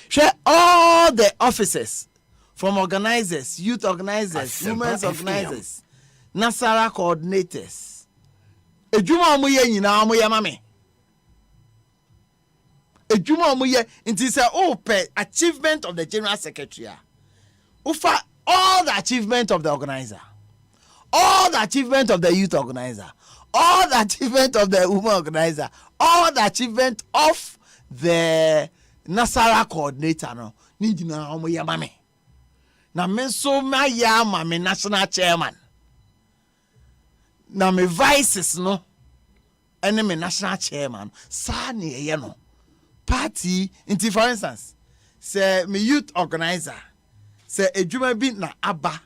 share all the officers from organizers, youth organizers, women's organizers, Nasara coordinators. Ejuma omuye nyina omuye mame. Ejuma omuye it is achievement of the General Secretary. Ufa all the achievement of the organizer. All the achievement of the youth organizer. All the achievement of the women organizer. All the achievement of the Nasara coordinator no. Ninjina omuye mame. Na me so ma ya ma me national chairman. Na me vices no. Ene me national chairman. Sa ni ye no. Party, for instance, say me youth organizer. say ejuma bi na aba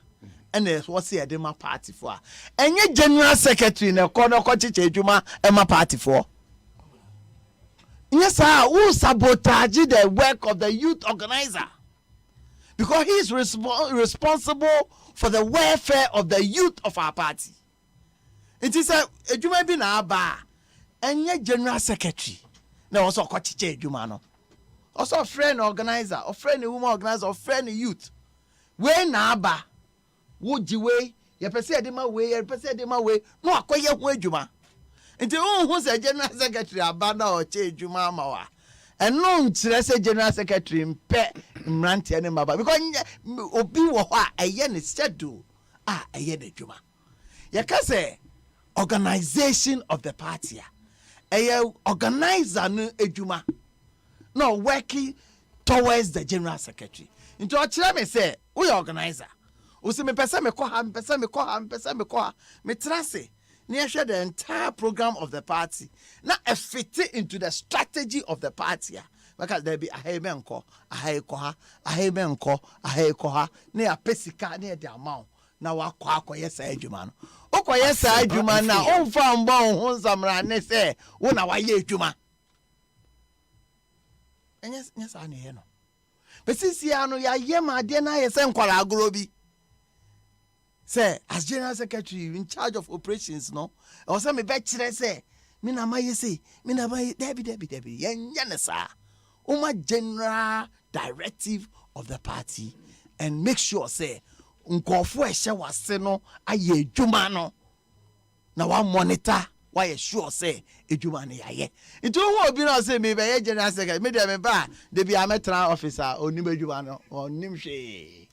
and there's what's here de ma party for enye general secretary na kono ko chiche ejuma e ma party for. Yes sir, who sabotage the work of the youth organizer because he is responsible for the welfare of the youth of our party. It is a ejuma bi na aba enye general secretary na also ko chiche ejuma no. Also a friend organizer, a friend woman organizer, a friend youth. When na aba would you way? You perceive them away, you perceive them away. No, acquire way, Juma. Until who's a general secretary, Abana or Che Juma Mawa. And no, say general secretary in pet Ranti and Maba because Obiwa a yen is said to a yen Juma. You can say organization of the party. A organizer no Juma. No working towards the general secretary. Into a chairman say, we organizer. We say me pesa me koha, me trase. Near share the entire program of the party. Now a fit into the strategy of the party. Because there be a hey menko, a hey koha, a hey menko, a hey koha, near pesika near the amount. Now wa kwa yes ejuma. O kwa yes ejuma na on farm bon hon samra ne say, wona wa ye ejuma. Yes, I know. But since you know, ya dear, na same kwala agrobi. Say, as general secretary in charge of operations, no, or some betchere say, Mina may say, Mina may Debbie, Yanasa, Uma general directive of the party, and make sure say, Unkofu Esha seno, aye Jumano. Now one monitor. Why you sure say ejumani aye it won't be not say me be general secretary me dem ba they be a metro officer or nimejumano or nimshe.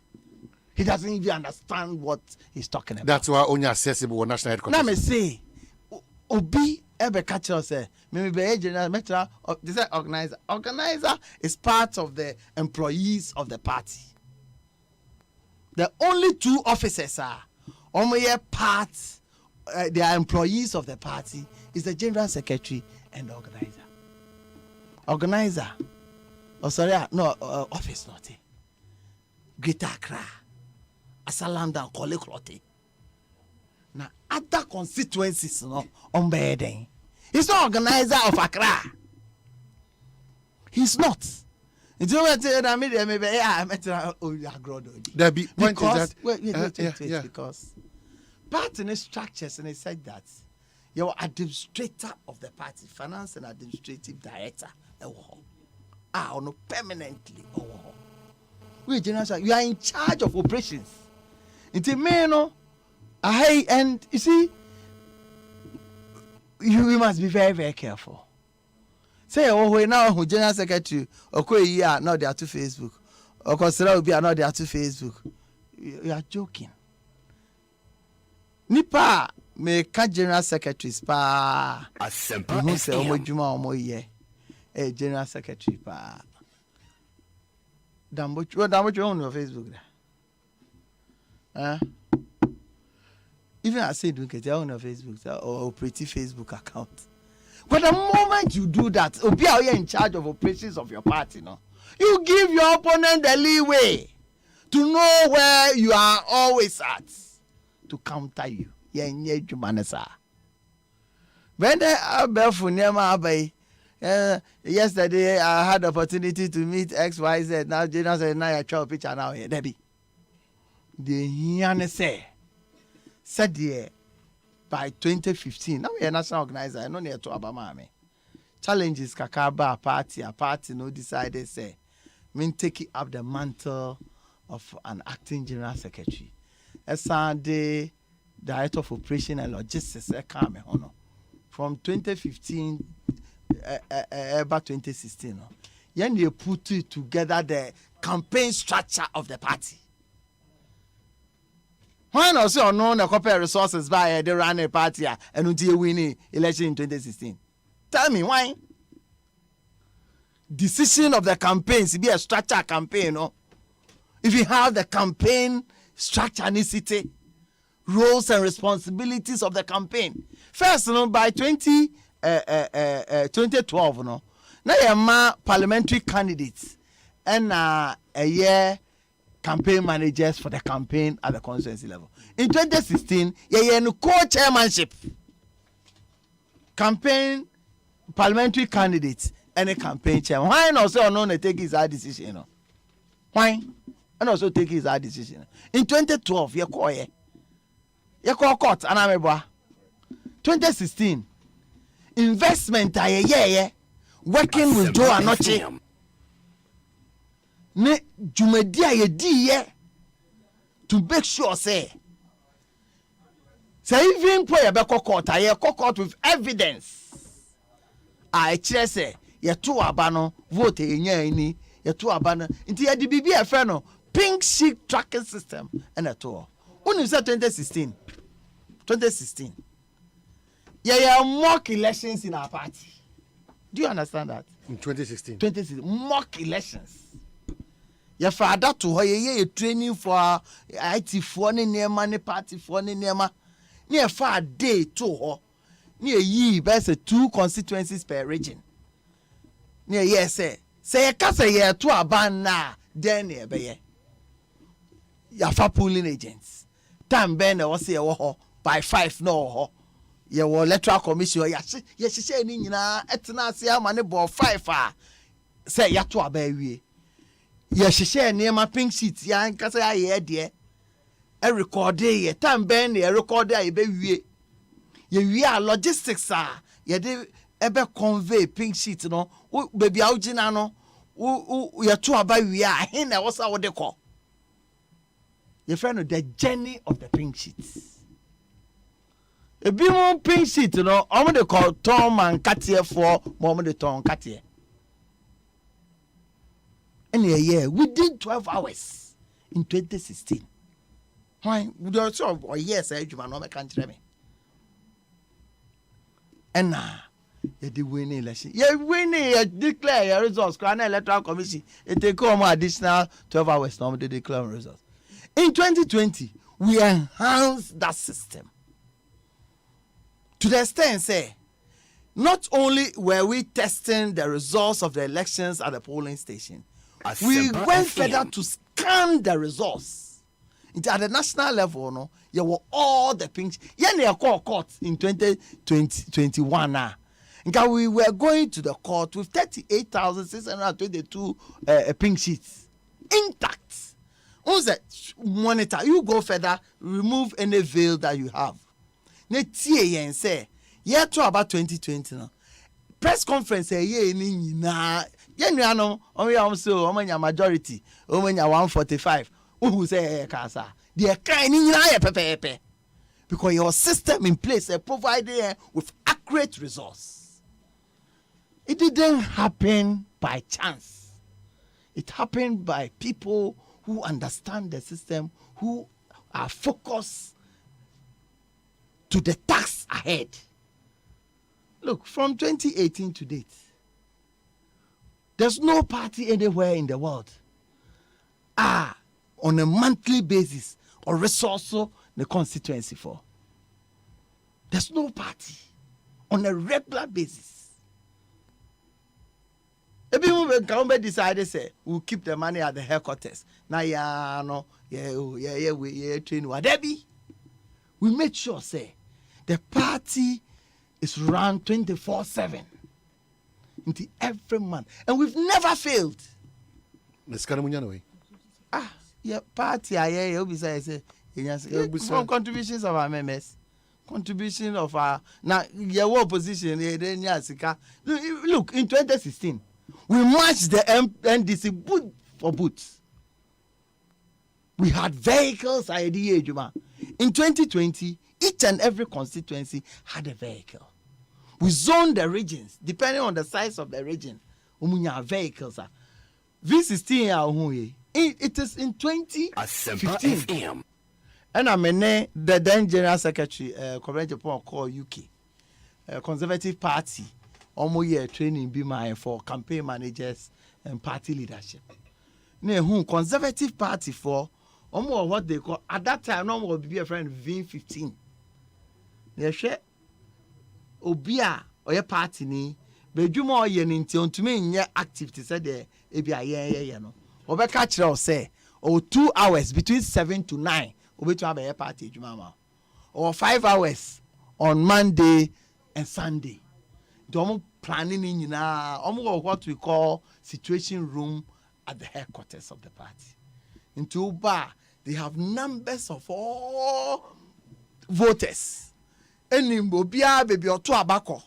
He doesn't even understand what he's talking about.
That's why only accessible national headquarters.
Now me say obi ebe catch us say me be general metro this is organizer is part of the employees of the party. The only two officers are only part they are employees of the party is the general secretary and the organizer. Organizer, office not. Greater Accra, Asalanda, Kole Klote. Now other constituencies no on bedding. He's not organizer of Accra. He's not. It's because party structures and they said that you're administrator of the party, finance and administrative director. No permanently. You are in charge of operations. It's a man, and you see, you must be very, very careful. Say, we now general secretary, now they are to Facebook, or consider will be now they are to Facebook. You are joking. Nipa me ka general secretary pa ASEMPA who say omojuma omoye general secretary pa dambo on your Facebook even I said we get on your Facebook or pretty Facebook account. But the moment you do that, obi are in charge of operations of your party, no, you give your opponent the leeway to know where you are always at. To counter you. When yesterday I had the opportunity to meet XYZ. Now General said, now I show a picture now here. Debbie. The Yana said by 2015. Now we are national organizer. I know near to Abamame. Challenges Kakaba a party no decided say, mean take up the mantle of an acting general secretary. Sunday director of operation and logistics from 2015 about 2016 when they put together the campaign structure of the party. Why not say unknown the corporate resources by the run a party and until winning election in 2016? Tell me why? Decision of the campaigns be a structure campaign, no? If you have the campaign structure necessity, roles and responsibilities of the campaign. First, by 2012, now you parliamentary candidates and a year campaign managers for the campaign at the constituency level. In 2016, you co-chairmanship, campaign parliamentary candidates, and a campaign chair. Why not say no take his hard decision? You know? Why? And also take his hard decision. In 2012, you call court and I'm 2016, investment working with Joe Anoche. Ne jumedia ye di ye to make sure say even put your back court with evidence. I say ye two abano vote ye two abano into ye DBB a friend pink sheet tracking system and a tour. Only said 2016. Yeah, mock elections in our party. Do you understand that?
In 2016.
Mock elections. Your father to her, ye training for IT for near money party for near near far day to her. Near ye best 2 constituencies per region. Near yes, say a cassa year to a ban na, then near bay. Your far pooling agents. Time ben was say by 5 no. Ye were electoral commission. Yes, she said, etna see how many ball 5 say ya to a baby. Yes, she said near my pink sheets, young Cassa, ye dear. A record ye, time ben, a recorder, a baby. Ye are logistics, sir. Ye did ever convey pink sheets, no, baby Alginano, who you're too about we are, and that was our decor. Your friend of the journey of the pink sheets. A bit more pink sheet, you know, I'm going to call Tom and Katia for Moment the Tom Katia. And yeah, within 12 hours in 2016. Why? Would you also, or yes, I do my country. And now, you win election. You win it, declare your results. Crown Electoral Commission. It take more additional 12 hours now to declare results. In 2020, we enhanced that system. To the extent, say, not only were we testing the results of the elections at the polling station, we went further to scan the results. At the national level, no, you were all the pink. Yeah, court in 2021 now. We were going to the court with 38,622 pink sheets intact. Once that monitor, you go further, remove any veil that you have. And say, yeah, to about 2020 no. Press conference say yeah no majority, 145. Who say kasa? The kind pepe. Because your system in place provided with accurate results. It didn't happen by chance. It happened by people who understand the system, who are focused to the task ahead. Look, from 2018 to date, there's no party anywhere in the world on a monthly basis or resource the constituency for. There's no party on a regular basis. If people can decide, say we'll keep the money at the headquarters. Now, we train what Debbie. We made sure, say, the party is run 24/7 into every month, and we've never failed. Party, from contributions of our members, contribution of our now your opposition. Look, in 2016, we marched the NDC boot for boots. We had vehicles. In 2020, each and every constituency had a vehicle. We zoned the regions depending on the size of the region. Vehicles. V16 it is in 2015. And I'm the then General Secretary, called UK, Conservative Party, almost year training be mine for campaign managers and party leadership. Conservative Party for almost what they call at that time, no more be a friend V15. They share Obia or your party ni, but you more yen into me in your activity said there, if you are no. Over catch or say, or 2 hours between 7 to 9 obi to have a party juma or 5 hours on Monday and Sunday. Don't planning in what we call situation room at the headquarters of the party. In Tuba, they have numbers of all voters. Any mobia baby or two abako.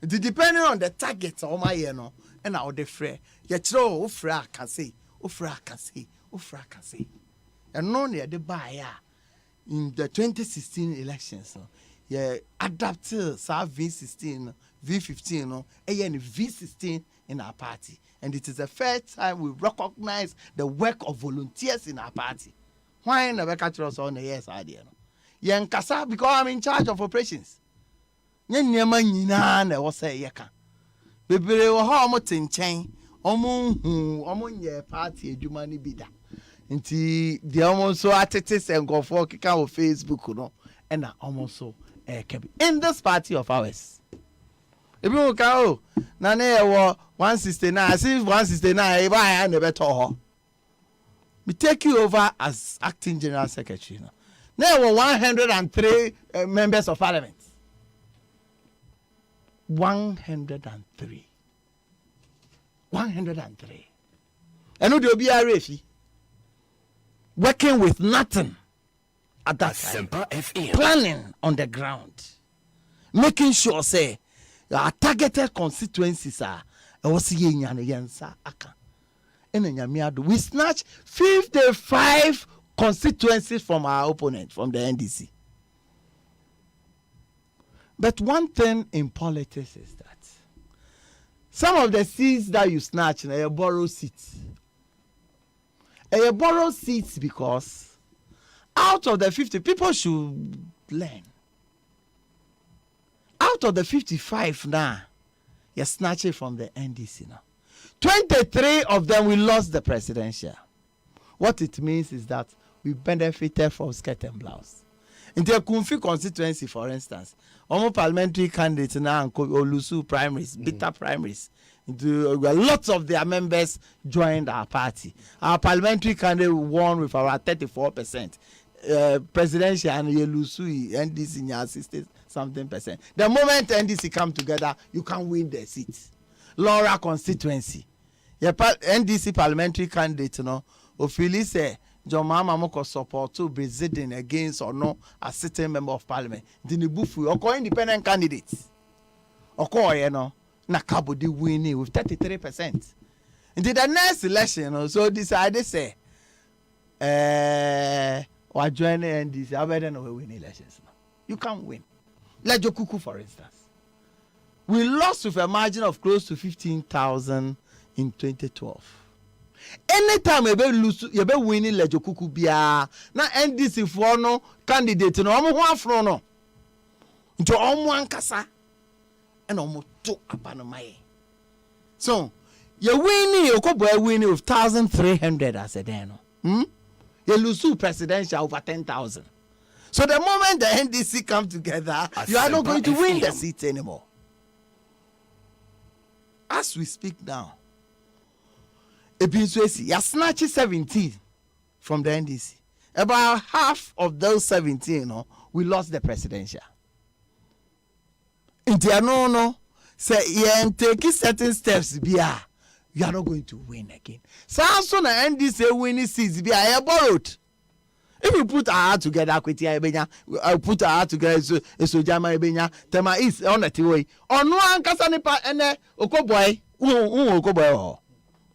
Depending on the targets of my and our defray. Yet, Ufra can say, Ufra can say, Ufra can say. And no near the buyer in the 2016 elections. Yeah, adapted V16, V15, and V16 in our party. And it is the first time we recognize the work of volunteers in our party. Why never catch us on the yes idea? Yan Kasa, because I'm in charge of operations. Yan Yaman was say yaka. Baby, we how much in chain, Omon ye party, Jumani Bida. Until the almost so artists and go for kick out Facebook, no, and almost so. In this party of ours, if you go, Nane 169, I see 169, if I never told her. We take you over as acting general secretary. Now 103 members of parliament. 103. 103. And who do be a refi? Working with nothing. At that time, planning on the ground, making sure say our targeted constituencies are we snatch 55 constituencies from our opponent, from the NDC. But one thing in politics is that some of the seats that you snatch are borrow seats. You borrow seats because out of the 50, people should learn. Out of the 55 now, you snatch it from the NDC now. 23 of them, we lost the presidential. What it means is that we benefited from skirt and blouse. In the Kunfi constituency, for instance, almost parliamentary candidates now, Olusu primaries, bitter primaries, lots of their members joined our party. Our parliamentary candidate won with about 34%. Presidential and Yelusui NDC in 60-something percent. The moment NDC come together, you can win the seats. Laura constituency, NDC parliamentary candidate, Ofili say John Mama Moko support to Brazilian against or no a sitting member of parliament. Dinibufu or independent candidates. Or Nakabudi winning with 33%. Into the next election, so decided say or join the NDC, I better know we win elections now. You can't win. Let Jokuku, for instance. We lost with a margin of close to 15,000 in 2012. Anytime you lose, you be winning Lejokuku bia. Na NDC for no candidate no omo ho afro no. Nti omo ankasa and omo to abanomai. So, you winning, you could winning with 1,300 as a day no. You lose presidential over 10,000. So the moment the NDC come together, you are not going to win the seats anymore. As we speak now, Ebinswesi, you snatch 17 from the NDC. About half of those 17, we lost the presidential. No, say you take certain steps, you are not going to win again. Samson and NDC winning seats, you borrowed. If we put our heart together, I put our heart together, so Jama Ebenya, Tema is on the way. On one Casanipa and Okoboy,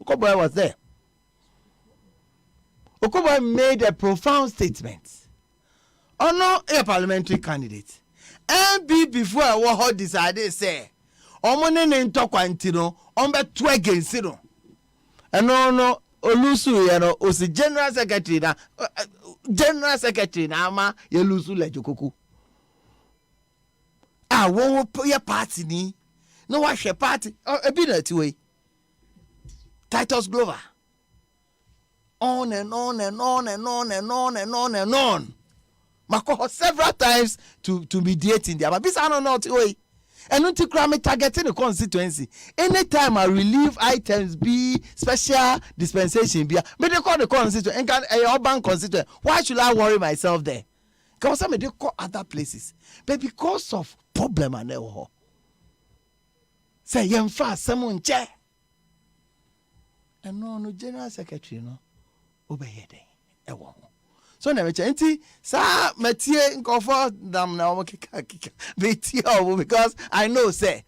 Okoboy was there. Okoboy made a profound statement. Oh no, a parliamentary candidate. And before I was decided, say, Omone in Tokwantino, on the 2 against zero. And no, Olusu, was general secretary na. General secretary na ama Yelusu Lejokuku. Wo your party ni. No wa share party. E bi na ti we. Titus Glover. On and on and on and on and on and on and on. Mako several times to mediate in there. But this I don't know ti we. And not to cram it targeting the constituency. Anytime I relieve items be special dispensation be, but they call the constituent and can a urban constituent. Why should I worry myself there? Because some they call other places, but because of problem and say young fast someone chair. And no general secretary no obey a woman. So never change. Sa metie nkofo dam na omo kika betie omo because I know say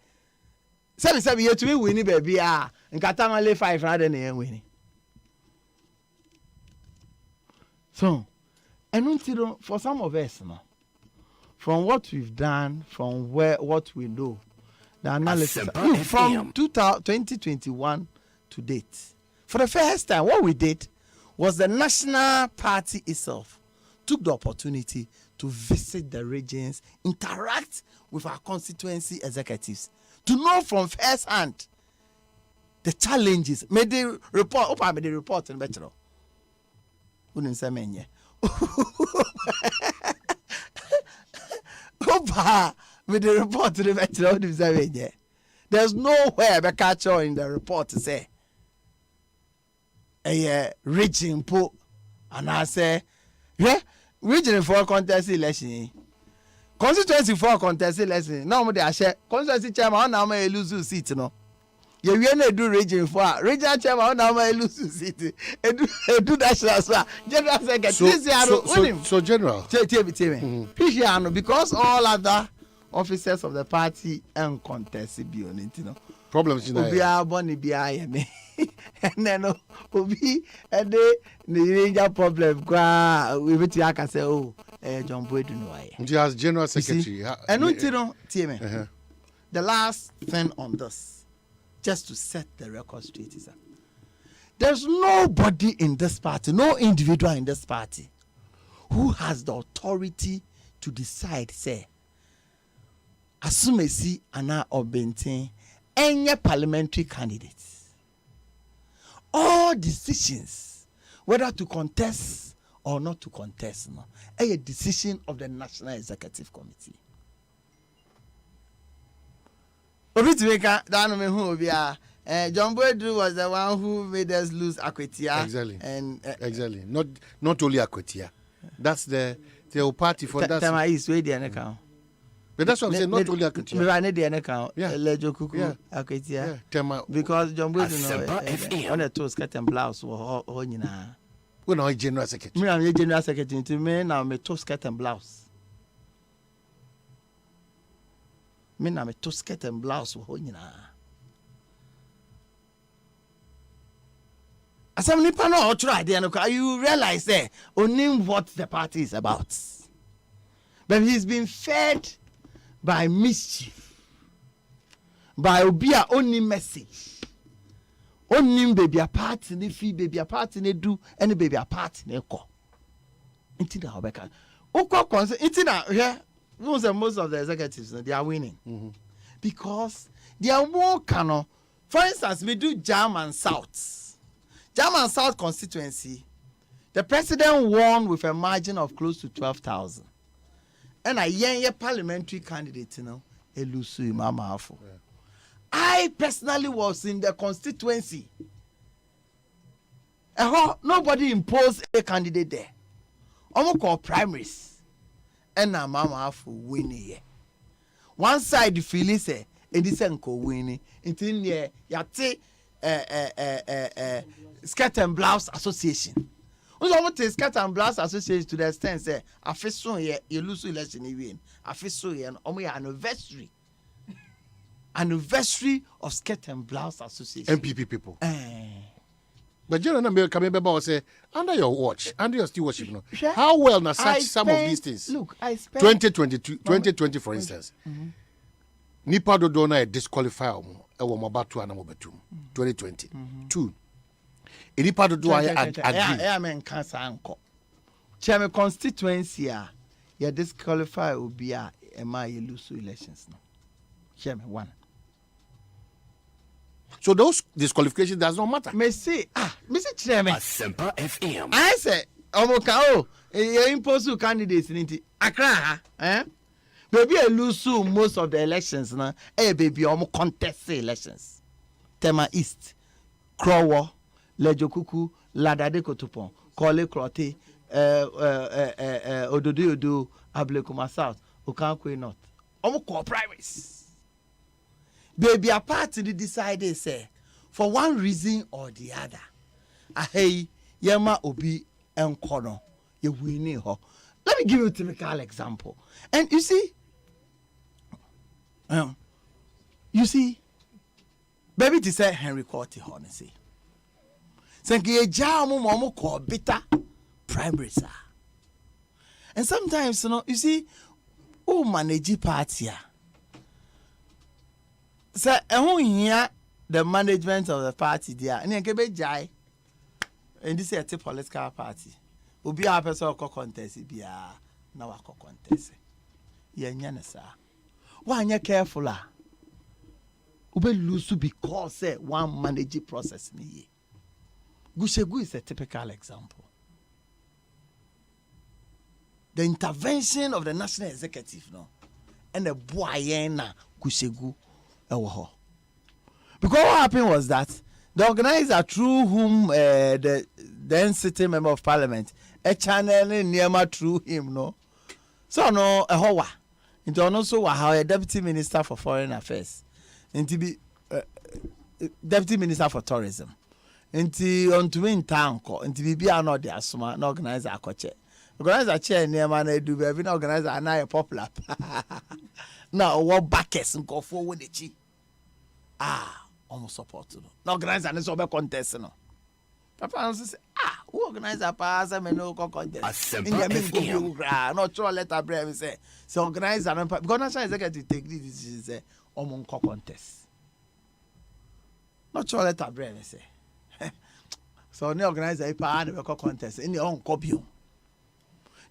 you to be winning baby nkata only 5 rather than winning. So and for some of us no, from what we've done, from what we know, the analysis from 2021 to date, for the first time what we did was the national party itself took the opportunity to visit the regions, interact with our constituency executives, to know from first hand the challenges. Made the report, made the report in better. Wouldn't say many. Made the report to the better. There's nowhere the catcher in the report to say a region po and I say region for contest election constituency for contest election now they share constituency chairman now may lose seat no you na do region for regional chairman now may lose seat do national general secretary
so general
tell me because all other officers of the party and contest be on it no
problems in
there and then obi and the major problem we be to aka say John Boy do no why
as general secretary
and the last thing on this just to set the record straight is that there's nobody in this party, no individual in this party who has the authority to decide say asumesi ana obenten any parliamentary candidates. All decisions, whether to contest or not to contest, no, a decision of the National Executive Committee. John Boydu was the one who made us lose Akwetia.
Exactly.
And
exactly. Not only Akwetia. That's the party for that.
Tema is way the account.
But that's what I'm saying, not only
Akwetia. Akwetia. Because John Boydu on the toe skirt and blouse or Honina.
When I general secretary.
Me, I'm general secretary to me now, me toe skirt and blouse. Me now, me toe skirt and blouse or Honina. As I'm nipping out, try there, you realize there only what the party is about. But he's been fed by mischief, by obia only message, only baby a party, ne fee baby a party, ne do any baby a party, ne call. Into the Hobeka. Oko concern, into that here, most of the executives they are winning because they are more cano. For instance, we do German South constituency. The president won with a margin of close to 12,000. And a young parliamentary candidate, Elusu Imama Afo. I personally was in the constituency. Nobody imposed a candidate there. Almost called primaries. And now Mama Afo winning. One side feel say, and this uncle winning. Until near Yate Skirt and Blouse Association. We want to Skirt and Blouse Association to the extent say, I feel so here, you lose election, you win. I feel so here, and anniversary of Skirt and Blouse Association.
MPP people. But General Kamebe say, under your watch, under your stewardship, how well now such some of these things?
Look, I spent
2020, for instance. Nipa do dona disqualify ewo mabatu ana mobetum 2020. 2. Nipa do I agree.
I am cancer anko. Chairman constituency ya disqualify obia ema you lose elections no. Chairman 1.
So those disqualifications does not matter.
Me say chairman.
ASEMPA FM.
I say omoka you impose candidates in Accra, baby I lose most of the elections na baby almost contest elections. Tema East, Krowo, Lejokuku, Ladade Kotopon, Kole Krote, Ododo, Ablekuma South, Okankwe North. Almost core primaries. Baby a party decided say for one reason or the other. Hey, Yama Obi and Kono, you winning her. Let me give you a typical example. And you see, baby, to say Henry Corty, honestly. Thank you, Jamu Momo call bitter primary, sir. And sometimes, you see, manage party. Sir, who here the management of the party there, and you can be jai. And this is a political party. Obi a person ko contest bia na wa ko contest ye nya na sa wa anya careful a ube lose because say one manage process ni ye. Gushegu is a typical example. The intervention of the national executive no and the boy na Gushegu ewo ho. Because what happened was that the organizer through whom the then sitting member of parliament a channel near through him no so no a hoa into also how a deputy minister for foreign affairs into be deputy minister for tourism into on to win town call into be an order asuma no organizer organizer chair near man do be even organizer and I popular now what backers and go forward the chi almost support no organizer and so be contest no papa say who organize a pass and no contest in the not sure letter brave say so organize and because national executive take this decision say omon contest not sure letter brave say so no organize a pass and contest in your own copy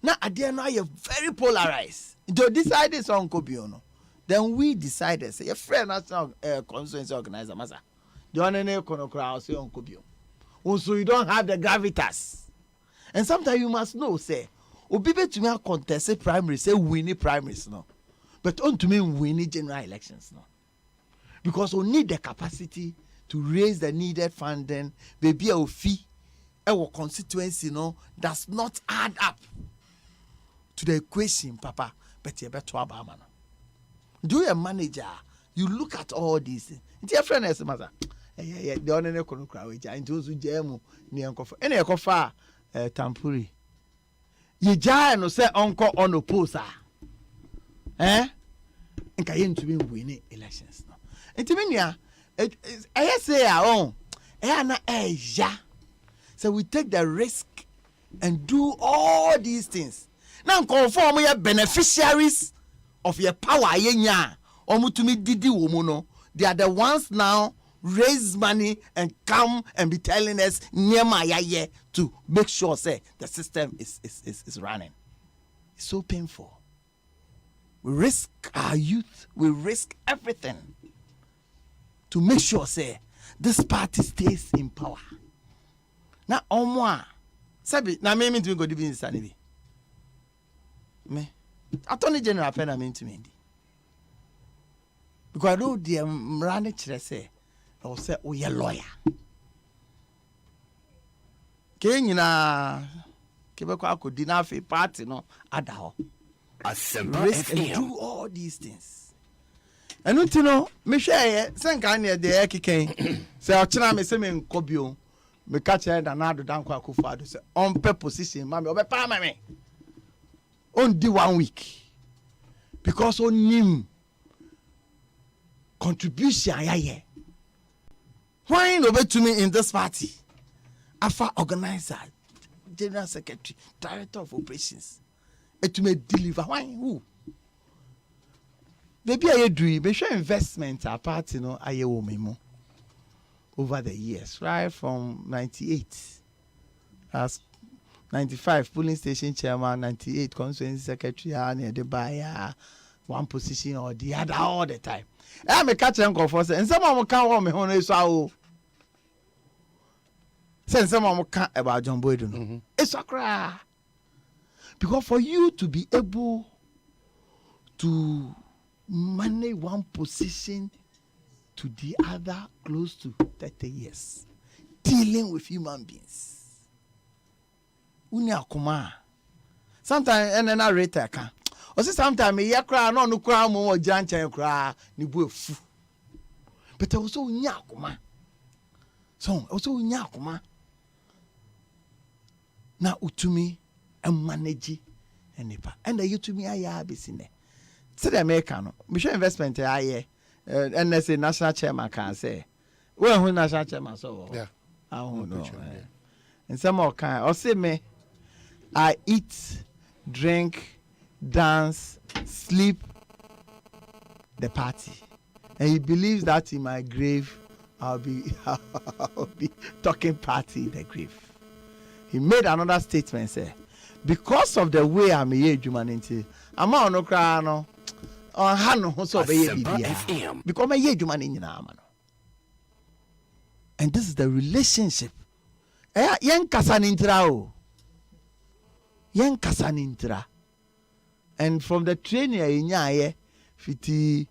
now at the end now you're very polarized to decide this on copy no then we decided say your friend national constituency organizer masa the only kono crowd say on copy. Also, you don't have the gravitas. And sometimes you must know, say, Obibe to me contest primaries, say winning primaries, no. But on to me winning general elections, no. Because we need the capacity to raise the needed funding, maybe a fee, our constituency, no, does not add up to the equation, Papa, but you better Obama. Do you a manager? You look at all these things. Dear friend, as a mother. Yeah, the only kono crowd into jemu ni enkofa ene ekofa tampuri ye jaa no say onko on oppose nka ye ntumi win elections no ntimi nia I say on na ja so we take the risk and do all these things now conform your beneficiaries of your power ye nya omutumi didi wo mu no they are the ones now raise money and come and be telling us near my year to make sure say the system is running. It's so painful. We risk our youth, we risk everything to make sure say this party stays in power. Now omwa sabi na me to go dibi insani me attorney general pen na me to me because I know the run it say or say oh ya lawyer kenyina kebeko akodi na afi party no adaho ASEMPA risk and do all these things and you know me share senka na de ekeken say o chira me say me nkobio me catch head and ado danko akufado say on pe position mama obe pa mama on di 1 week because on him contribution yaye why no be to me in this party afa organizer general secretary director of operations it may deliver why who maybe I do be sure investment a party no aye wo me mo over the years right from 98 as 95 polling station chairman 98 constituency secretary and the buyer one position or the other all the time. I me catch them for say and some of them can't want me on so say some of them can't about John Boyd it's a cry because for you to be able to manage one position to the other close to 30 years, dealing with human beings. Unia kuma. Sometimes and then I rate ka. Or sometimes me yakra no kra mo janche kra ni bu efu. But also unia kuma. So also unia kuma. Na utumi and manage enipa. And the utumi aya bisine. So the American no. Mission investment aye. And they say national chairman can say, well, who national chairman so?
Yeah.
I don't know. And some more kind. Or say me, I eat, drink, dance, sleep, the party. And he believes that in my grave, I'll be talking party in the grave. He made another statement, say, because of the way I'm a humanity, I'm not no cry no. On Hano, so because my year man in and this is the relationship. Yen kasanintra o. Yen kasanintra. And from the training in yaye, fiti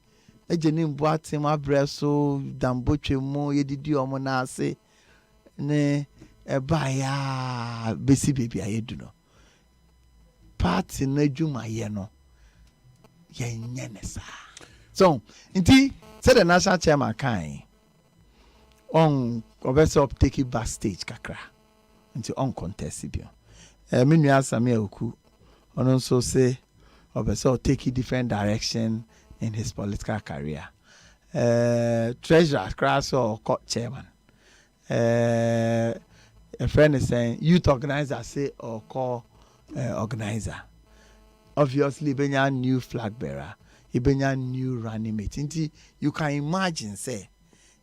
ejenim boate ma breso damboche mo yedidi omona se ne ebaya besi baby ayedu no. Party na juma ye no. So, indeed, said the national chairman kind on obviously take it backstage kakra into uncontested. Meanwhile, Samuel Oku and also say obviously take a different direction in his political career. Treasurer, class or court chairman. A friend is saying youth organizer say or call organizer. Obviously, Benya new flag bearer, Benya new running mate. You can imagine, say,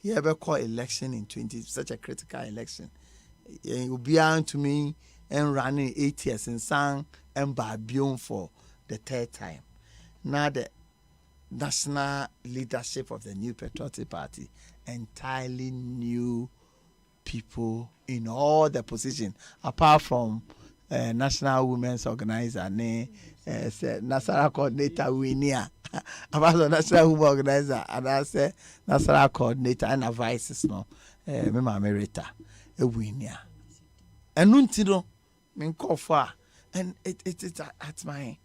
you ever call election in 20, such a critical election. You be on to me and running 8 years and sang and Barbion for the third time. Now the national leadership of the New Patriotic Party, entirely new people in all the positions, apart from National Women's Organizer, National Coordinator, Winia. About the National Women's Organizer, and I say National Coordinator and a vice, no, Mema Merita, a Winia. And Nuntino, mean call for, and it's at my,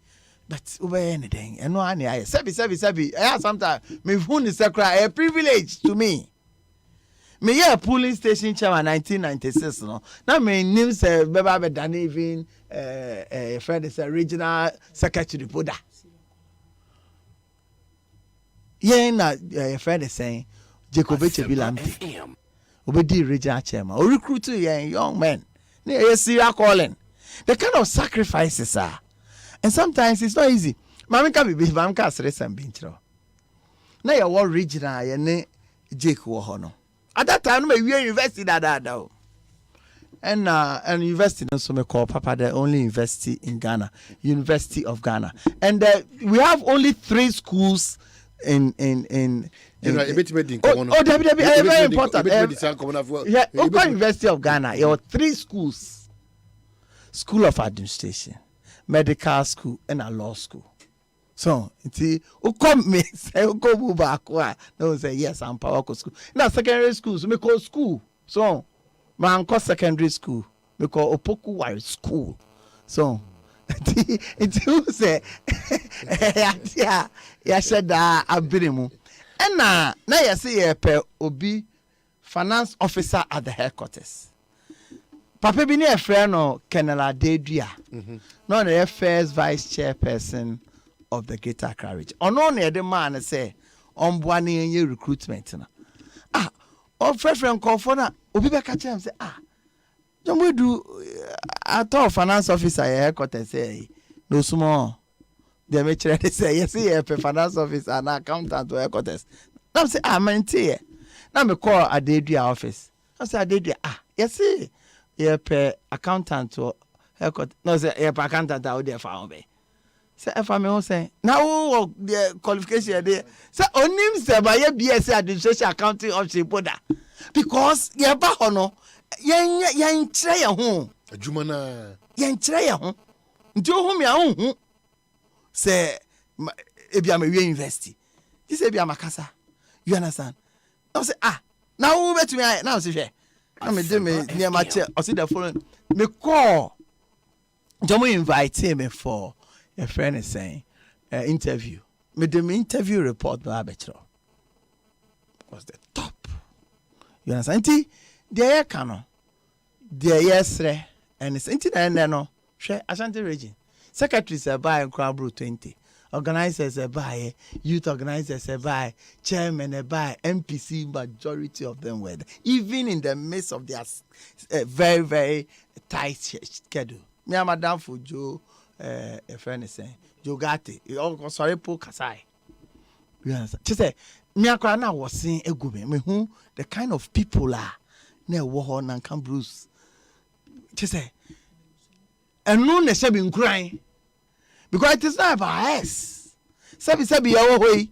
but over anything, and no, I sabi. Sometimes me who is a privilege to me. Me yeah polling station chairman 1996 no na me name say beba be done even friend is a regional secretary poda yeah na friend is saying Jacob Echebilamte obedi regional chairman or recruit young men na serial calling the kind of sacrifices are and sometimes it's not easy mama ka be mama ka stress and binchro na your war regional ye ne Jake wo ho no. At that time, we were university that and university also me call Papa the only university in Ghana, University of Ghana, and we have only 3 schools in very important. Yeah, University of Ghana. You have 3 schools: School of Administration, Medical School, and a law school. So, who come me say who come back? No say yes, I'm power school. Now secondary school, so me call school. So, my uncle secondary school, me call Opoku Wire School. So, it who say yeah said abirimu. And now you see pe obi finance officer at the headquarters. Papa bi ne friend no Colonel Adedua. No the first vice chairperson of the Greater Accra region. Ono na the man say on boane ye recruitment na. Friend call for na obi be catch him say don't we do at all finance officer headquarters say no small. They make sure they say yes here finance officer and accountant to headquarters. Now say man here. Now me call Adedua office. I say Adedua yes here accountant to headquarters. No say here accountant out there for me. Say if I may say now the qualification there. Say onim say by BSc administration accounting option boda because ye ba hono yen kyerɛ ye ho
adwuma na
yen kyerɛ ye ho nti ohun me ahun say ebi am a university. This ebi am akasa. You understand? I say now we bet me now say na me do me near my chair. I see the following. Me call. Jomo invite me for a friend is saying interview. Me do me interview report no abetro. Was the top. You understand? There cano. There yesre and it's into no. Share Ashanti region. Secretary say buy crowd 20. Organizers buy, youth organizers buy, chairman buy, MPC majority of them were there. Even in the midst of their very, very tight schedule. Me and Madam Fujo, a friend is saying, Jogati, sorry, poor Kasai. Yes, she said, me and was saying, me who the kind of people are near Warhorn and Camp Bruce. She said, and no, they should be crying. Because it is not about us. Sabi our way.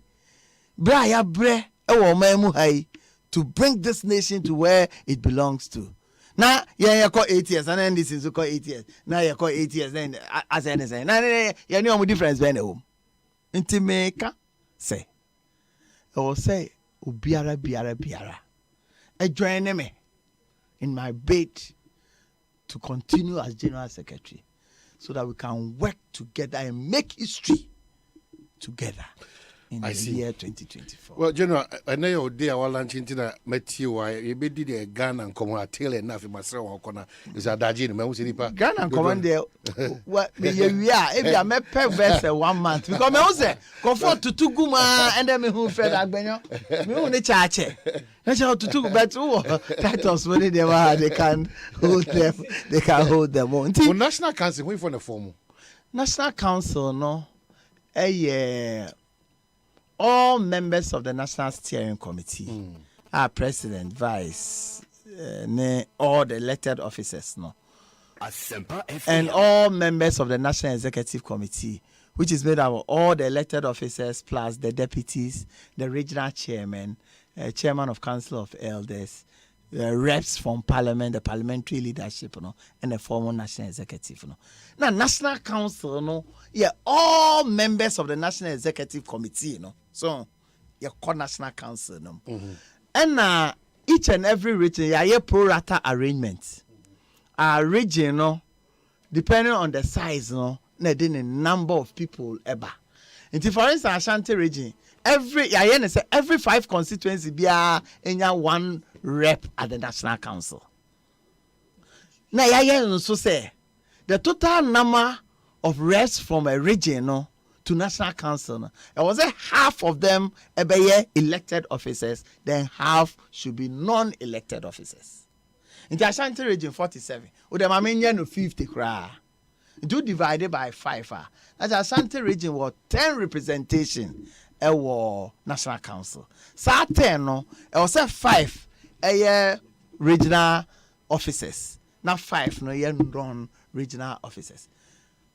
Braya bre ewo memu hai to bring this nation to where it belongs to. Now, you call 8 years, and then this is call 8 years. Now you call 8 years, then as anything. Now, you know what difference when home. Intimeka say. Or say, biara. I join me in my bid to continue as General Secretary, so that we can work together and make history together in the year 2024.
Well, General, I know your day our lunch into the Matthew. You be did a gun and come out tail enough in my son corner. Is a dajin, my
gun and come there. What we are if you make per vessel 1 month because me say comfort to guma and then me who fed agbenyo. Me who ne chache. That's how to but titles when they can hold them. They can hold them on.
Well, National Council, we for the form.
National Council, no. All members of the National Steering Committee, our president, vice, all the elected officers, no.
ASEMPA FM.
And all members of the National Executive Committee, which is made up of all the elected officers plus the deputies, the regional chairman, chairman of Council of Elders, reps from Parliament, the parliamentary leadership, and the former National Executive. Now, National Council, all members of the National Executive Committee, so you call National Council. And each and every region, you have pro rata arrangement. Our region, depending on the size, the number of people ever. And for instance, Ashanti region, every 5 constituency be one rep at the National Council. Now, so say the total number of reps from a region to National Council, it was half of them elected officers, then half should be non-elected officers. In the Ashanti region, 47. With the Maminian 50 cry. Do divided by 5. That's Ashanti region was 10 representation National Council. So 10 it was 5 regional officers. Not 5 non-regional officers.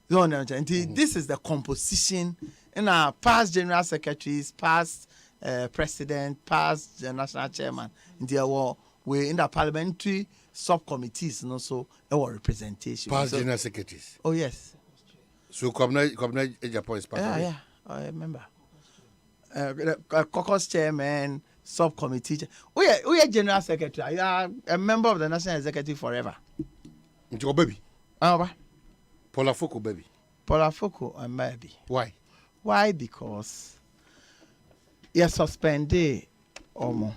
This is the composition in our past general secretaries, past president, past national chairman. We're in the parliamentary subcommittees, so our representation.
Past general secretaries.
Oh yes.
So Governor Japan is part of it.
Yeah, I remember. Caucus chairman, subcommittee. We are general secretary. You are a member of the national executive forever.
Your baby. Paula Foko baby.
Paula Foko and baby.
Why?
Why? Because you suspended Omo,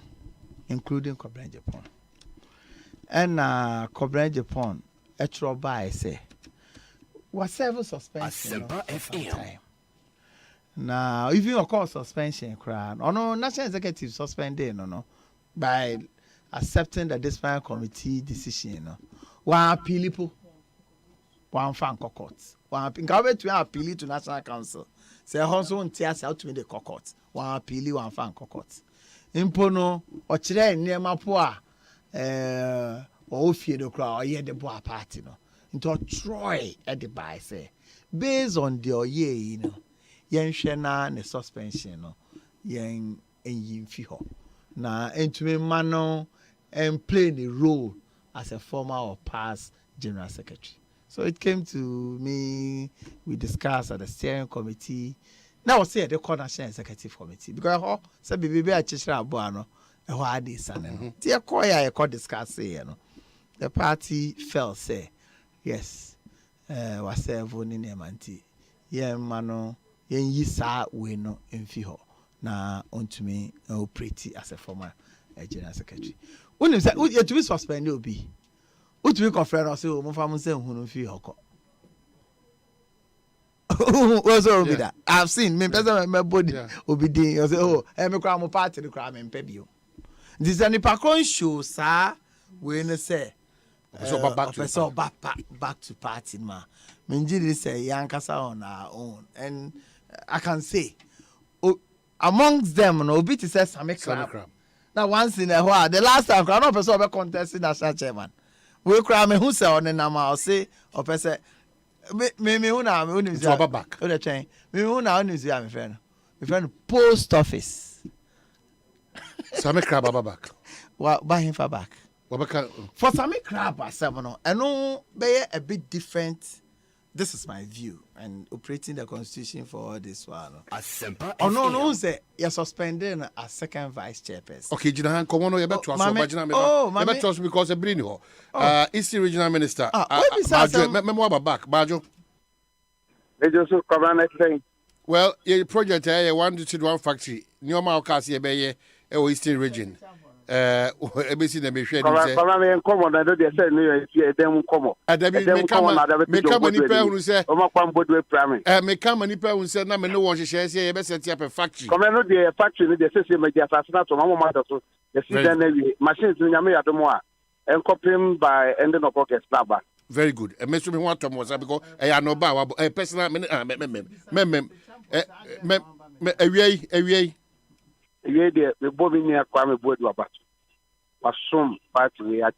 including Cobra Japan. And Cobra Japan, a by say, whatever suspension.
ASEMPA FM.
Now, if you call suspension, no, national executive suspended, by accepting the disciplinary committee decision, one appeal, one fan court, one to appeal to National Council. Say, also, tears out to the court, one appeal, one fan court. Impono, or today, near Mapua, or fear the crowd, or yet the boy party, into Troy at the by say, based on the year, yen shena ne suspension yen enyin fi ho na entumi mano and play the role as a former or past general secretary. So it came to me, we discussed at the steering committee, Now say the national executive committee because say bibi a chishira abo no e ho ade sane. Ti e call ya e call discuss here no. The party felt say yes was serve ni nemanti. Ye mano yen yi saa we no emfi ho na ontumi operate as a former general secretary. When you say you to be suspended obi. Who to be confront us say o mo fa mo say hunu fi hoko. Also be that I've seen me person my body obi din you say oh me kwa mo party kwa me mpe bio. This is an ipakon show sir we no say back to party ma. Menjiri say yankasa on our own and I can say amongst them no obi to say Sami Crab. Now once in a while the last time no person be contesting national chairman. We cry me who say on the nama say or person me who na me who is back. O the chain. Me who na who is my friend. My friend post office.
Sami Crab back.
What buy him for back. For Sami Crab no. I know be a bit different. This is my view and operating the constitution for all this one.
ASEMPA.
Oh no say you're suspending a second vice chairperson.
Okay, Jina come on, you better trust me. Better trust because a bring you. Eastern Regional Minister. Back, Bajo. Well, your project here, 1 to 1 factory. New Maokasi Ebeye, Eastern Region. ABC na me hwe ni
come me come on do dey say no you dem come on
me come ni pe hunu se
o ma kwam bodu prame
me come ni pe hunu se na me no won hwehwe se ye be set up a factory
come no dey factory no dey say me dey asase na to ma ma do so the season na wi machines ni nyame ya do mo a encoping by ending of August baba.
Very good. Me so me want to mo say because I no ba wa personal me awie
dey me bobi ni akwa me bodu abato wasom party we at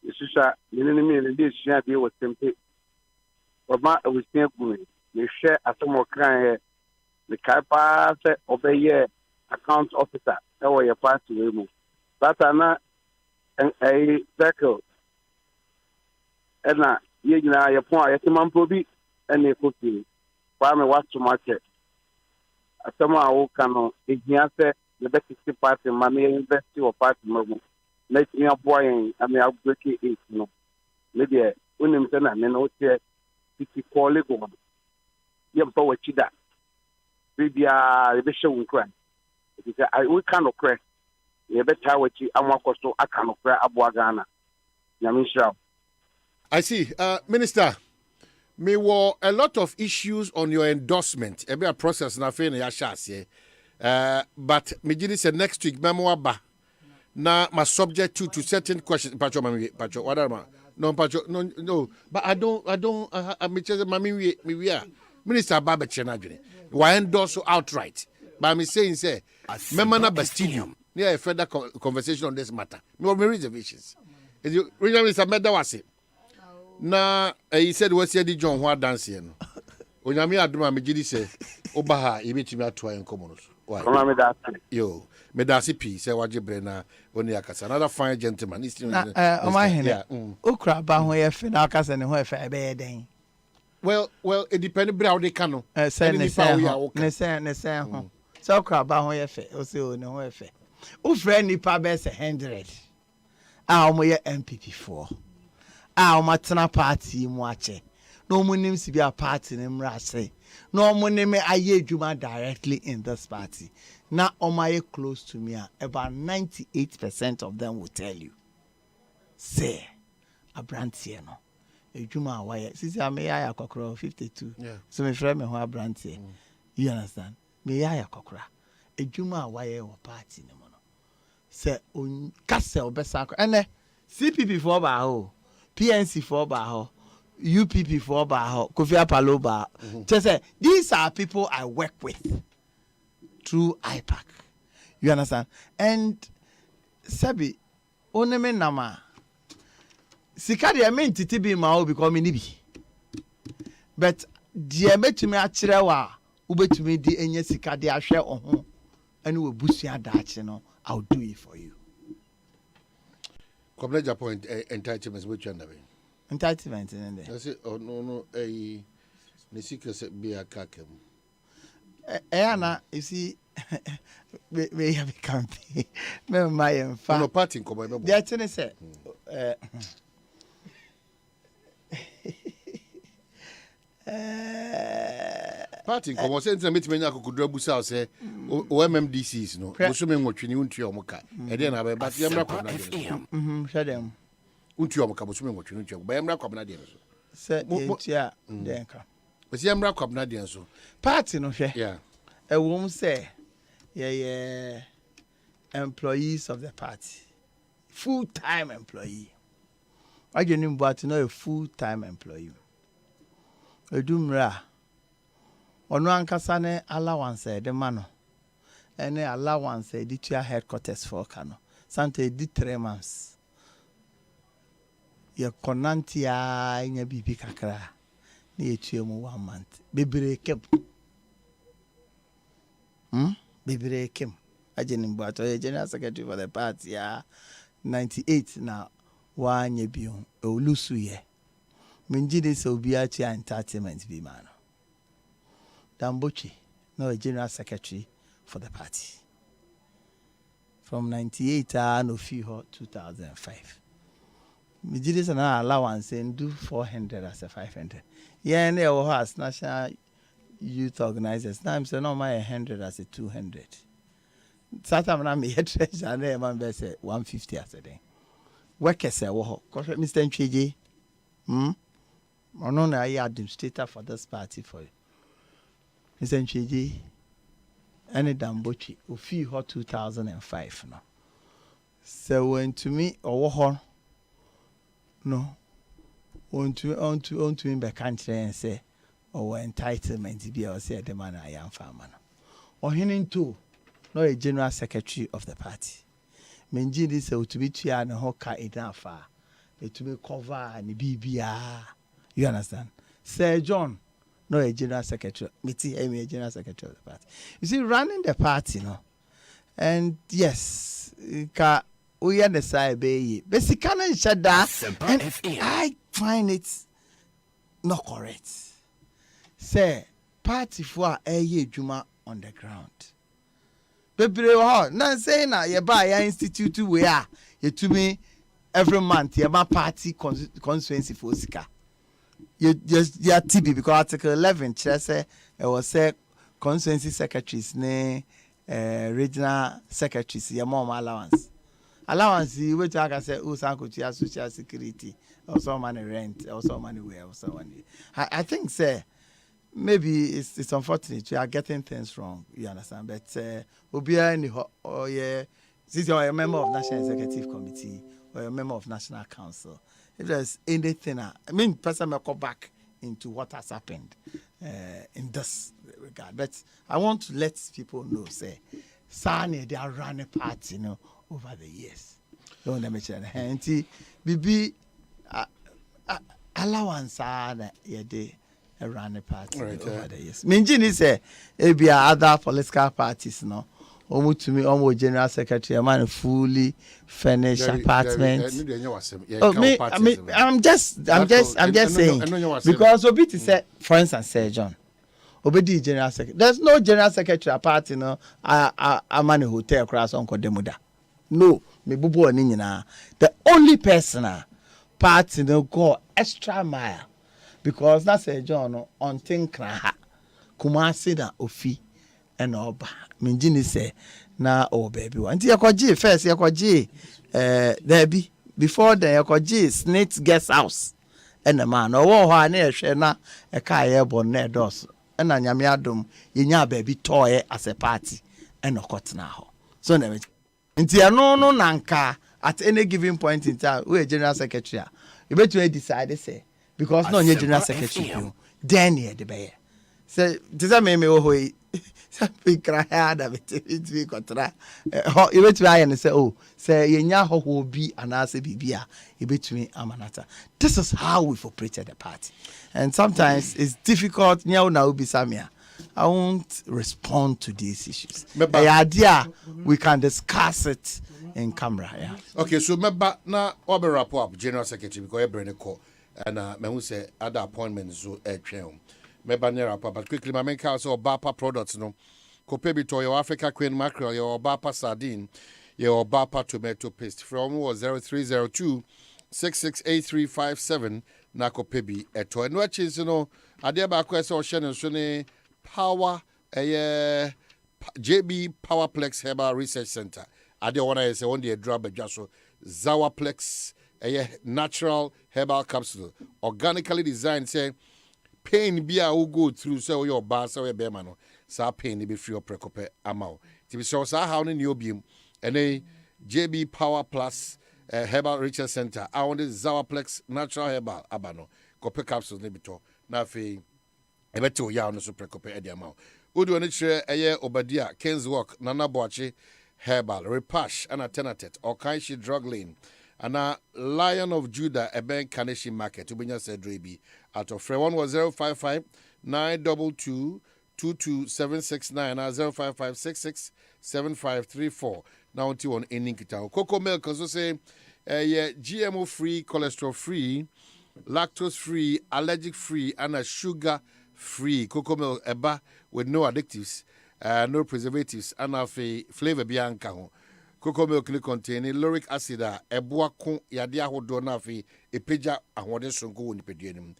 isusa ni dey share dey with tempe oba we stand good me share atomo kan here the kaipa say obeye account officer e wo your party we mu that na a circle na ye nyina ye pon a yetimampo bi na ekoki kwa me what to market atomo awo kanu ehia say the best party money university or party magu let me aboy and me break it no maybe unim say na me no tie tiki call go ye mpa wachida bibia e be show nkran because we can okre ye better wachi amwakoso aka no kra aboa Ghana nyamisha.
I see. Minister, me were a lot of issues on your endorsement. A bit of process na fe na ya shase. But me said next week memoir ba na my subject to certain questions. Pacho, what am I? No, Pacho, no. But I don't. Me just mami we are Minister Baba Chenadjini. Why endorse outright? But me saying say, memana Bastilium. Yeah, a further conversation on this matter. Me have reservations. Is you Regional Minister Medawasi? Na he said what's the John Juan dance here? Onyami aduma me gidi say obaha yebetimi atoa enkomo no.
Come me that.
Yo, me dasi pi say waje brena oni akasa. Another fine gentleman.
O my hene. Okra ba ho ye fe na akasa ne ho e fe e be den.
Well, it depends how they can no.
Say ne say ho. So okra ba ho ye fe, o say o ne ho e fe. O friend nipa be say 100. Ah, o mo ye MPP 4. Ah, o matena party mu ache. No monim si be a party nem rase. No monim aye adwuma directly in this party. Now omaye close to me, about 98% of them will tell you. Say, abrantie no. Adwuma waye. Sisi ameya kokro 52.
Yeah.
So me friend me ho abrantie. You understand? Me ya kokra. Adwuma waye wo party ne mo no. Say on kase obesa ko. Ene CPP for ba ho. PNC for ba ho. UPP for ba Kofi Apalo ba. Just say these are people I work with through IPAC. You understand? And Sabi, oneme nama. Sikadi I mean titi bi ma obi ko mi but die betumi akire wa ubetumi di enye sikadi ahwe ohun ene we busua daache no I'll do it for you.
Come let your point entitlements which one way.
Entitlement in there.
That's it. Oh no, ne secret be a kakem.
Anna, you see, we have a campaign. My and
no party come.
The attorney said,
party come. Say nti meet me nyako kudura busa say OMMDCs no. So me nwotwe ni untu omoka. E dey na ba but yamra kwabna dey.
Hwɛ dem.
Untu omoka bo so me nwotwe untu. Ba yamra kwabna dey so.
Say entia denka.
But yamra kwabna dey so.
Party no hwɛ.
Yeah.
A woman say, yeah, employees of the party, full-time employee. I get him, but not a full-time employee. A dumra. Ono ankasane allowance the mano. Any allowance the two headquarters for Kano. Sante did 3 months. Your conantia in your bibi kakra. Near 2 1 month. Baby kept. Baby Kim. I didn't but a general secretary for the party, 98 now. 1 year beyond. O Lusuye. Minjidi so biachi entertainment be man. Dambochi, no a general secretary for the party. From 98 no fee 2005. Minjidi an allowance and do 400 as a 500. Yeah, and there was national youth organizers. Now I'm saying no my 100 as a 200. Sometimes I'm here treasure and then man say 150 as a day. Workers say wo Mr. Nchiji. No na I administrator for this party for you. Mr. Nchiji any dambochi o fee 2005 no. So when to me or no on to in back country and say or entitlement be or say the man I am farmer. Or hinting to no a general secretary of the party. Menji this to be tia and hoka enough it to be cover and BBR. You understand? Sir John, no a general secretary. Miti a general secretary of the party. You see, running the party, no. And yes, we understand be basically shut down. And I find it not correct. Say party for a year juma on the ground. Baby, now say na you buy your institute where you to me every month you party constituency for Sika. You just TB because Article 11 say it was say constituency secretaries ne regional secretaries your mom allowance. Allowance you wait I say oh sanko to social security or some money rent or some money where or some money. I think say maybe it's unfortunate you are getting things wrong, you understand, but since you're a member of National Executive Committee or a member of National Council, if there's anything, I mean, person may go back into what has happened in this regard, but I want to let people know, say, Sani, they are running a party, over the years. Don't let me tell you, Bibi allowance, around the party over the years. Minjini say, be other political parties, no. Almost to me, almost general secretary, a man fully furnished apartment. I'm just saying because Obiti said, for instance, Sir John, Obiti general secretary. There's no general secretary party, no. A man hotel across on Kodemuda. No, me bubu oninyina. The only person party no go extra mile. Because that's a John on Tinkra Kumasi na Ofi and Oba. Minjini say na oh baby one. Yakoji first Yakoji there be before the Yakoji Snake's guest house and the man or one near Shena a car born near dos and a Yamiadum yinya baby toy as a party and a cot now. So never until no nanka at any given point in time we a general secretary. You better decide say. Because no general secretary then the bear. So does that mean me oh we cry hard of it we contra you bet me and say oh say yenya ho be and ase bibia you bet me amanata. This is how we've operated the party. And sometimes it's difficult now be samia. I won't respond to these issues. The idea we can discuss it in camera. Yeah.
Okay, so remember now obe rapport up general secretary because e bring call and me who say other appointments so mebanera pa, but quickly my main car so Bapa products no. Kopebi to your Africa Queen mackerel, your Bapa sardine, your Bapa tomato paste. From was 0302 668357 na Kopebi eto. And what is no adia ba kwese o hye so ne power JB Powerplex Herbal Research Center. Adia one is on the drug so Zawaplex natural herbal capsule organically designed say pain be a who go through so your bar so be man no sa pain be free precope amount to be so sa how ni obium and JB Power Plus Herbal Research Center I want this Zawaplex natural herbal abano copper capsules ni bito na fe ebeto ya no so precope e amount udu oni chere Obadia Ken's Walk Nana Boachi Herbal Repash and Alternative or Kaishi Drug Lane and a Lion of Judah Eben Kaneshi Market Ubinya said Drebi out of Fre 1 was 055 922 22769 055 667534 now until on ending kita cocoa milk also say GMO free, cholesterol free, lactose free, allergic free and a sugar free cocoa milk eba with no additives no preservatives and a flavor bianca cocoa milk contain lauric acid eboa ko yade ahodo na afi epeja ahode sonko woni peduanim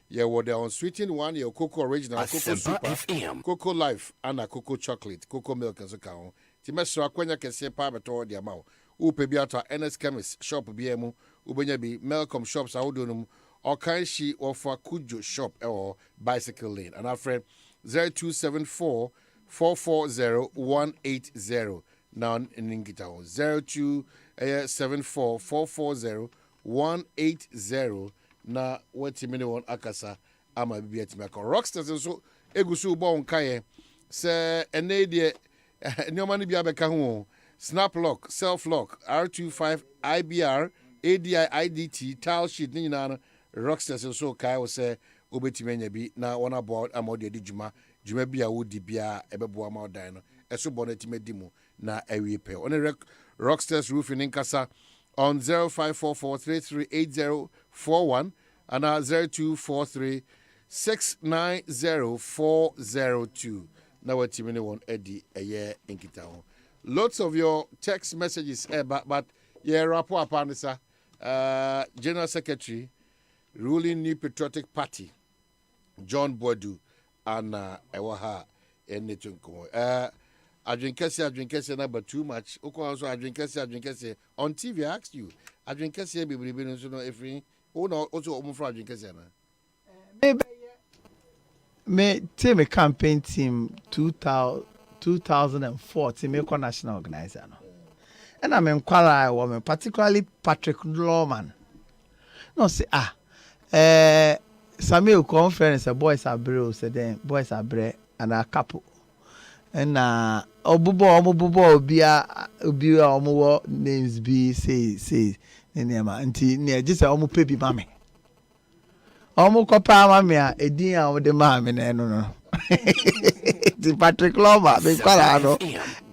ye wode on sweetened one your cocoa original cocoa super cocoa life and a cocoa chocolate cocoa milk so ka ho ti mesro akwanya kese pa beto de ama wo pebi ato NS chemist shop biemu ubenya bi Melcom shops ahodo num Okanshi of Kujo shop or bicycle lane and our friend 0274 440 180 now in Ingitao 0274 440 180 na wati mini won akasa ama bibi atimako rockstars so egusu bo nkaye se ene de nyoma ni bia beka ho snap lock self lock R25 IBR ADI IDT tile sheet ni na rockstars so kai wo se obetimenya bi na wona board amode di juma bia wodi bia ebebo ama dan no eso boneti medimu na ewie pe on rockstars roofing in kasa on 0544338041 and 0243690402 now what team one Eddie a year in Kitao. Lots of your text messages but yeah rapport upon this General Secretary ruling New Patriotic Party John Boadu and Ewaha and Netunko. I drink number too much. Also, I drink on TV. I asked you. I drink Cassia, baby, no every. Oh, no, also, almost for drink Cassia.
Me team a campaign team 2004 team a national organizer. And I'm inquiring woman, particularly Patrick Lawman. No, say, Samuel conference, boys are bro, said then, boys are bre, and a couple. And obubo obi omo names be say nema nti ne just omo pe bi mame omo kopa mame a edin a wo de mame na no ti Patrick Loma be kwara no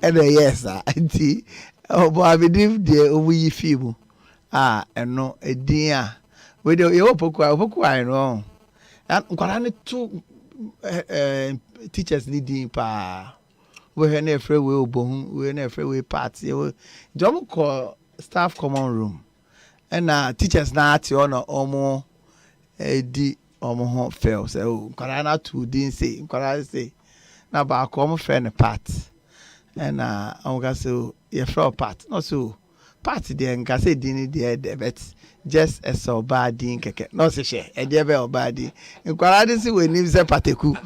and yes nti obo abidim de owo yi fimu eno edin a we de opoku no kwara ne two teachers needing pa we na free we obohun we na free we party jom call staff common room and teachers na ati ono omo edi omo ho fail say kwara na two din say kwara say na ba ko omo free ne part and omo ga say ye free part no so part dey nka say din dey bet just a so bad din keke no say she e dey be obadi kwara dey say we nim say pateku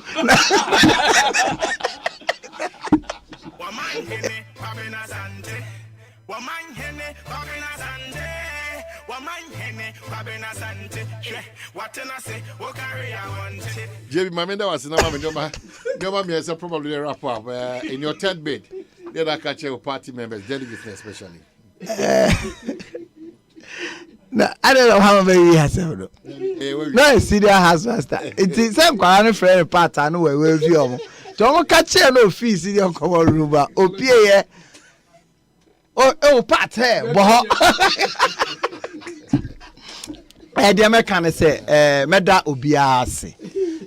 JB Mamenda was in Mama me as probably a wrap up in your third bid. Then I catch your party members, delegates especially.
No, I don't know how many has no. No, senior has master. It is some kind of friend part I know where you don't catch no fees in your common room. OPA. Oh, part here. Dear, I can say, Meda Obiase.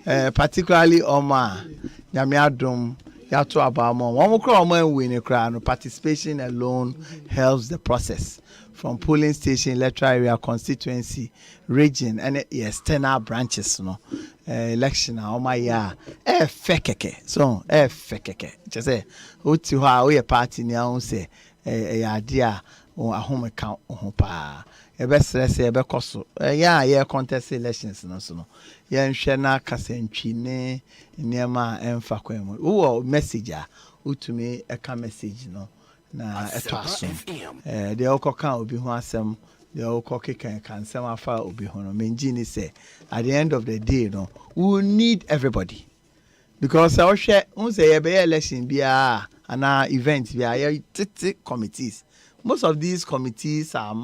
particularly Oma, Nyamiadum, Yato Abamo. One more win a crown. Participation alone helps the process. From polling station, electoral area, constituency, region, and external branches, election, Oma fekeke. So, fekeke. Just say, Utiwa, we a party now say, idea, or a home account, pa. Best say ebe koso yeah contest elections no so no yeah nhwe na kasentwi ne niema emfa kwemu wo message a utumi eka message no na eto aso de okoka obi ho asem de okokeka kansem afa obi ho no menji ni say at the end of the day no we need everybody because I hwe un say ebe election bia ana event bia titi committees. Most of these committees are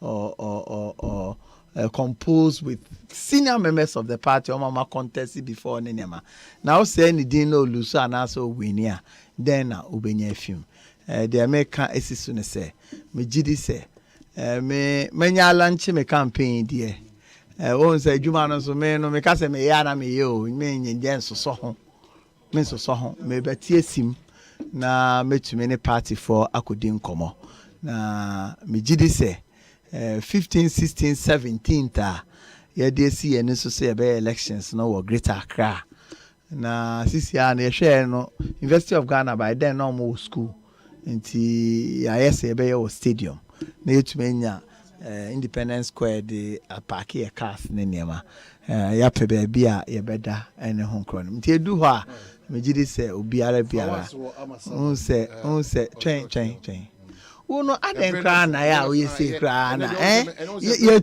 or composed with senior members of the party or mama contested before Nenema. Now say any dino lose and also win then ubenya film. The American assistant say, me GD say, me menya lunch me campaign dear. Won't say Jumano so me no me kase me yana me yo, me nyen so home. Me so home, me betie sim na me to many party for akudin komo. Na me GD say 15, 16, 17 ta ya DC and so say be elections no were Greater Accra na sisi ya na share no University of Ghana by then no more school nti ya say be your stadium na yetumenya Independence Square de park ya cars ne niema ya pe be bia ya beda ene ho kro nti edu ho a me gidi say obiara biara un say twen Uno aden kra na ya o yesi kra na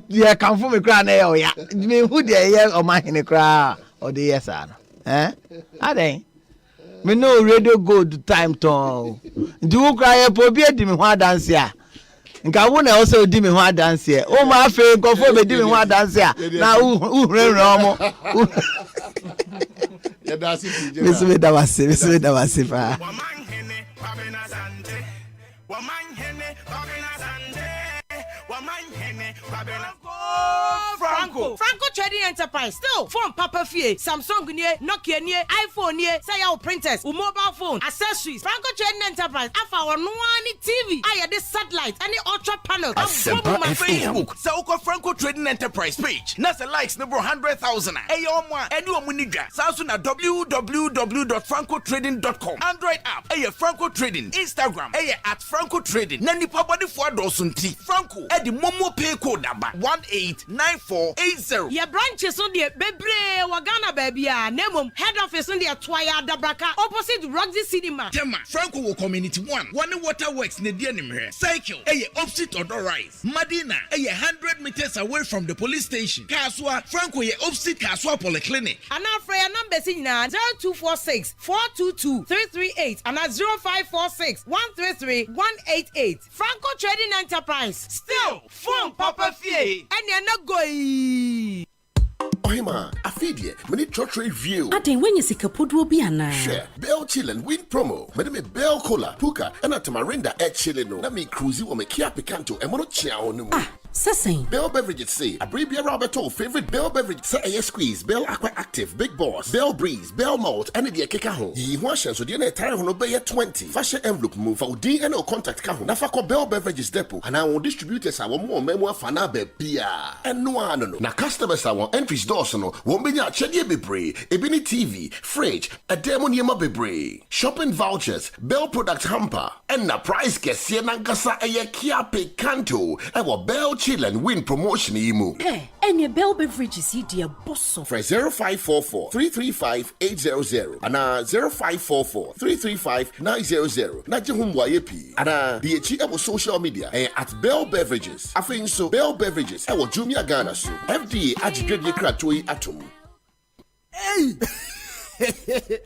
ye kan fo me kra na ya o ya me hu de ye o ma hene kra o de yes ano aden me no radio gold time to ndi wo kra ye po bi edi me ho adanse a nka wo na o se odi me ho adanse o ma afi ko fo be di me ho adanse a na u hurere omo
ya da si je
me se da wase pa
Franco Trading Enterprise still phone Papa Fie, Samsung nie, Nokia nie, iPhone nie, say your printers, mobile phone, accessories. Franco Trading Enterprise afa our no one TV. I this satellite and the ultra panel.
ASEMPA Facebook. So Franco Trading Enterprise page. Nasa likes number 100,000. Ayomwa enu omunija. Sasu na www.francotrading.com. Android app. Aye Franco Trading. Instagram. Aye at Franco Trading. Nani pabadi for dosunti. Franco. Edi momo pay code number 189480.
Your branches on the Bebre Wagana baby. Nemum head office on the Twaya Dabraka opposite Roxy Cinema.
Tema Franco will Community 1. One waterworks ne denim here. Cycle. Aye opposite Odor Rise. Madina. Aye 100 meters away from the police station. Kaswa Franco ye opposite Kaswa Polyclinic.
And our prayer number is 0246 422 338 and 0546 133 188. Franco Trading Enterprise. Still phone Papa Fie. And you're not going.
Ohima, afidie, many church review.
Aden when you see kapodu bi ana.
Share, Bell Chillin win promo. Me Bell Cola, Puka, and a Tamarinda at Chillino. Na me cruise o me kia picanto e mono chiao no.
Sassing.
Bell Beverages say, a Bribia Roberto favorite Bell Beverage say a squeeze, Bell Aqua Active, Big Boss, Bell Breeze, Bell Malt, and the Kekaho. Ye washes so the entire hono bay 20. Fashion envelope move for D and contact Kaho. Nafako Bell Beverages Depot, and I will distributors our more memoir fana bebia. And no one. Na customers I want entries dorsano, won't be at Chedie Bebre, Ebony TV, fridge, a demon yema bebre, shopping vouchers, Bell product hamper, and na price guess Sienangasa a kia picanto, and what Bell Chill and win promotion imu.
And your Bell Beverages dear boss.
For 0544 335 800 and 0544 335 900. Najihum YP and BH our social media at Bell Beverages. I think so Bell Beverages. I will Jumia Ghana so FDA Ajigredi Kratoi Atom.
Hey!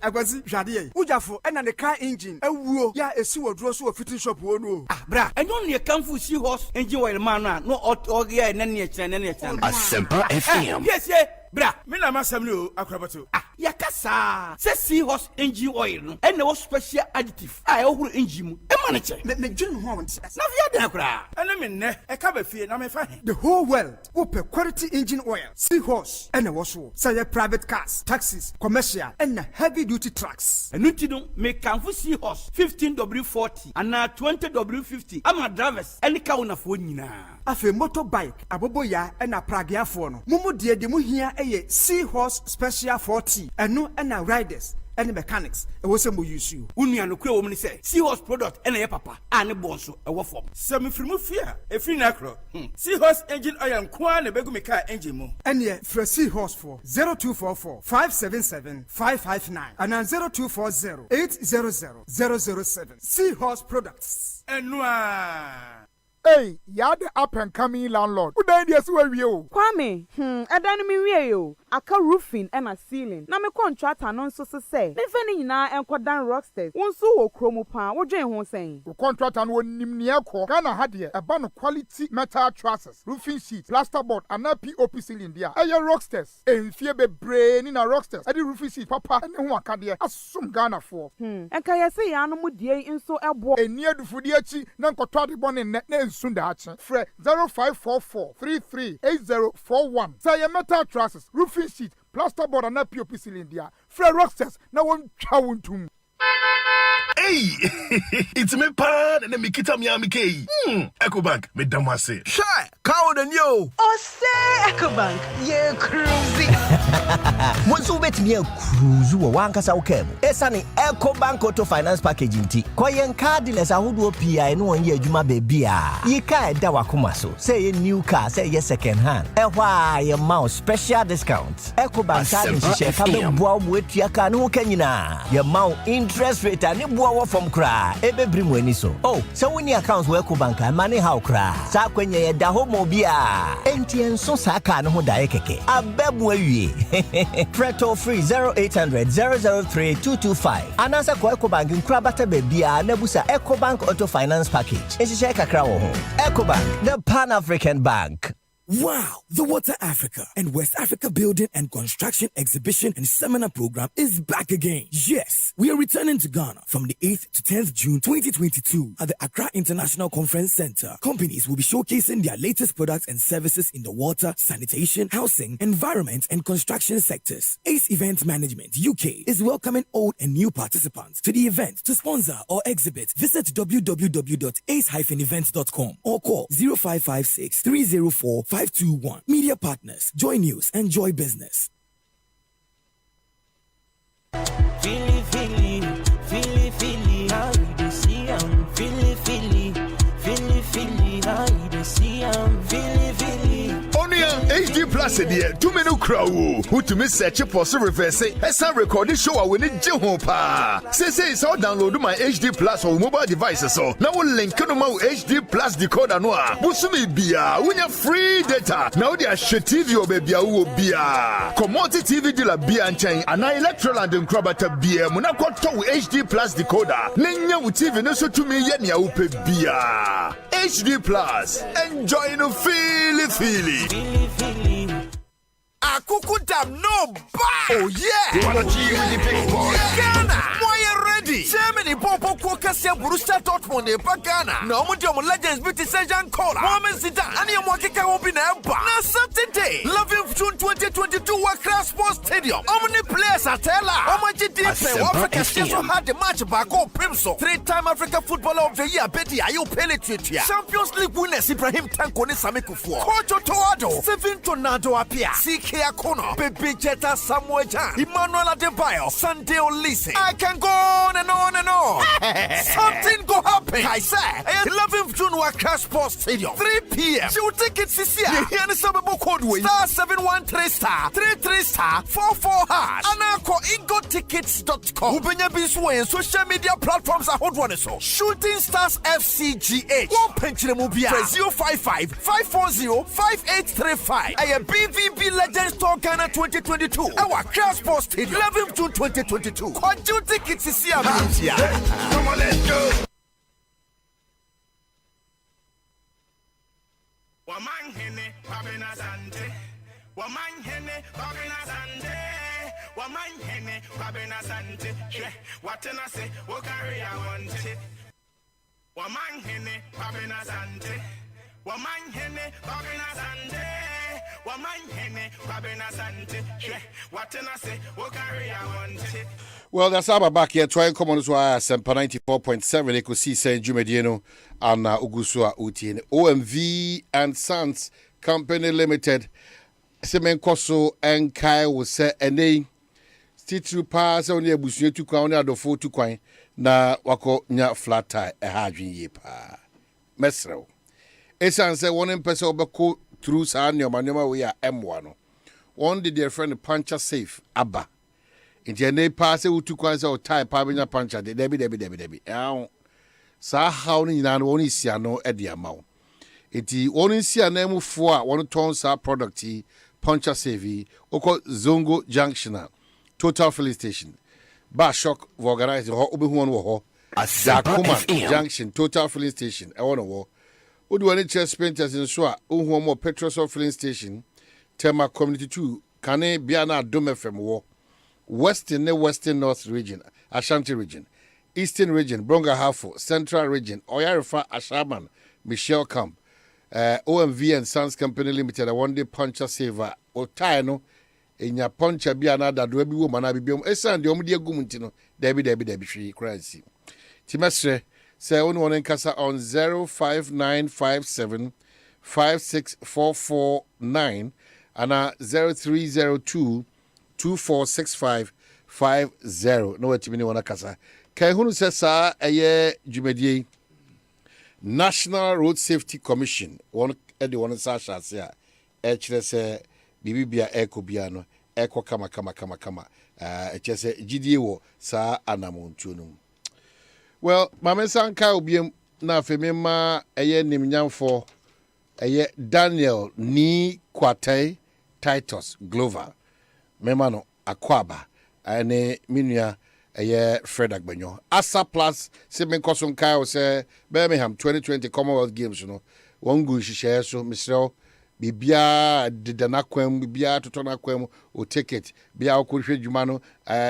Akwasi hwade ujafo ena ne car engine awuo ya esi wodro so fitting shop wo no
bra enyo ne kamfu si horse engine oil man no ogia na ne ekira
ASEMPA FM.
Yes bra me na masam ni o akrabato yakasa se seahorse engine oil no and no special additive I ohuru engine mu e ma ne che
me dwun ho won
na via den kra
ene me ne e ka ba fie na me fa the whole world open quality engine oil seahorse ene wo so say private cars taxis commercial and heavy duty trucks
enu ti no me kanfo seahorse 15W40 and 20W50 ama drivers any ka una fo nyina
afi motorbike aboboya and pragiafo no mumu de mu hia eye seahorse special 40 eno and riders and mechanics e wo sem use you
unua no kura wo mu say seahorse product and ye papa ane bonso e wo form
sem frimu fia e free na kro seahorse engine oil nko na begu me car engine mu ene fra seahorse for 0244 577 559 and 0240 800 007 seahorse products
enua.
Hey, you're the up and coming landlord. Who died yesterday with you?
Kwame, I don't mean you. Aka roofing and a ceiling. Na me contract anonso se say. Me feni na enko dan rocksters. Wonso wo kromo pa. Wo dwen ho sen.
The contract and won nimni ekọ. Ghana had here a quality metal trusses, roofing sheets, plasterboard and a POP ceiling there. Aye rocksters. Enfie be brain in a rocksters. Adi roofing sheet papa and ho aka there. Asum Ghana for.
Enka ye say ya no mu die nso ebo.
Eni adufudi achi na nkotwa de bon ne Sundache, Fre 0544 338041. Say a metal trusses, roofing sheet, plasterboard and a POP cylinder. Fre rocksters, now one chawuntum.
Hey, it's me pan and me kita Miami K. EcoBank, me damase.
Shy, cow than you.
OSEI EcoBank, ye cruisy.
Monsu bet me cruise wo wankasa ukemu. Esani EcoBank Auto Finance Package inti. Kwa yen card les ahudu PI no onye adwuma bebia. Yika eda wakoma so. Say ye new car, say ye second hand. Ehwa ye mau special discounts. EcoBank card nshishye kabe bua mwetu ya ka no kanyina. Ye mau interest rate ani bua from kra. Ebe brimu eniso. Oh, so when your accounts work EcoBank money how kra. Sa kwenye ye da homo bia. Enti enso sa ka no ho dae keke. Abebu awie. Preto free 0800 003 225. Anasa kwa EcoBank nkrabata bebia nebusa EcoBank Auto Finance Package. Enshishe kakra wo ho. EcoBank, the Pan-African Bank.
Wow, the Water Africa and West Africa Building and Construction Exhibition and Seminar Program is back again. Yes, we are returning to Ghana from the 8th to 10th June 2022 at the Accra International Conference Center. Companies will be showcasing their latest products and services in the water, sanitation, housing, environment, and construction sectors. ACE Event Management UK is welcoming old and new participants to the event. To sponsor or exhibit, visit www.ace-events.com or call 0556 304 521. Media partners, Joy News and Joy Business.
Feely, feely, feely, feely, how you do see feely, feely, feely, feely, how you do see feely, feely.
HD Plus here, 2 minute crow. Who to miss search for so reverse as I record the show when it Jehopa. Say so download my HD Plus or mobile devices so now we'll link to my HD Plus decoder noa. Busumi bia, when you free data. Now they are shit TV or baby will bia. Commodity TV dealer bia and chain and electoral and crabata bia. Monaco to HD Plus decoder. Nenya with TV no so to me yenya upe bia. HD Plus. Enjoy no feely.
Akuku dam no ba. Oh yeah.
You wanna cheat with the big boys?
Ghana, why you ready? Germany Popo Kwakasia Borussia Dortmund e Ghana. No mudium legends beauty Sejan Kola. Mohamed Zidane and your Wakika will be now. Na Saturday, 11th June 2022 Accra Sports Stadium. How many players are tell her? Africa still had the match back on Primso. 3-time Africa Footballer of the Year Betty Ayo Peletritia. Champions League winners Ibrahim Tankone Samikufu. Coach Otoado. 7 Tornado appear. CK Akono. Baby Jetta Samuel Jan. Emmanuel Adebayo. Sunday Olise. I can go on and on and on. Something go happen. I say 11th June Accra Sports Stadium. 3 p.m. She will take it this year. You hear the Sababo code way. *713*33*44#. And I call ingotickets.com. Ubenya Bisway and social media platforms are hot one so. Shooting Stars FCGH. One pension mobile. 055-540-5835. I am BVB Legends Tour Ghana 2022. Our Accra Sports Stadium. 11th June 2022. Quadru tickets is here.
Come on, let's go.
Woman hene, Babina Sante, Watena say, O carry I want it. Woman hene, Babina Sante. Woman hene, Babina Sante. Woman hene, Babina Sante. Watena say, O carry I want it.
Well, that's our back here. Try and come on to ASEMPA 94.7. They could see Saint Jumediano and Ugusua Utin. OMV and Sons Company Limited. Semen Koso and Kai will say a name. Still pass on the Busu to crown out of 4 to coin. Na wako nya flat tire a hardwin ye pa. Mesro. Esan say one person obeko through Sanyo Manema we are M1. One did their friend Puncher Safe Abba. Inti ene pass utu kwanza o tie pa benya Puncher de debi. Sa how ni na woni sia no e de ama wo. Inti woni sia na mu fo a woni ton sa product Puncher Safe oko Zongo Junction Total Filling Station. Ba shock organize ho obi hu wo ho. Dakuma Junction Total Filling Station e wono wo. Odu wani chest painters in so a hu mo petrol filling station Tema Community 2 kane bia na Dome FM wo. Western North region, Ashanti region, Eastern region, Bronga Hafo, Central region, Oyarifa, Ashaman, Michelle Camp, OMV and Sons Company Limited, a one-day puncher saver, Otano, in your puncher be another dwebi woman, I be esan the omudia gumuntino, Debbie, she crazy. Timestre, say one in Casa on 05957 56449 and 0302 246550. No what you want kasa. Kai hunu sesa eye jumedie National Road Safety Commission. One edi one sa shase a e kire se bibibia ekobia no eko kama. E kire se gidie wo sa anamontuo no. Well, mama sanka obiem na afemema eye nimnyamfo eye Daniel ni Kwatai Titus Glover. Memano Akwaba ane minua eye Fred Agbenyo Asa Plus Semen Koson Kai say Birmingham 2020 Commonwealth Games no one go share so Mr. Bibia didanakwem bibia totonakwem o ticket bia okohwe dwuma no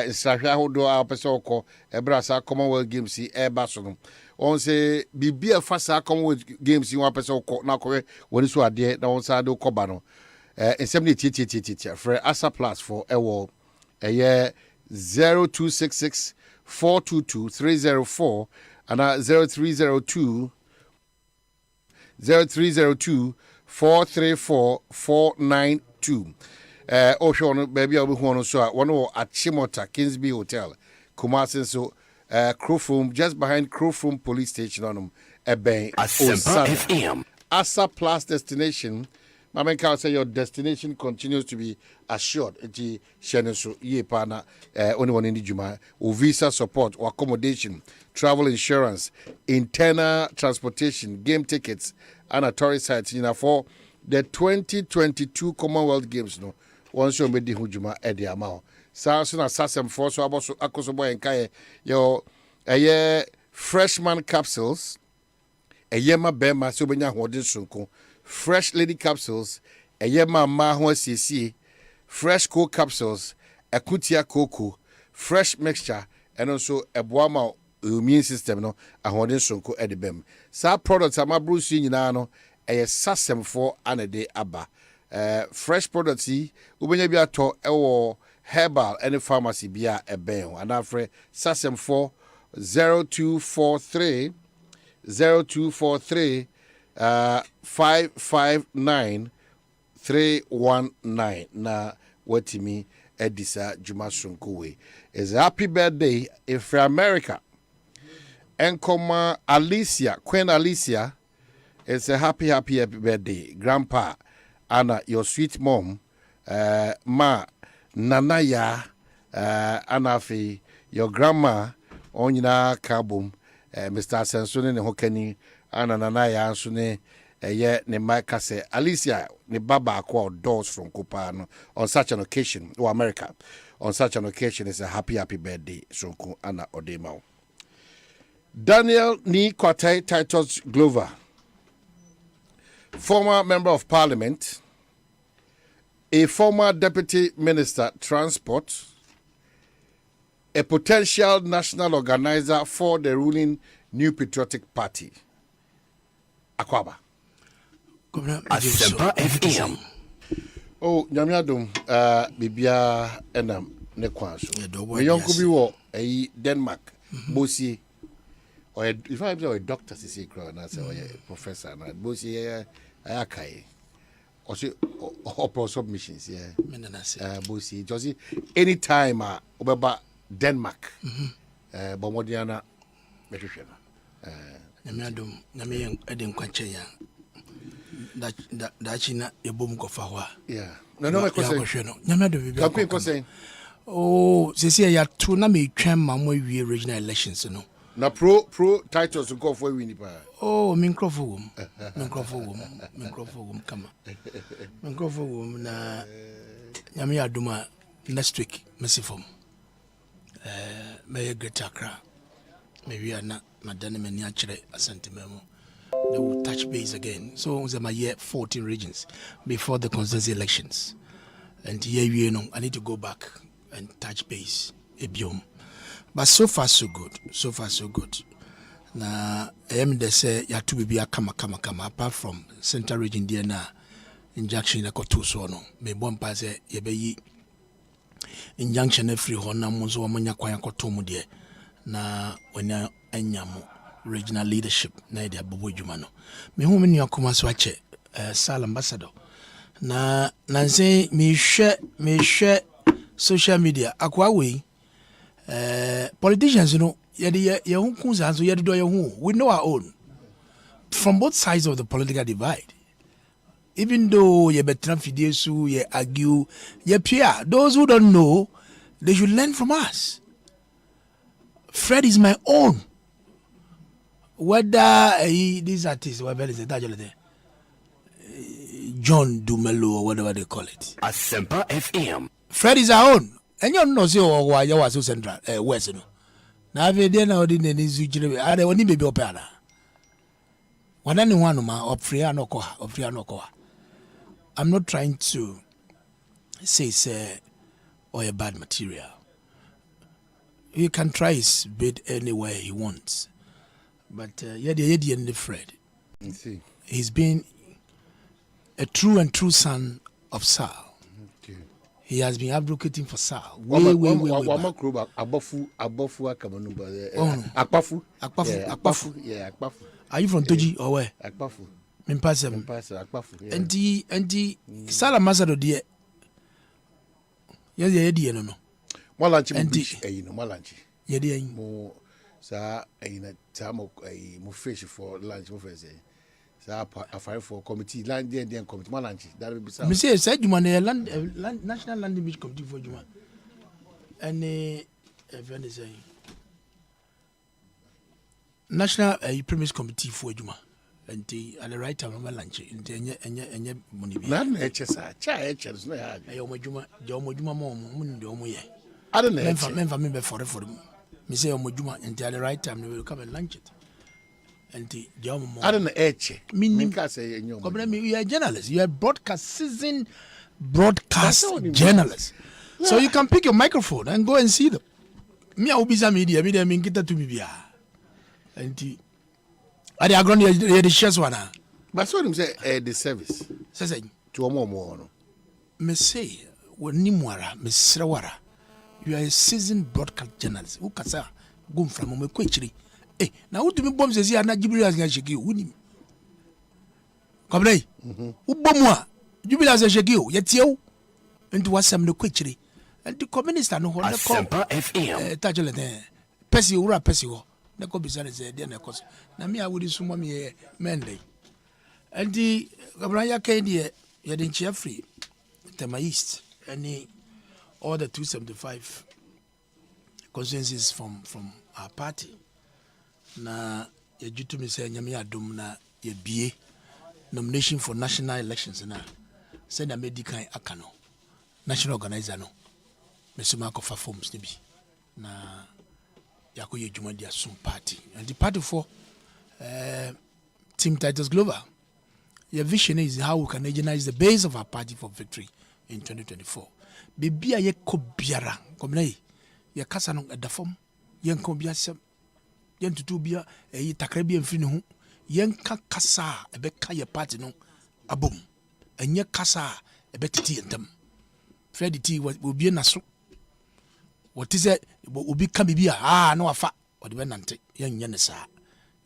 insahwe ahodo a pese okọ ebra sa Commonwealth Games e ba so no on say bibia fa sa Commonwealth Games wa pese okọ na akọwe woni so ade na on sa de okọba no insem titi for Asa Plus for ewo eye 0266 422 304 and 0302 434-492. Ocean baby I'll be one so one at Chimota, Kingsby Hotel, Kumasi so Crowfroom, just behind Crowfroom Police Station on Ebay. ASEMPA FM. Asa Plus destination. Mama can say your destination continues to be assured. Eti sheneso ye pana only one in the Juma. Visa support or accommodation, travel insurance, internal transportation, game tickets, and a tourist sites. You know, for the 2022 Commonwealth Games, no, once you made the hujuma at the amount. Sarson assassin for so about Akosobo and Kaya, your freshman capsules, a yema bema subenya hodin sunko. Fresh lady capsules, a yema mahwa CC, fresh coke capsules, a kutia cocoa, fresh mixture, and also a boama immune system no a hodin sonko edibem. Sa products are my bruce no a sasem for an a day abba. Fresh products ubenya bia to ewo herbal any pharmacy bia a ben and afre sasem for 0243 559 319 na watimi Edisa Juma Sunkuwe is happy birthday if America and Alicia Queen Alicia it's a happy birthday grandpa Anna your sweet mom ma Nanaya Anafi your grandma Onyina Kabum Mr. Sensone ne Hokani Anna Nanaya Ansune ye ne Mike say Alicia ne baba akwa doors from Kupano on such an occasion or America on such an occasion is a happy birthday Sonko Anna Odemao. Daniel Ni Kwatai Titus Glover, former member of parliament, a former deputy minister transport, a potential national organizer for the ruling New Patriotic Party. Akwaba.
ASEMPA FM.
Oh, Nyamiadum, Bibia Enam Nekwanso. My young could be war a Denmark, Bosi, or if I'm a doctor, say, or a professor, and Bosi, Akai, or submissions, yeah. Bosi, Josie, anytime, about Denmark, Bomodiana, Metrician.
Nyamiadum, Nami Edin Quanchaya. Dachina a boom cofawa.
Yeah. No, my question.
Nyamiadum. Oh, Cecilia, ya tuna me tram mamma we regional elections, no.
Na pro titles to go for Winnipa.
Oh, Mincrophone, come on. Mincrophone, na Nyamiaduma next week, Messifum. May a great Accra. Maybe I'm not Madame Niachere, a sentimemo. They will touch base again. So, it was my year 14 regions before the constituency elections. And here, you know, I need to go back and touch base a biome. But so far, so good. So far, so good. Now, I am the say, you have to be a kama. Apart from Central Region, there now, injunction in a kotu so no. Me bon pass ye be injunction every hona munzo wa manya kwa kotu mu de. Na wenya enyamu regional leadership na ide abobo djuma no me hu me nua koma so ache sal ambassador na nse me hwe social media akwa we politicians no ye hu kunza so ye do ye hu we know our own from both sides of the political divide. Even though ye betran fidiesu ye argue ye pia those who don't know they should learn from us. Fred is my own. Whether these artists, whatever is it, John Dumelo or whatever they call it.
ASEMPA FM.
Fred is our own. And you know, so why you was so central, West. Now, if you didn't any Zuchi, I don't need baby opera. When anyone of Friano, I'm not trying to say, or a bad material. He can try his bid anywhere he wants. But the Fred. He's been a true son of Sal. Okay. He has been advocating for Sal. Way back. Akpafu.
Yeah, Akpafu.
Are you from Toji or where?
Akpafu.
Mimpasem.
Akpafu.
And the Sal ambassador dear. Yes, no.
Malanchi Malanchi.
Yedi
mo sa tamo mo fish for lunch mo first sa afare for committee land there committee Malanchi that will be sa
me say land national land beach committee for juma and event is national premise committee for juma and at the right time Malanchi enye money bi
na HSA cha HS no ya
juma mo ndo ye
I don't know.
Me for me say omojuma until the right time we will come and launch it. And the
I don't know.
Me
say
you are a journalist. You are a seasoned broadcast journalist. Yeah. So you can pick your microphone and go and see them. Me I will be some media. Me they mean kita to me and the are they ground the shares one.
But so him say the service.
Say
to more no.
Me say when ni mwara me srawara. You are a seasoned broadcast journalist. Who can say go from me kwechiri? Now who to me bombs is here na Jibril as sheki wuni. Komrei. Who bomwa? Jibril as sheki o yetie into wasam no kwechiri. And the communist no ho na call.
ASEMPA FM.
Tajole den. Pesi ura pesi ho. Na ko bisare ze dey na cause. Na me awudi sumo me mende. And the Gabriel Kennedy ye den chia free. Tema East. Any all the 275 constituencies from our party. Na ye jutu me say nyame adom na ye bie nomination for national elections na say na medical akano national organizer no me so ma ko fa forms ni bi na yakoye djuma dia sum party and the party for team Titus Global. Your vision is how we can energize the base of our party for victory in 2024. Bibia ye ko biara komna yɛ kasa no ɛda fam yɛnka obi asɛm yɛntutu bi ɛyi takra bi mfiri ne ho yɛnka kasa a ɛbɛka yɛ party no abom ɛnyɛ kasa a ɛbɛtete yɛ ntam Fred T obi na so wɔte sɛ obi ka bibi a na wafa ɔde bɛnante yɛnyɛ ne saa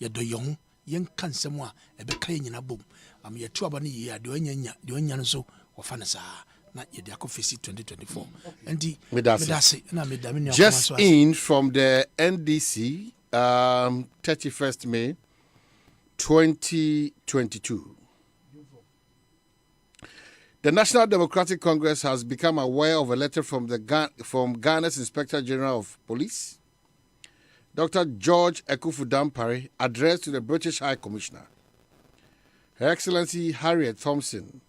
yɛdɔ yɛ ho yɛnka nsɛm a ɛbɛka yɛ nyina bom am yɛtu aba no yie a deɛ ɔnya no so wɔfa ne saa na yɛde akɔ fesi 2024 ɛnti medase na medame
just in from the NDC 31st May 2022. The National Democratic Congress has become aware of a letter from Ghana's Inspector General of Police, Dr. George Ekufu Dampare, addressed to the British High Commissioner, Her Excellency Harriet Thompson,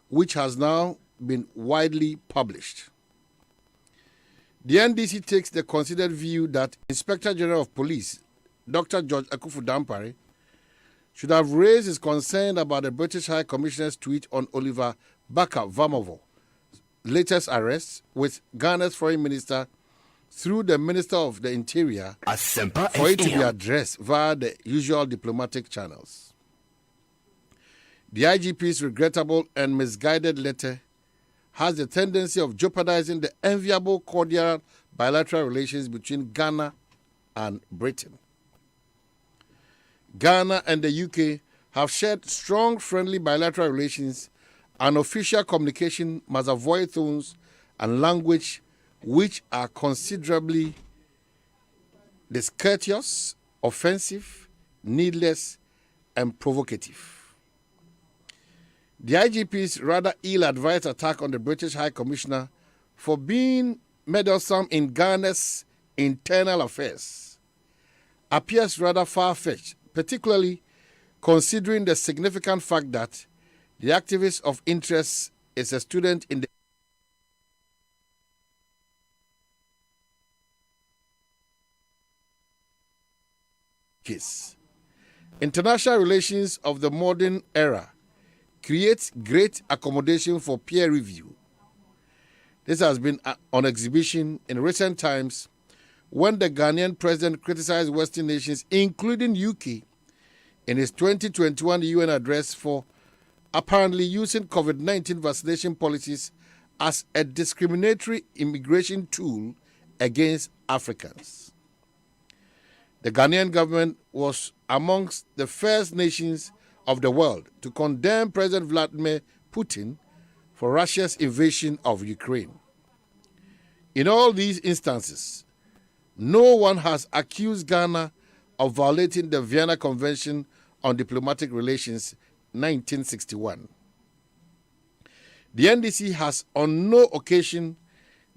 which has now been widely published. The NDC takes the considered view that Inspector General of Police, Dr. George Ekufu Dampare, should have raised his concern about the British High Commissioner's tweet on Oliver Barker-Vormawor latest arrest with Ghana's Foreign Minister through the Minister of the Interior
ASEMPA
for it to be addressed via the usual diplomatic channels. The IGP's regrettable and misguided letter has the tendency of jeopardizing the enviable cordial bilateral relations between Ghana and Britain. Ghana and the UK have shared strong friendly bilateral relations, and official communication must avoid tones and language which are considerably discourteous, offensive, needless, and provocative. The IGP's rather ill-advised attack on the British High Commissioner for being meddlesome in Ghana's internal affairs appears rather far-fetched, particularly considering the significant fact that the activist of interest is a student in the case. International relations of the modern era creates great accommodation for peer review. This has been on exhibition in recent times when the Ghanaian president criticized Western nations, including UK, in his 2021 UN address for apparently using COVID-19 vaccination policies as a discriminatory immigration tool against Africans. The Ghanaian government was amongst the first nations of the world to condemn President Vladimir Putin for Russia's invasion of Ukraine. In all these instances, no one has accused Ghana of violating the Vienna Convention on Diplomatic Relations 1961. The NDC has on no occasion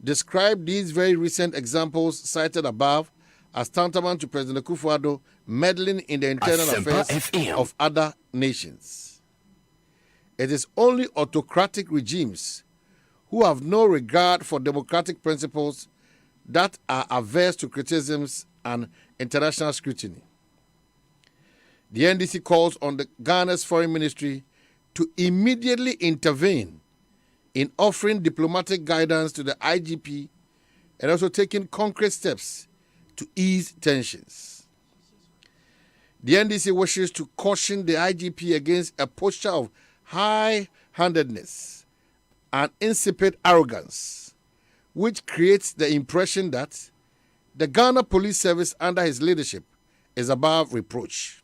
described these very recent examples cited above as tantamount to President Akufo-Addo meddling in the internal affairs of other nations. It is only autocratic regimes who have no regard for democratic principles that are averse to criticisms and international scrutiny. The NDC calls on the Ghana's Foreign Ministry to immediately intervene in offering diplomatic guidance to the IGP and also taking concrete steps to ease tensions. The NDC wishes to caution the IGP against a posture of high-handedness and insipid arrogance, which creates the impression that the Ghana Police Service under his leadership is above reproach.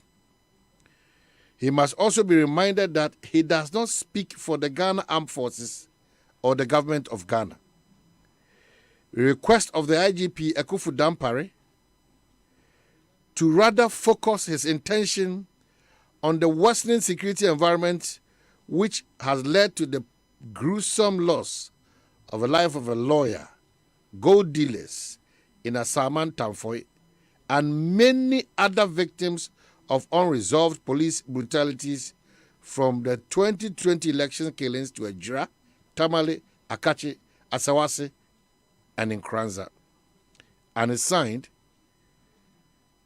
He must also be reminded that he does not speak for the Ghana Armed Forces or the government of Ghana. The request of the IGP Ekufu Dampare to rather focus his intention on the worsening security environment which has led to the gruesome loss of the life of a lawyer, gold dealers in Asaman Tamfoy, and many other victims of unresolved police brutalities from the 2020 election killings to Ejira, Tamale, Akachi, Asawase, and Nkranza. And is signed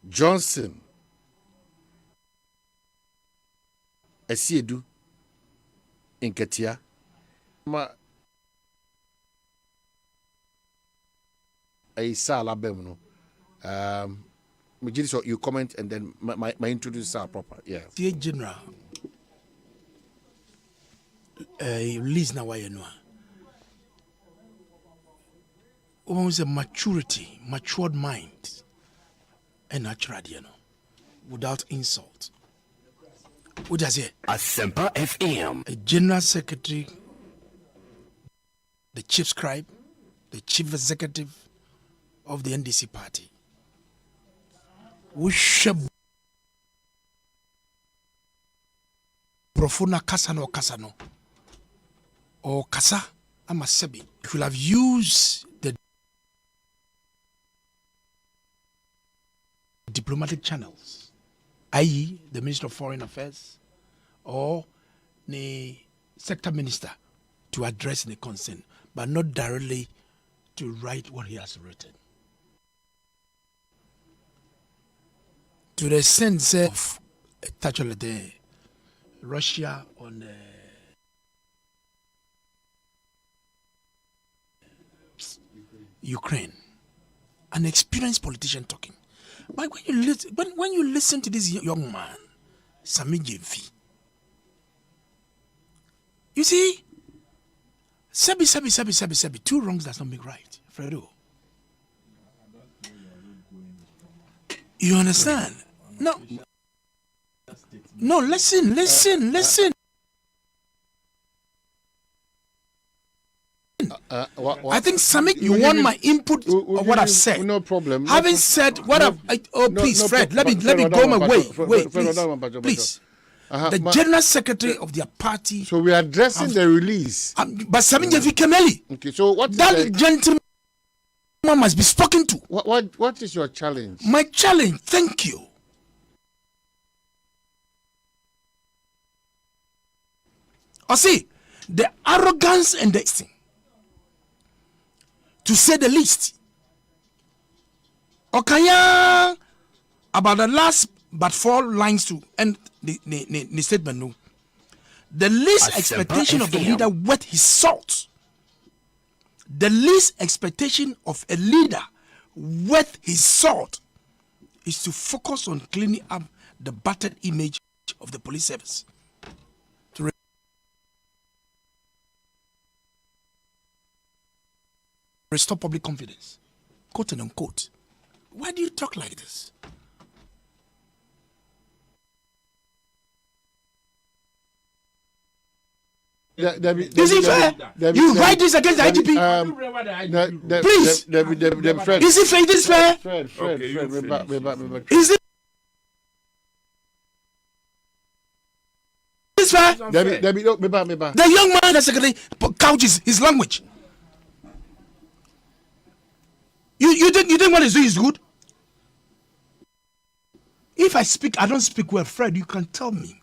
Johnson Esiedu Nketia. a Sala Bemuno. So you comment and then my introduce Sal proper. Yeah.
Dear General, release now why you know. Almost a matured mind, and natural, without insult. What does it?
ASEMPA FM.
A general secretary, the chief scribe, the chief executive of the NDC party. We should profuna kasano or kasa amasebi. You will have used the diplomatic channels, i.e., the Minister of Foreign Affairs or the sector minister to address the concern, but not directly to write what he has written. To the sense of touch of the Russia on Ukraine, an experienced politician talking. But when you listen to this young man, Sami Jemfi, you see, Sebi, two wrongs does not make right, Fredo. You understand? No, listen. I think, Samik, you want my input of what I've said.
No problem.
Having said what please, Fred, let me go my way. Wait, please. The general secretary of their party.
So we are addressing the release.
But Samik Jefi Kemeli.
Okay, so what
that gentleman must be spoken to.
What is your challenge?
My challenge, thank you. See, the arrogance and the thing, to say the least. Okaya, about the last but 4 lines to end the statement. No, the least expectation of the leader wet his salt. The least expectation of a leader worth his salt is to focus on cleaning up the battered image of the police service. To restore public confidence. Quote and unquote. Why do you talk like this? Is it fair? You write this against the IGP? Please. Is it fair? Is fair?
Fred.
Is it fair? The young man that secretary couches his language. You think what he's doing is good? If I don't speak well, Fred, you can tell me.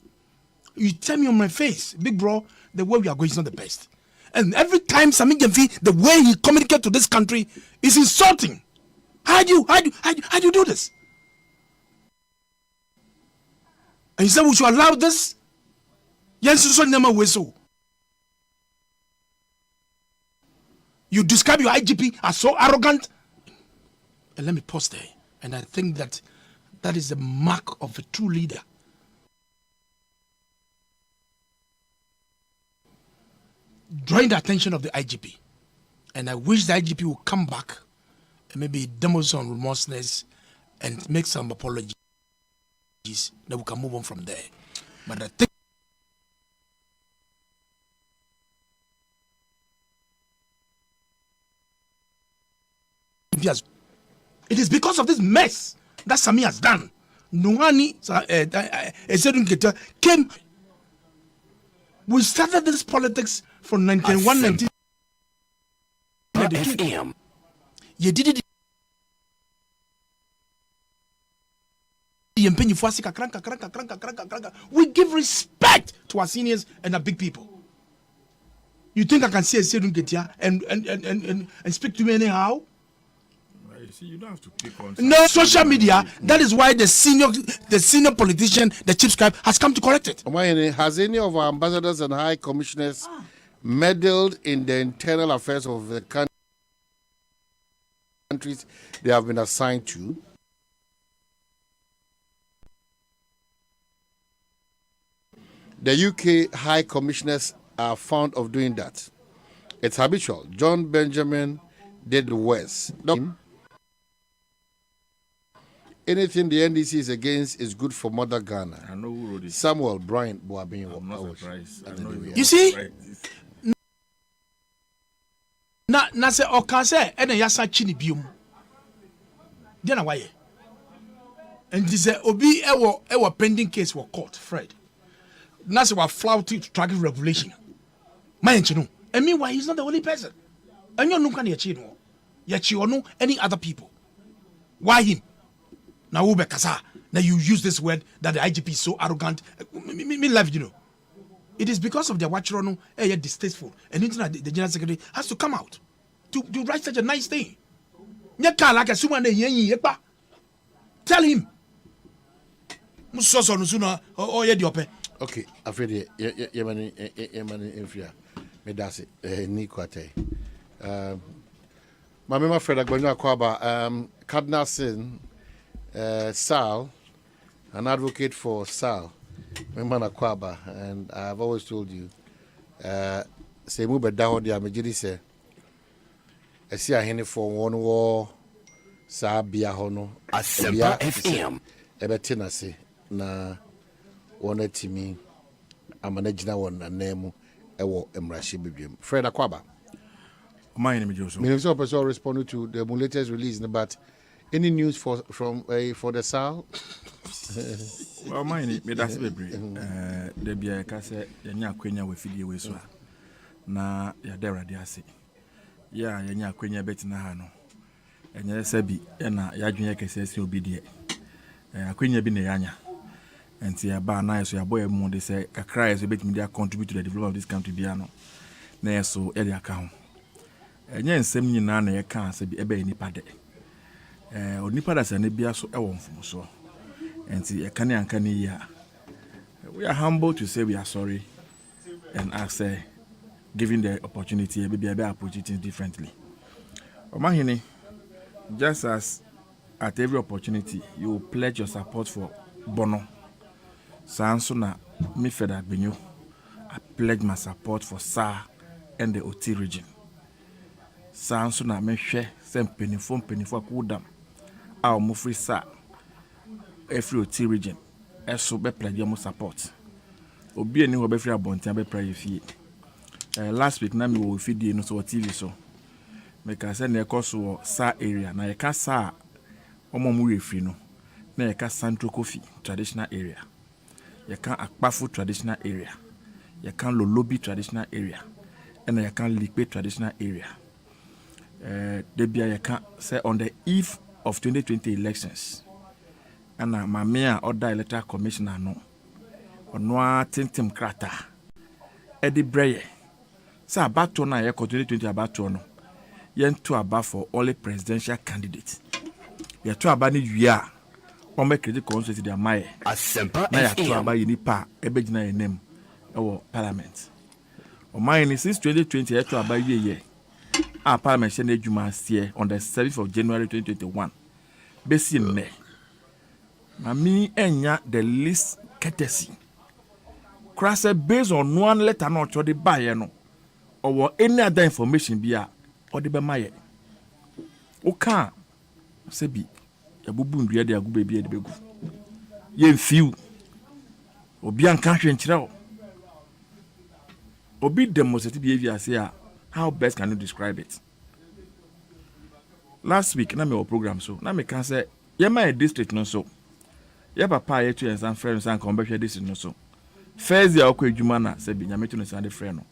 You tell me on my face, big bro, the way we are going is not the best. And every time Sami Jemfi, the way he communicates to this country is insulting. How do you do this? And you say we should allow this? You describe your IGP as so arrogant. And let me pause there. And I think that is the mark of a true leader. Drawing the attention of the IGP. And I wish the IGP will come back and maybe demonstrate some remorselessness and make some apologies that we can move on from there. But I think it is because of this mess that Sami has done. Noani came. We started this politics from 1991, 1992. You did it. We give respect to our seniors and our big people. You think I can say and speak to me anyhow?
See, you don't have to pick on
no social media. That is why the senior politician, the chief scribe, has come to correct it.
Has any of our ambassadors and high commissioners meddled in the internal affairs of the country countries they have been assigned to. The UK High Commissioners are fond of doing that. It's habitual. John Benjamin did worse. Anything the NDC is against is good for Mother Ghana.
I know who wrote it.
Samuel Bryant Boabin.
I'm not surprised. I know
you see? Na se okase ene yasa chi ni biom. Dia na waye. And this obi ewo pending case for court, Fred. Na se wa flouting traffic regulation. Mind you know. And meanwhile he's not the only person. And you no kan ye chi no. Ye chi ono any other people. Why him? Now Ube Kasa. Now you use this word that the IGP is so arrogant. Me love you know. It is because of their watchrono distasteful. And the General Secretary has to come out to write such a nice thing. Tell him.
Okay, afraid Yemani Infria. Medasi Nikwate. My member Fred Agbonyo Akwaba, Cardinal Sin, Sal, an advocate for Sal, member Akwaba, and I've always told you, say move down there, Majidi say, I see a henny for one war, Sabia Hono,
ASEMPA FM.
Ebetina say, na one to me, I'm an original one, and name, Ewo Emrashi Bibium. Fred Akwaba.
My name is Joseph.
Minister of Personnel responded to the latest release, but any news for the SAL?
Well, my name is Joseph. The Bia Cassa, Yanya Quenya with Fidi Weswa. Na Yadera Diasi. Ya, Yanya Quenya Betinahano. And Yasabi, and Yajunia says you'll be there. Quenya Binayanya. And see a bar nice, your boy more they say, a cry as a bit media contribute to the development of this country, Biano. Nay, so early account. Enya nsem nyina na yeka ase bi ebe nipa de onipa da se ne bia so ewo mfom so enti yeka ne anka ne ya we are humble to say we are sorry and ask giving the opportunity maybe approach things differently. Omahini, just as at every opportunity you pledge your support for Bono, sanso na me Feda Benyo, I pledge my support for SAR and the OT region. Sanso na me hwe sem penifo akudam a o mofri sa every OT region eso be pledge mo support obi eni ho be free abontia be pray fie last week na me wo fidie no so TV so me ka say na ekoso sa area na ye ka sa omo mu refri no na ye ka Central Kofi traditional area, ye ka Akpafu traditional area, ye ka Lolobi traditional area, and ye ka Likpe traditional area. Debia say on the eve of 2020 elections, and my mayor order electoral commissioner no onwa tintim krata Eddie Breye say about to na 2020 about to no yen to about for only presidential candidate ye to about ni wia o make credit constituency their my
ASEMPA
na ya to about ni pa ebegina enem ewo parliament o my ni since 2020 ye to about ye our parliament send ejuma here on the 7th of January 2021. Besi me. Mami enya the least courtesy. Crase based on one letter not to the buyer no. Or any other information be or the bemaye. Oka sebi ya bubu ndua de agu baby de begu. Ye few. Obi an kan hwe nkyerɛ. Obi demonstrate behavior say how best can you describe it? Last week, na me program so. Na me can say, ye my district no so. Ye papa ye to and friends and come back district no so. First year okwe adwuma na say bi nyame to no sande friend no.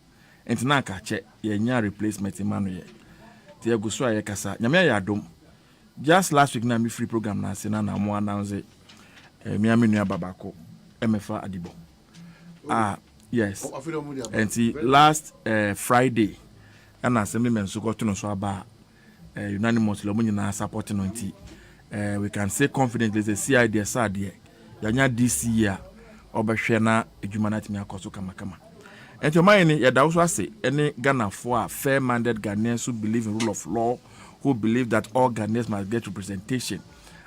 Enti na ka che ye nya replacement man ye. Ti ye go so ye kasa. Nyame ya adom. Just last week na me free program na se na mo announce me amenu babako emefa adibo. Yes. Enti last Friday and assemblymen so got to know so about unanimous Lomunia supporting on T. We can say confidently the CID sad here. Yanya this year Obashena Jumanat Miakoso Kamakama. And to mind, ya also say any Ghana for fair minded Ghanaians who believe in rule of law, who believe that all Ghanaians must get representation.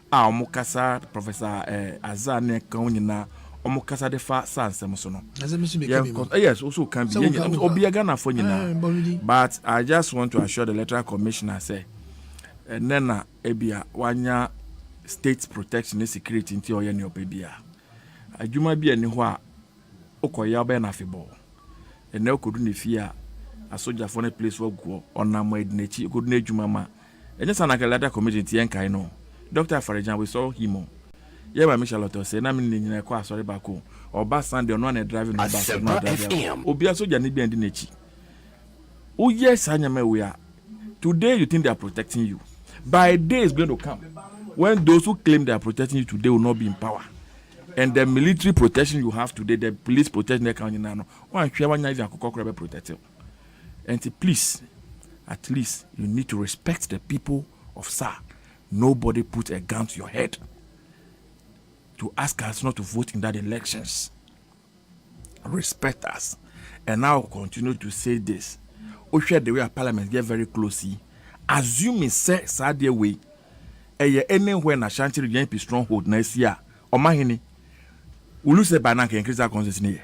Omukasa Professor Azane Kaunina Omukasa de fa sansemusono. Yes, also can be Obia Ghana for you. But I just want to assure the electoral commissioner say Nena Ebia Wanya state protection and security into your any obia. Ajuma bi anihwa okoya ba na fibol. And now could fear a soldier for a place for go on na mo ednechi could na juma ma. And just an electoral committee and kaino. Dr. Farajan, we saw him. Yeah, Michelle Otto say na me nyina kwa sorry back o. Oba Sunday no na driving no bus no drive. Obi soldier ni bi ednechi. Oh yes, anyame we are. Today you think they are protecting you. By a day is going to come when those who claim they are protecting you today will not be in power. And the military protection you have today, the police protection they can now. One share one is a protected. And please, at least you need to respect the people of SAR. Nobody put a gun to your head to ask us not to vote in that elections. Respect us. And now continue to say this. We share the way our parliament get very closely. Assuming say Sadia way, anywhere na Ashanti region be stronghold next year. Omahini, we lose the banana can increase our consciousness.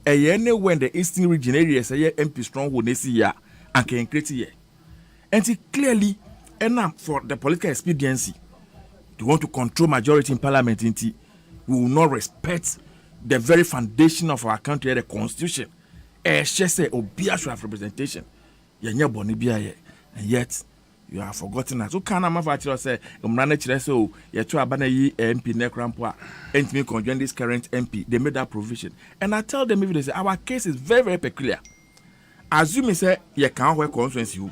Anywhere in the eastern region area say MP stronghold next year and can increase here. And it clearly enough for the political expediency to want to control majority in parliament. We will not respect the very foundation of our country, the constitution. She say Obia should have representation. And yet you have forgotten that. So can I have say so you to abana MP nekrampo and me conjoin this current MP. They made that provision. And I tell them if they say our case is very, very peculiar. Assume say you can't work constituency you.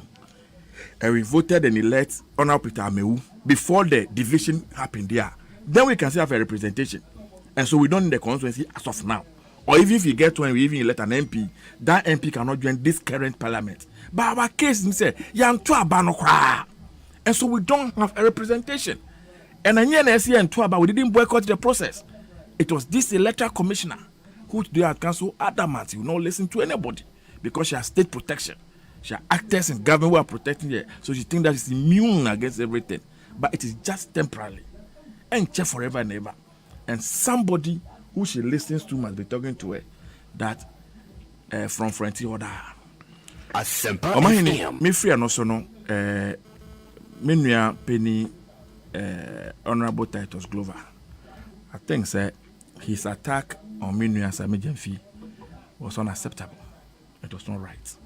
And we voted and elect Honorable Peter Amewu before the division happened there. Then we can still have a representation. And so we don't need the constituency as of now. Or even if you get one, we even elect an MP, that MP cannot join this current parliament. But our case, say, and so we don't have a representation. And we didn't boycott the process. It was this electoral commissioner who today at council adamant he will not listen to anybody because she has state protection. She has actors in government who are protecting her. So she thinks that she's immune against everything. But it is just temporarily. And check forever and ever. And somebody who she listens to must be talking to her that from Frenty order.
ASEMPA FM.
Me free and also no me penny Honorable Titus Glover. I think his attack on me Sami was unacceptable. It was not right.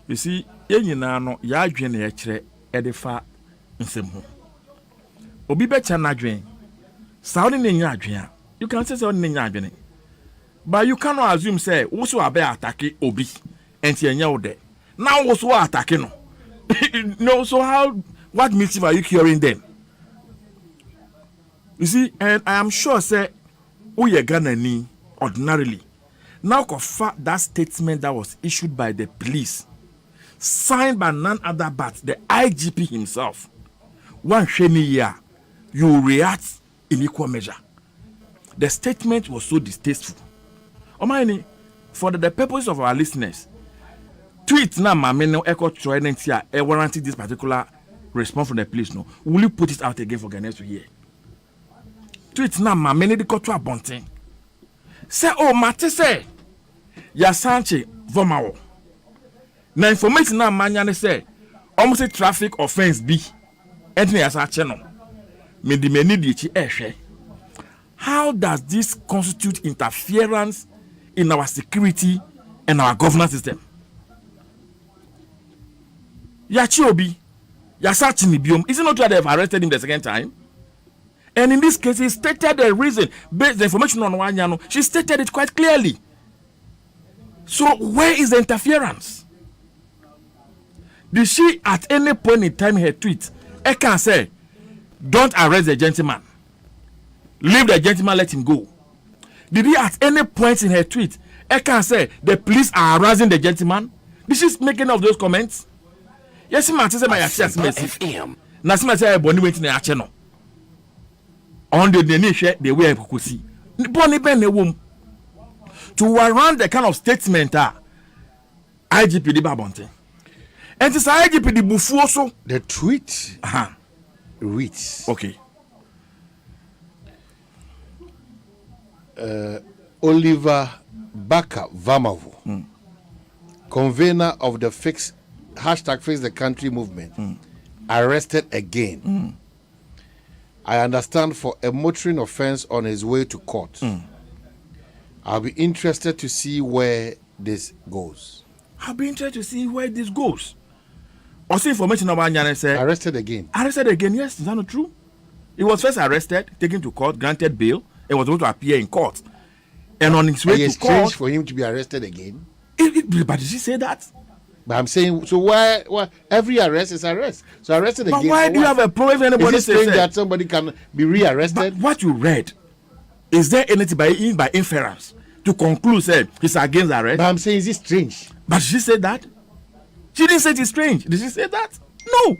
You see, no ya adwene ya kire edefa nsem ho. Obi be cha na adwen. Saudi ne nya adwen. You can say Saudi ne nya adwen. But you cannot assume say wo so abe attack obi enti enya wo de. Now wo so attack no. No, so what mischief are you curing them? You see, and I am sure say we Ghana ni ordinarily. Now confirm that statement that was issued by the police, signed by none other but the IGP himself. One sheni year, you react in equal measure. The statement was so distasteful. Omani, for the purpose of our listeners, tweet na mame no echo trying here warranting this particular response from the police. No, will you put it out again for Ghanaians to hear? Tweet na mame ne de koto abonten. Say oh mate say ya sanche vomawo. Na information na manya ne say almost traffic offense bi entine ya sa che no. Me di mani di chi ehwe. How does this constitute interference in our security and our governance system? Yachiobi, Yasachini Biom, is it not that they have arrested him the second time? And in this case, he stated the reason, based the information on Wanyano, she stated it quite clearly. So, where is the interference? Did she at any point in time her tweet, I can say, don't arrest the gentleman. Leave the gentleman, let him go. Did he at any point in her tweet, I can say, the police are harassing the gentleman? Did she make any of those comments? Yes, my sister, my access message. Nasima say, Bonnie went in the channel. On the niche, they were Kusi. Bonnie Ben, a womb. To warrant the kind of statement, IGP de Babonte. And this IGP the bufuoso.
The tweet reads.
Okay.
Oliver Baka Vamavo, convener of the Fix the Country movement, arrested again. I understand for a motoring offense on his way to court. I'll be interested to see where this goes.
I'll be interested to see where this goes. Also, information about Nyane said
arrested again.
Arrested again, yes, is that not true? He was first arrested, taken to court, granted bail, and was going to appear in court. And on his way to court,
for him to be arrested again.
But did she say that?
But I'm saying, so why every arrest is arrest? So arrested
but
again.
Why do you have a problem if anybody
is it strange that somebody can be rearrested?
But what you read, is there anything by inference to conclude say he's against arrest?
But I'm saying, is it strange?
But she said that. She didn't say it's strange. Did she say that? No.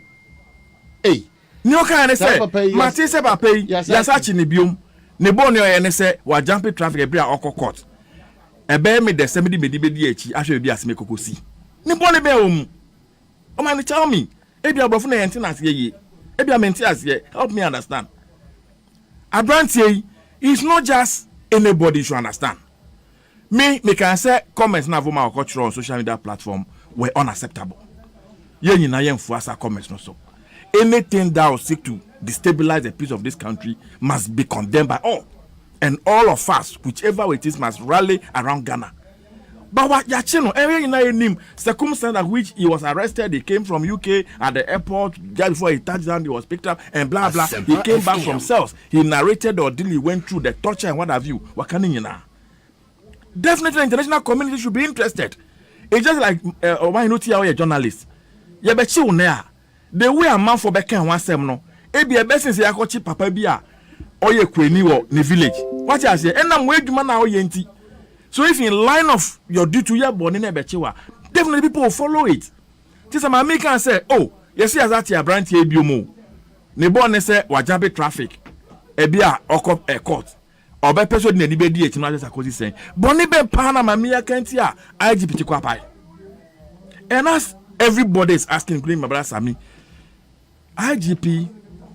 Hey.
No kind say. Martin se ba pay. Yasa chi ne biom. Ne bon yo ye ne say wa jump traffic e bia okọ court. E be me de semedi bedi echi ahwe bi aseme kokosi. Ne bon be o man tell me. E bia brofo na yente na ase ye. E bia mente ase. Help me understand. Abrantie is not just anybody should understand. Me can say comments na voma culture on social media platform were unacceptable. Ye nyina ye mfu asa comments no so. Anything that will seek to destabilize the peace of this country must be condemned by all. And all of us, whichever it is, must rally around Ghana. But what Yachino, every name, circumstance at which he was arrested, he came from UK at the airport, just before he touched down, he was picked up, and blah blah. He came back from South. He narrated the ordeal he went through, the torture and what have you. What can you now? Definitely, the international community should be interested. It's just like why not here a journalist. You bet you there. The way a man for Beckham one sem no. Ebi a best say akochi papa bia oye kweni wo ne village. What I say? Enam we dwuma na oye nti. So if in line of your duty you born in Ebechiwa, definitely people will follow it. This a man can say, oh, you see as that your branch ebiomo. Ne born say wa jambe traffic. Ebia okop a court. Obe person ne ni be di etima just akosi say. Boni be pa na mamia kanti a IGP kwapai. And as everybody is asking, including my brother Sami, IGP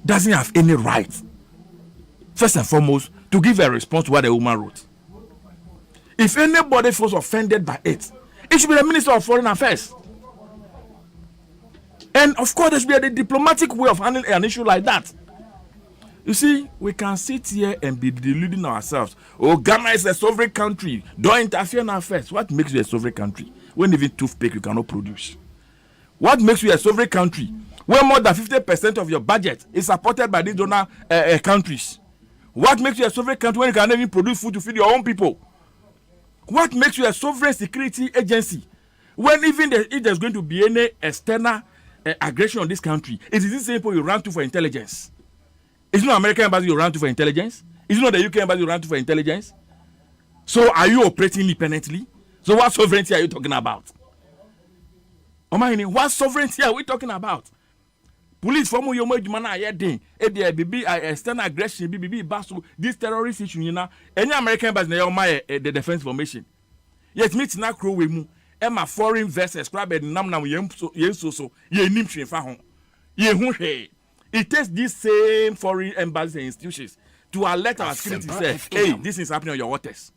doesn't have any right, first and foremost, to give a response to what the woman wrote. If anybody feels offended by it, it should be the Minister of Foreign Affairs. And of course, there should be a diplomatic way of handling an issue like that. You see, we can sit here and be deluding ourselves. Oh, Ghana is a sovereign country. Don't interfere in our affairs. What makes you a sovereign country? When even toothpick you cannot produce. What makes you a sovereign country? When more than 50% of your budget is supported by these donor countries. What makes you a sovereign country when you cannot even produce food to feed your own people? What makes you a sovereign security agency when even if there's going to be any external aggression on this country, it is this same people you run to for intelligence? Is it not American embassy you run to for intelligence? Is it not the UK embassy you run to for intelligence? So are you operating independently? So what sovereignty are you talking about? What sovereignty are we talking about? Police from Yomo Jumana Yedin, BB external aggression, BB Basu, this terrorist issue, you know, any American embassy the defense formation. Yet meet na crew with mu, Emma foreign vessels, crab and nam so ye nimshin fahon. Ye hun. It takes these same foreign embassies and institutions to alert our security say, hey, this is happening on your waters.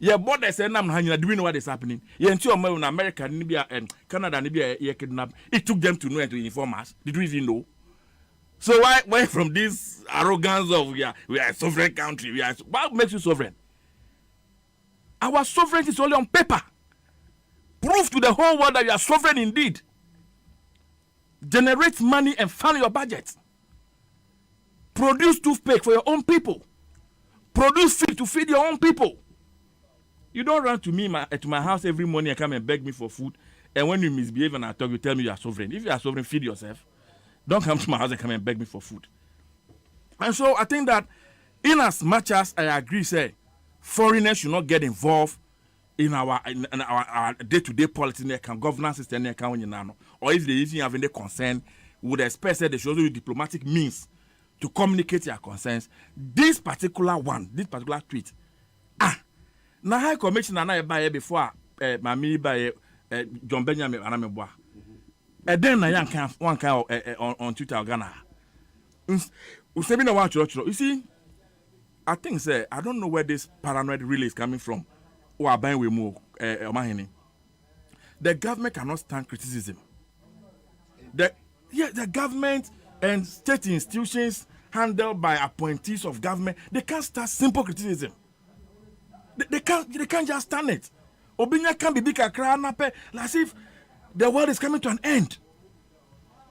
Yeah, but they say, do we know what is happening? Yeah, until America, Libya, and Canada, Libya, kidnapped. It took them to know and to inform us. Did we even know? So why from this arrogance of we are a sovereign country? What makes you sovereign? Our sovereignty is only on paper. Prove to the whole world that you are sovereign indeed. Generate money and fund your budget. Produce toothpaste for your own people. Produce feed to feed your own people. You don't run to me to my house every morning and come and beg me for food. And when you misbehave and I talk, you tell me you are sovereign. If you are sovereign, feed yourself. Don't come to my house and come and beg me for food. And so I think that in as much as I agree, say, foreigners should not get involved in our day-to-day politics, governance system, or if they even have any concern, we would expect that they should also use diplomatic means to communicate their concerns. This particular tweet, na high commissioner na buy before mami buy John Benjamin anameboa And then I one kind on Twitter Ghana. You see, I think I don't know where this paranoid really is coming from. Or buying we move the government cannot stand criticism. The government and state institutions handled by appointees of government, they can't stand simple criticism. They can't just stand it. Obinya can be big as if the world is coming to an end.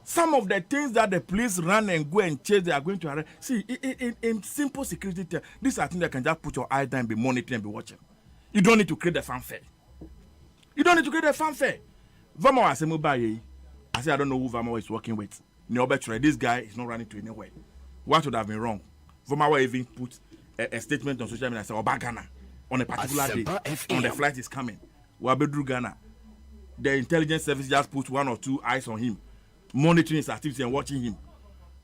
Some of the things that the police run and go and chase, they are going to arrest. See, in simple security, these are things that can just put your eyes down and be monitoring and be watching. You don't need to create a fanfare. Vamo Asemubaye, I say I don't know who Vamo is working with. This guy is not running to anywhere. What would have been wrong? Vamo even put a statement on social media and say, Obagana, on a particular day, on the flight is coming. Wabedru Ghana. The intelligence service just put 1 or 2 eyes on him, monitoring his activities and watching him.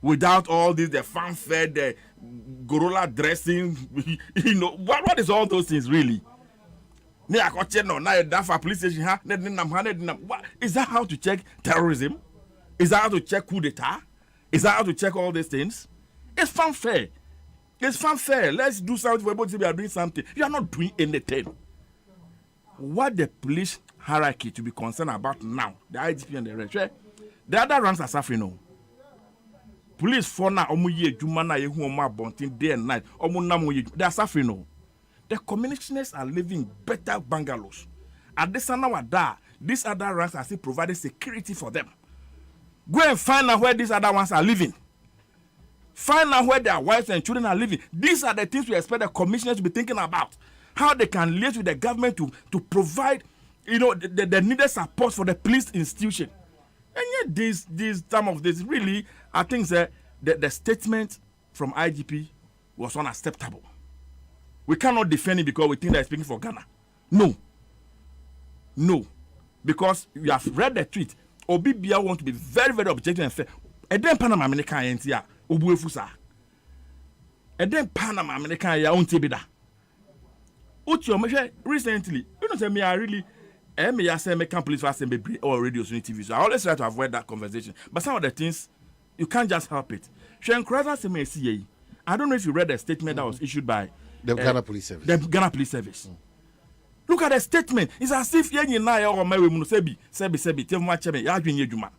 Without all this, the fanfare, the gorilla dressing, what is all those things really? Is that how to check terrorism? Is that how to check coup d'etat? Is that how to check all these things? It's fanfare. Let's do something. We're we are doing something. You are not doing anything. What the police hierarchy to be concerned about now, the IGP and the rest, the other ranks are suffering now. Police for now, day and night, they are suffering now. The commissioners are living better bungalows. At this hour, these other ranks are still providing security for them. Go and find out where these other ones are living. Find out where their wives and children are living. These are the things we expect the commissioners to be thinking about. How they can liaise with the government to provide, the needed support for the police institution. And yet, some of this really, I think the statement from IGP was unacceptable. We cannot defend it because we think they're speaking for Ghana. No. Because you have read the tweet. Obibia want to be very, very objective and fair. And then Panama American NTR. Obuefusa. And then Panama American ya on Tibida. Recently, say me I really me say me can't police for ASEMPA or radio TV. So I always try to avoid that conversation. But some of the things you can't just help it. I don't know if you read the statement that was issued by
the Ghana Police Service.
The Ghana Police Service. Look at the statement. It's as if you na or my sebi tell me cheme ya dwen yeduma.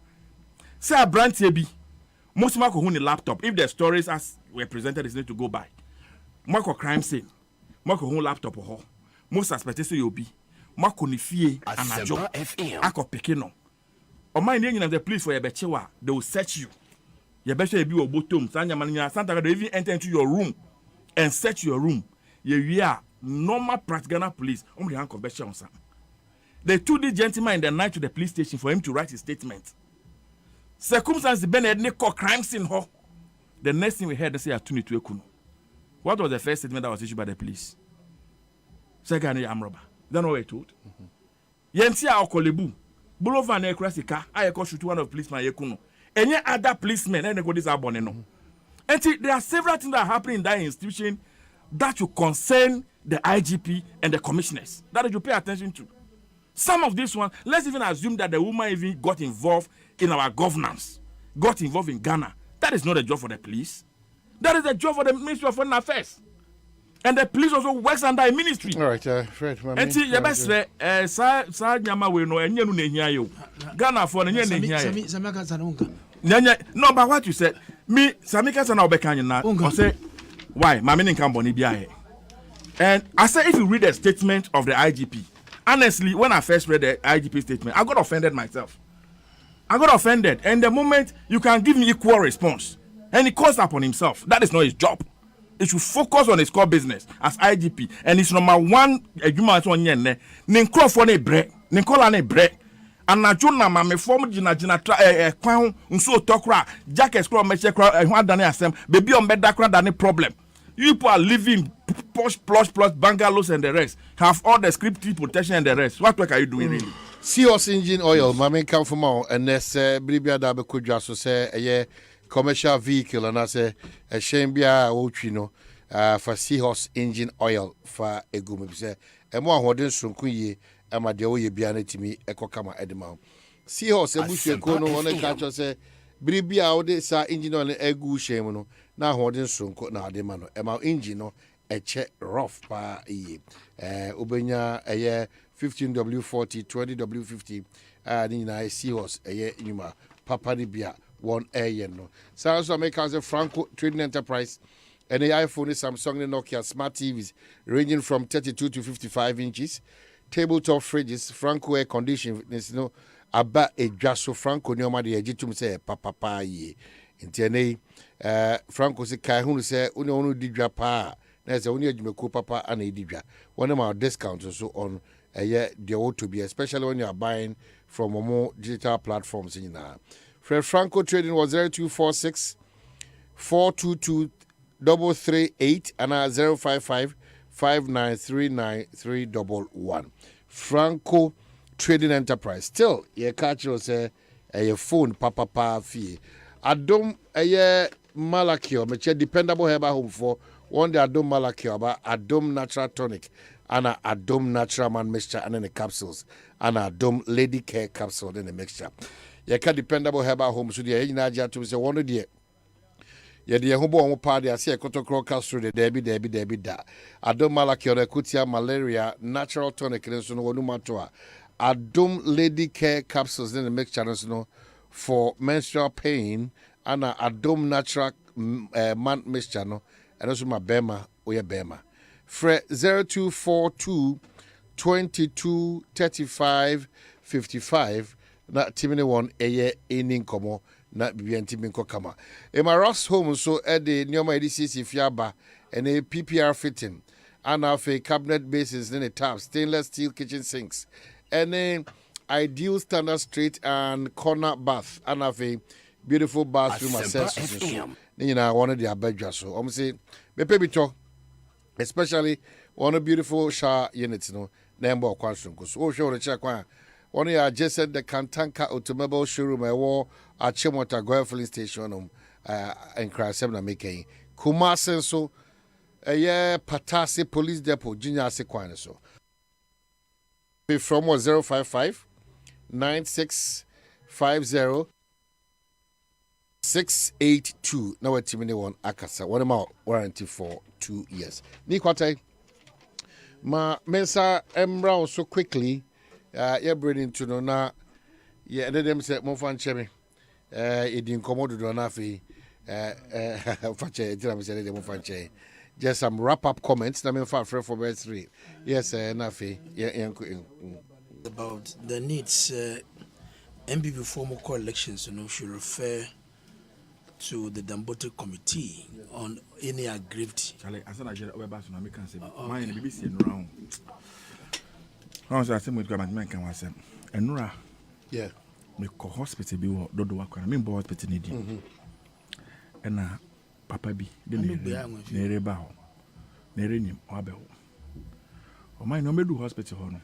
Say a brand tebi. Most mako hu ni laptop. If the stories as were presented is need to go by. Mako crime scene. Mako hu laptop ho. Most suspected say you be. Mako ni fie anajo. Ako pekino. O my name of the police for your bechewa, they will search you. Your beche be obotom. Sanya mania Santa they even enter into your room and search your room. We are normal practical police. They took the gentleman in the night to the police station for him to write his statement. Circumstances Bennett Nico crime scene ho. The next thing we heard they say atuni to ekunu. What was the first statement that was issued by the police? Second amroba. Then what we told. Yentia okolebu. Bulova na ekrasika. I call shoot one of policeman yekuno. Any other policemen and they go this aboneno. And there are several things that are happening in that institution that will concern the IGP and the commissioners that you pay attention to. Some of these ones, let's even assume that the woman even got involved in our governance, got involved in Ghana. That is not a job for the police. That is a job for the Ministry of Foreign Affairs. And the police also works under a ministry.
All right, Fred.
And see, you best say, sa nyama we no enye no nehia yo. Ghana for enye nehia. No, but what you said, me Samika sana obeka na. I say, why? Mami nkan boni bia. And I say, if you read the statement of the IGP, honestly, when I first read the IGP statement, I got offended myself. And the moment you can give me equal response, and he calls upon himself, that is not his job. He should focus on his core business as IGP. And it's number one, Ninkro for ne bre, Ninkola ne bre. And na juna mame form jina kwan nso tokra jack escrow meche kra dane asem baby on bed dakra dane problem. You people are living posh bungalows and the rest, have all the scripted protection and the rest. What work are you doing really?
Seahorse engine oil mame come from out and this bribia da be kudwa so say a commercial vehicle and I say a shame bia wo for Seahorse engine oil for egumi say e mo ahoden sunku yi ama de wo ye bia na timi ekokama edema Seahorse ebusueko no one catch us say biribi a wode sa engine on egu shame no na hoden sonko na ade ma no ema engine no eche rough pa iye obenya eye 15W40 20W50 ni na Seahorse eye nyuma papa ni bia one air no so make us a Franco Trading Enterprise and the iPhone, Samsung and Nokia smart TVs ranging from 32 to 55 inches, tabletop fridges, Franco air conditioning, aba edwaso Franco nyoma de agitum say papa ye intene Franco se kai hunu se onu didwa pa na se onu adwumako papa ana didwa one of our discounts so on the auto be especially when you are buying from more digital platforms in Franco Trading was 0246 422 338 and 055 5939311. Franco Trading Enterprise. Still, ye catch you say a phone papa fee. Adom a Malakio, me dependable heba home for one day Adom Malakio about Adom Natural Tonic and Adom Natural Man Mixture and then the capsules and Adom Lady Care capsule then the mixture. Ye can dependable heba home so the Naja to say one day. Yedi yehubo omo party asi ekotokro castro de debi da adom malaki kutia malaria natural tonic nso no wonu mato adom lady care capsules in the mixture nso no for menstrual pain and adom natural man mixture no and my bema oye bema fre 0242 22 35 55 na timini one eye enin komo na bibianti binko kama ema Ross Home so ede nyoma edcc fiaba ene PPR fitting and a cabinet bases in a tap stainless steel kitchen sinks ene ideal standard straight and corner bath and a beautiful bathroom accessories so you know one of the abedja so say bepe bito especially one of beautiful shower units no number kwanso so o show the check kwa one ya just said the Kantanka automobile showroom I wore at Chemota Goya filling station in Krasem na making Kumasen so Patasi police depot junior sekwane so from 055 9650 682 now at Timini one Akasa one more warranty for 2 years ni kwatai ma mensa emra so quickly you're bringing to no na yeah them say mo fan chemi edin komodo do na fi fache tira me say dem fan che just some wrap up comments na me fa for verse 3 yes na fi
about the needs MPP formal call elections should refer to the Dambote committee on any aggrieved
as an agenda over back to American say mine BBC around. I was asking with government can was and Nora,
yeah,
me co hospital be what do work. I mean, boy, hospital need and Papa be the near bow, near him or bell. Or my no me do hospital honor.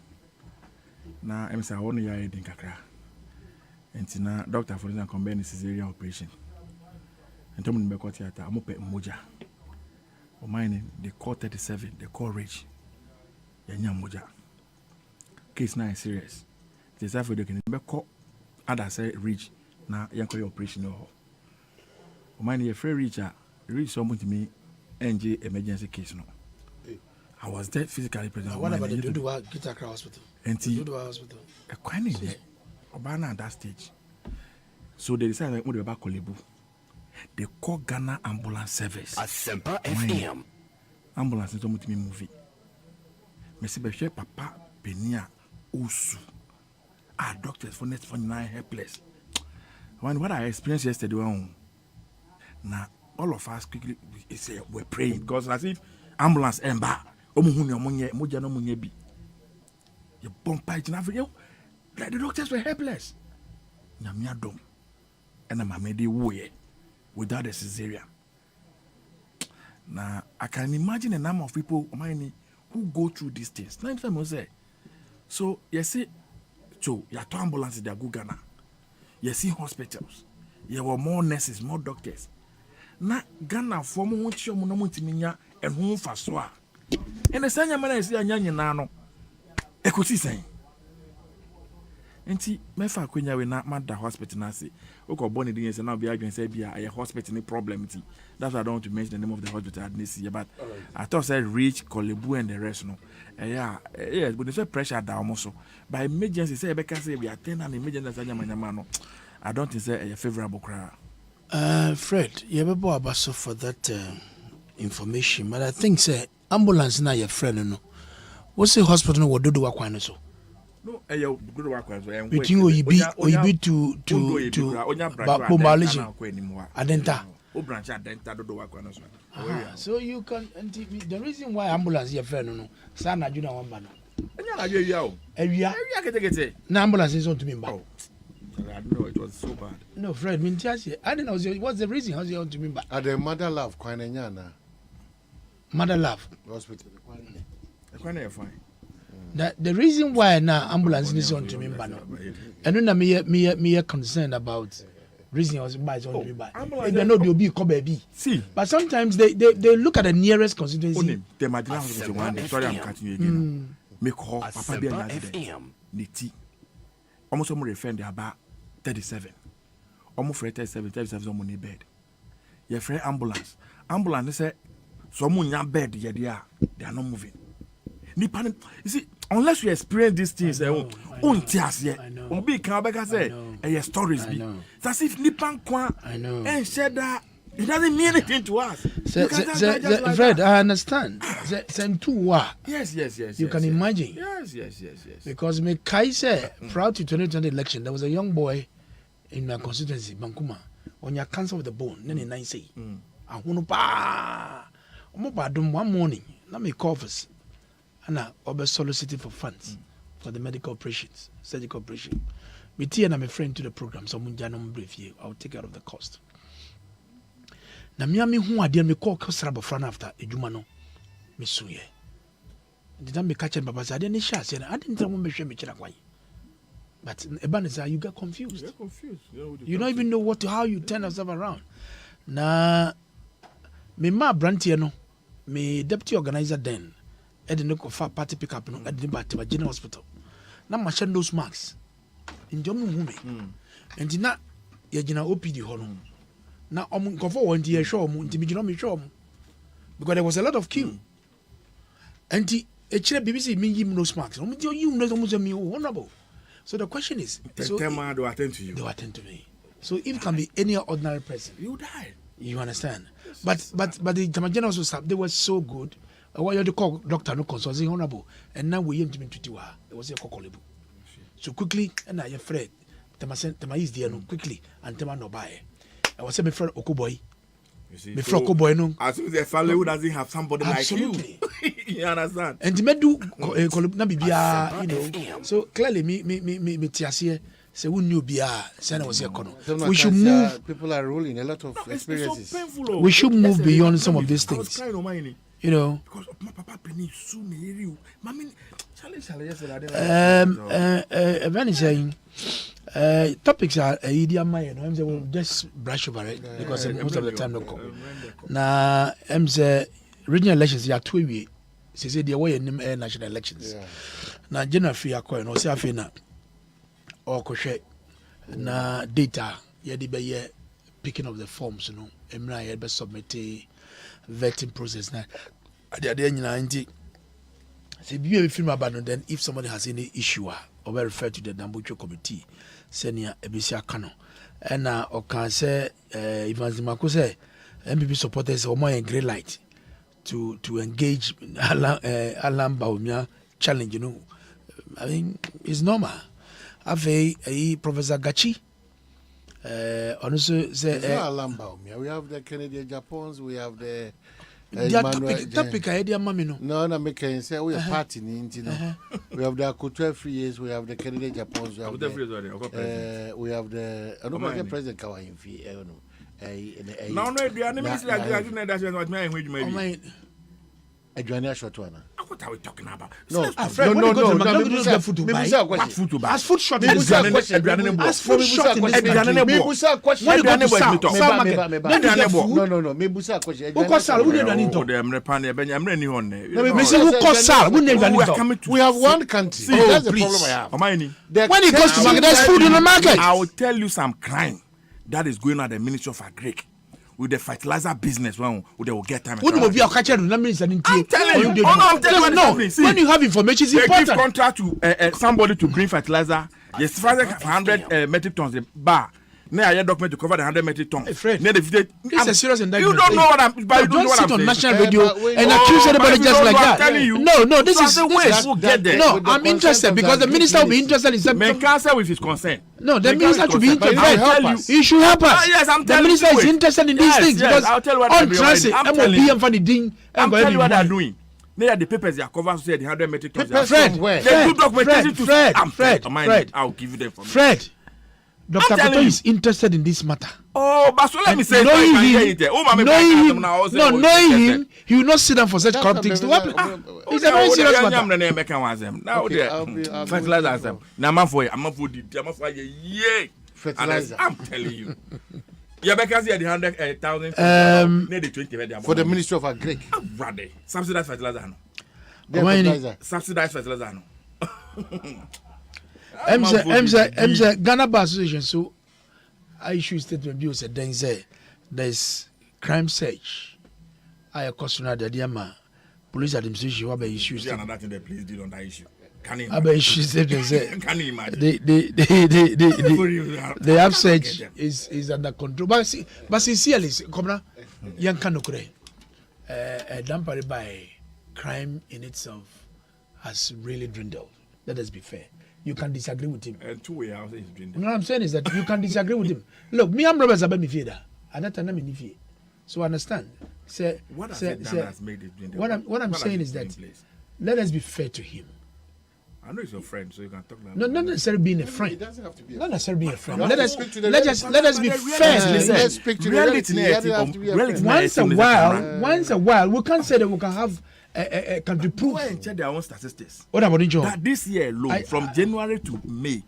Now, I'm saying only I didn't crack. And now, doctor for the combined cesarean operation. And Tom Becco theatre, I'm up at Moja. Or mine, they call 37, they call rich. Yanya Moja. Case 9 serious. This after they can be caught. Others say reach now. Yanko operation or mine a free reacher reach someone to me. NG emergency case no. I was there physically present.
What about the Dudua Guitar Hospital?
And
Dudua Hospital.
A quite there. Obana at that stage. So they decided to about Kolebu. They call Ghana Ambulance Service.
ASEMPA FM.
Ambulance is almost me movie. Messi Beshe Papa Penia. Usu. Doctors for next for 9 helpless. What I experienced yesterday, now all of us quickly we're praying because as if ambulance emba moja no munye bi. You bump page na video. Like the doctors were helpless. Nyamia dom. And I'm made without a cesarean. Now I can imagine a number of people who go through these things. Now I'm say. So, you see, so you have two ambulances that go Ghana. You see hospitals. You have more nurses, more doctors. Now, Ghana, for more and whom for so. And the same man is a young nano. I could see saying. Enti mefa kwenya we na mada hospital na say oko born the say now be adwen say be a hospital ni problem ti. That's why I don't want to mention the name of the hospital at this year, but I thought say reach Kolebu and the rest no. Yes, but there's pressure down also. By emergency say be say we attend an emergency nyama no. I don't think say a favorable crowd.
Fred, you have about so for that information, but I think say ambulance na your friend no. What's the hospital no do wakwan so?
No, you good wakwan so.
Between oyibi to Bombalation. Adenta.
O branch adenta do wakwan so.
So you can the reason why ambulance your friend no. Sa na juna wamba no.
Enya na awia o.
Awia
kete.
Na ambulance is on to me back.
I didn't know it was so bad.
No, Fred, I didn't know what's the reason. How's you on to me back?
At the mother love, Quinana.
Mother love.
Hospital.
Fine.
The reason why now ambulance is on to me back. And then me concerned about reason I was on to me back. They know they'll be baby.
See,
but sometimes they look at the nearest constituency.
The Madonna sorry, I'm cutting you again. Make call Papa be an accident. Niti. Almost some referred about 37. Almost 37 on the bed. Your friend ambulance. Ambulance say someone in your bed, they are not moving. You see, unless you experience these things, on tears yet. On big can say your stories be. It's as if Nipan Kwa and said that it doesn't mean anything to us.
Fred, I understand. Same two
Yes.
You can imagine.
Yes.
Because me Kai said, prior to 2020 election, there was a young boy in my constituency, Bankuma, on your cancer of the bone, then in 9C. I want to buy one morning. Let me call us. And I was soliciting for funds for the medical operations, surgical operation. Me and I'm a friend to the program, so I'm brief you. I'll take care of the cost. Na miami hu ade me call Kasrabo fran after ejuma no me suye did I me catch and papa say ne sha say I didn't tell me hwe me kira kwan but ebanisa you get confused.
You're confused.
You don't even know how you turn yourself around. Na me ma brantie no me deputy organizer then e de no ko fa party pick up no e de ba te general hospital na ma share those marks njo mu hu me enti na ye gina OPD ho no na nkofo won die show mu ntimi gino me show mu because there was a lot of queue and chire BBC me yim no marks no do you know so me honorable. So the question is,
so man do attend to you.
They attend to me. So if it can be any ordinary person,
you die.
You understand? Yes. But the Jamaican also staff, they were so good. What you call doctor no consulting honorable, and now we aim to be it was a cocolebu. So quickly, and I afraid Tema is there no quickly and Tema no buy. I was saying my friend Okuboy. My friend Okuboy no.
As if the family who doesn't have somebody
absolutely.
Like you. You understand?
And to me do na bibia, you know. So clearly me tiasie say we knew bia say na was here kono. We should move.
People are ruling a lot of experiences.
We should move beyond some of these things. You know.
Because my papa penny so me you. Mami challenge
Evan is saying topics are idiom my no say we'll just brush over it because most of the time no come. Na say regional elections ya 2 weeks. Say the way national elections. Na general fee akọ no say afi na or kohwe na data ye de be picking up the forms you know emra ye be submit vetting process na ade nyina nti say be film about then if somebody has any issue or be refer to the Nambucho committee senior ebisi akano and or can say Ivanzimako say MPP supporters or more green light to engage Alan Baumia challenge, you know. I mean, it's normal. Ave Professor Gachi also say
Alan Baumia. We have the Canadian Japons, we have the
topic idea mami no.
No, make say we are party you know. We have the Couture 3 years, we have the Canadian Japons, we have the another president Kawaii fi
no, the enemy is like that's what my
Adriana short one.
What are we talking about?
No,
no.
As food short. As food short. No. We have one country. That's the problem I have. When it goes to market, there's food in the market.
I will tell you some crime that is going on at the Ministry of Agric. With the fertilizer business, when they will get time.
I'm telling you.
No.
When you have information, it's important.
They give contract to somebody to bring fertilizer. Yes, 100 metric tons. The bar. Now I have document to cover the 100 metric tons.
Fred, this is a serious indictment.
You don't know what I'm.
But you don't sit on national radio and accuse anybody just like that. No, this is. No, I'm interested because the minister will be interested in something.
May counsel with his consent.
No, the minister should be interested. He should help us.
Yes, I'm
telling you. The minister is interested in these things because
I'll tell you what
on transit, I'm telling you what
they're doing. They are the papers they are covered to say the 100 metric tons.
Fred,
I'll give you them for me.
Fred. Dr. Koto is interested in this matter.
Oh, but so let me say,
knowing him, he will not sit down for such corrupt things to happen. It's a very serious matter.
I'm telling you.
For the Ministry of Agric.
Subsidized fertilizer. Subsidized fertilizer.
Ghana Bar Association, so I issue statement bill said then say there's crime surge. I question that the police administration will be issues.
Another thing the police did on that issue. Can you
imagine?
Can you imagine?
The upsurge is under control. But sincerely, come young canokre, dampered by crime in itself has really dwindled. Let us be fair. You can disagree with him. No, what I'm saying is that you can disagree with him. Look, me, I'm Robert Zabemi Fieda. And that's an enemy. So understand.
What has made it dwindle?
What I'm saying is that let us be fair to him.
I know he's your friend, so you can talk about
not necessarily being a friend.
It doesn't have to be.
Not necessarily being a friend.
Let us
be fair.
Let's speak to the reality.
Once a while, we can't say that we can have a country proof.
Go and check their own statistics.
What about Joe?
That this year alone, from January to May,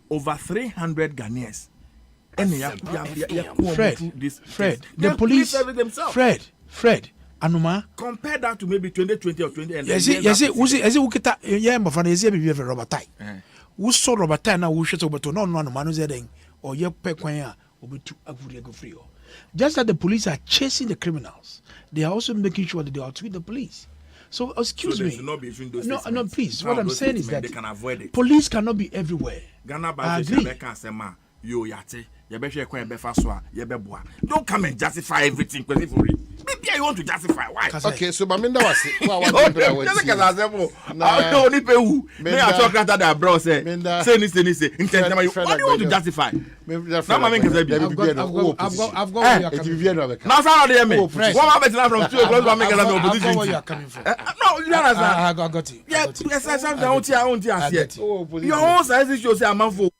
over 300 Ghanaians.
Fred, the police. Fred. Anuma.
Compare that to maybe 2020 or 2020.
Yes, ukita mafana yesi be very Robert Tai. Who saw Robert Tai na who shot over to no manu zedeng or ye pe kwan a obetu aguri go free. Just that the police are chasing the criminals, they are also making sure that they outwit the police. So excuse me. No, please. What I'm saying is that they can avoid it. Police cannot be everywhere.
Ghana by the yo yate. Don't come and justify everything. Maybe I want to justify. Why?
Okay, so Baminda was it.
I don't need who. May I talk about that, bro? Say, what do you want to justify?
I've got
from 2 o'clock.
Where you are coming from?
No, you understand.
I got it.
Yes, your own size shows a man for.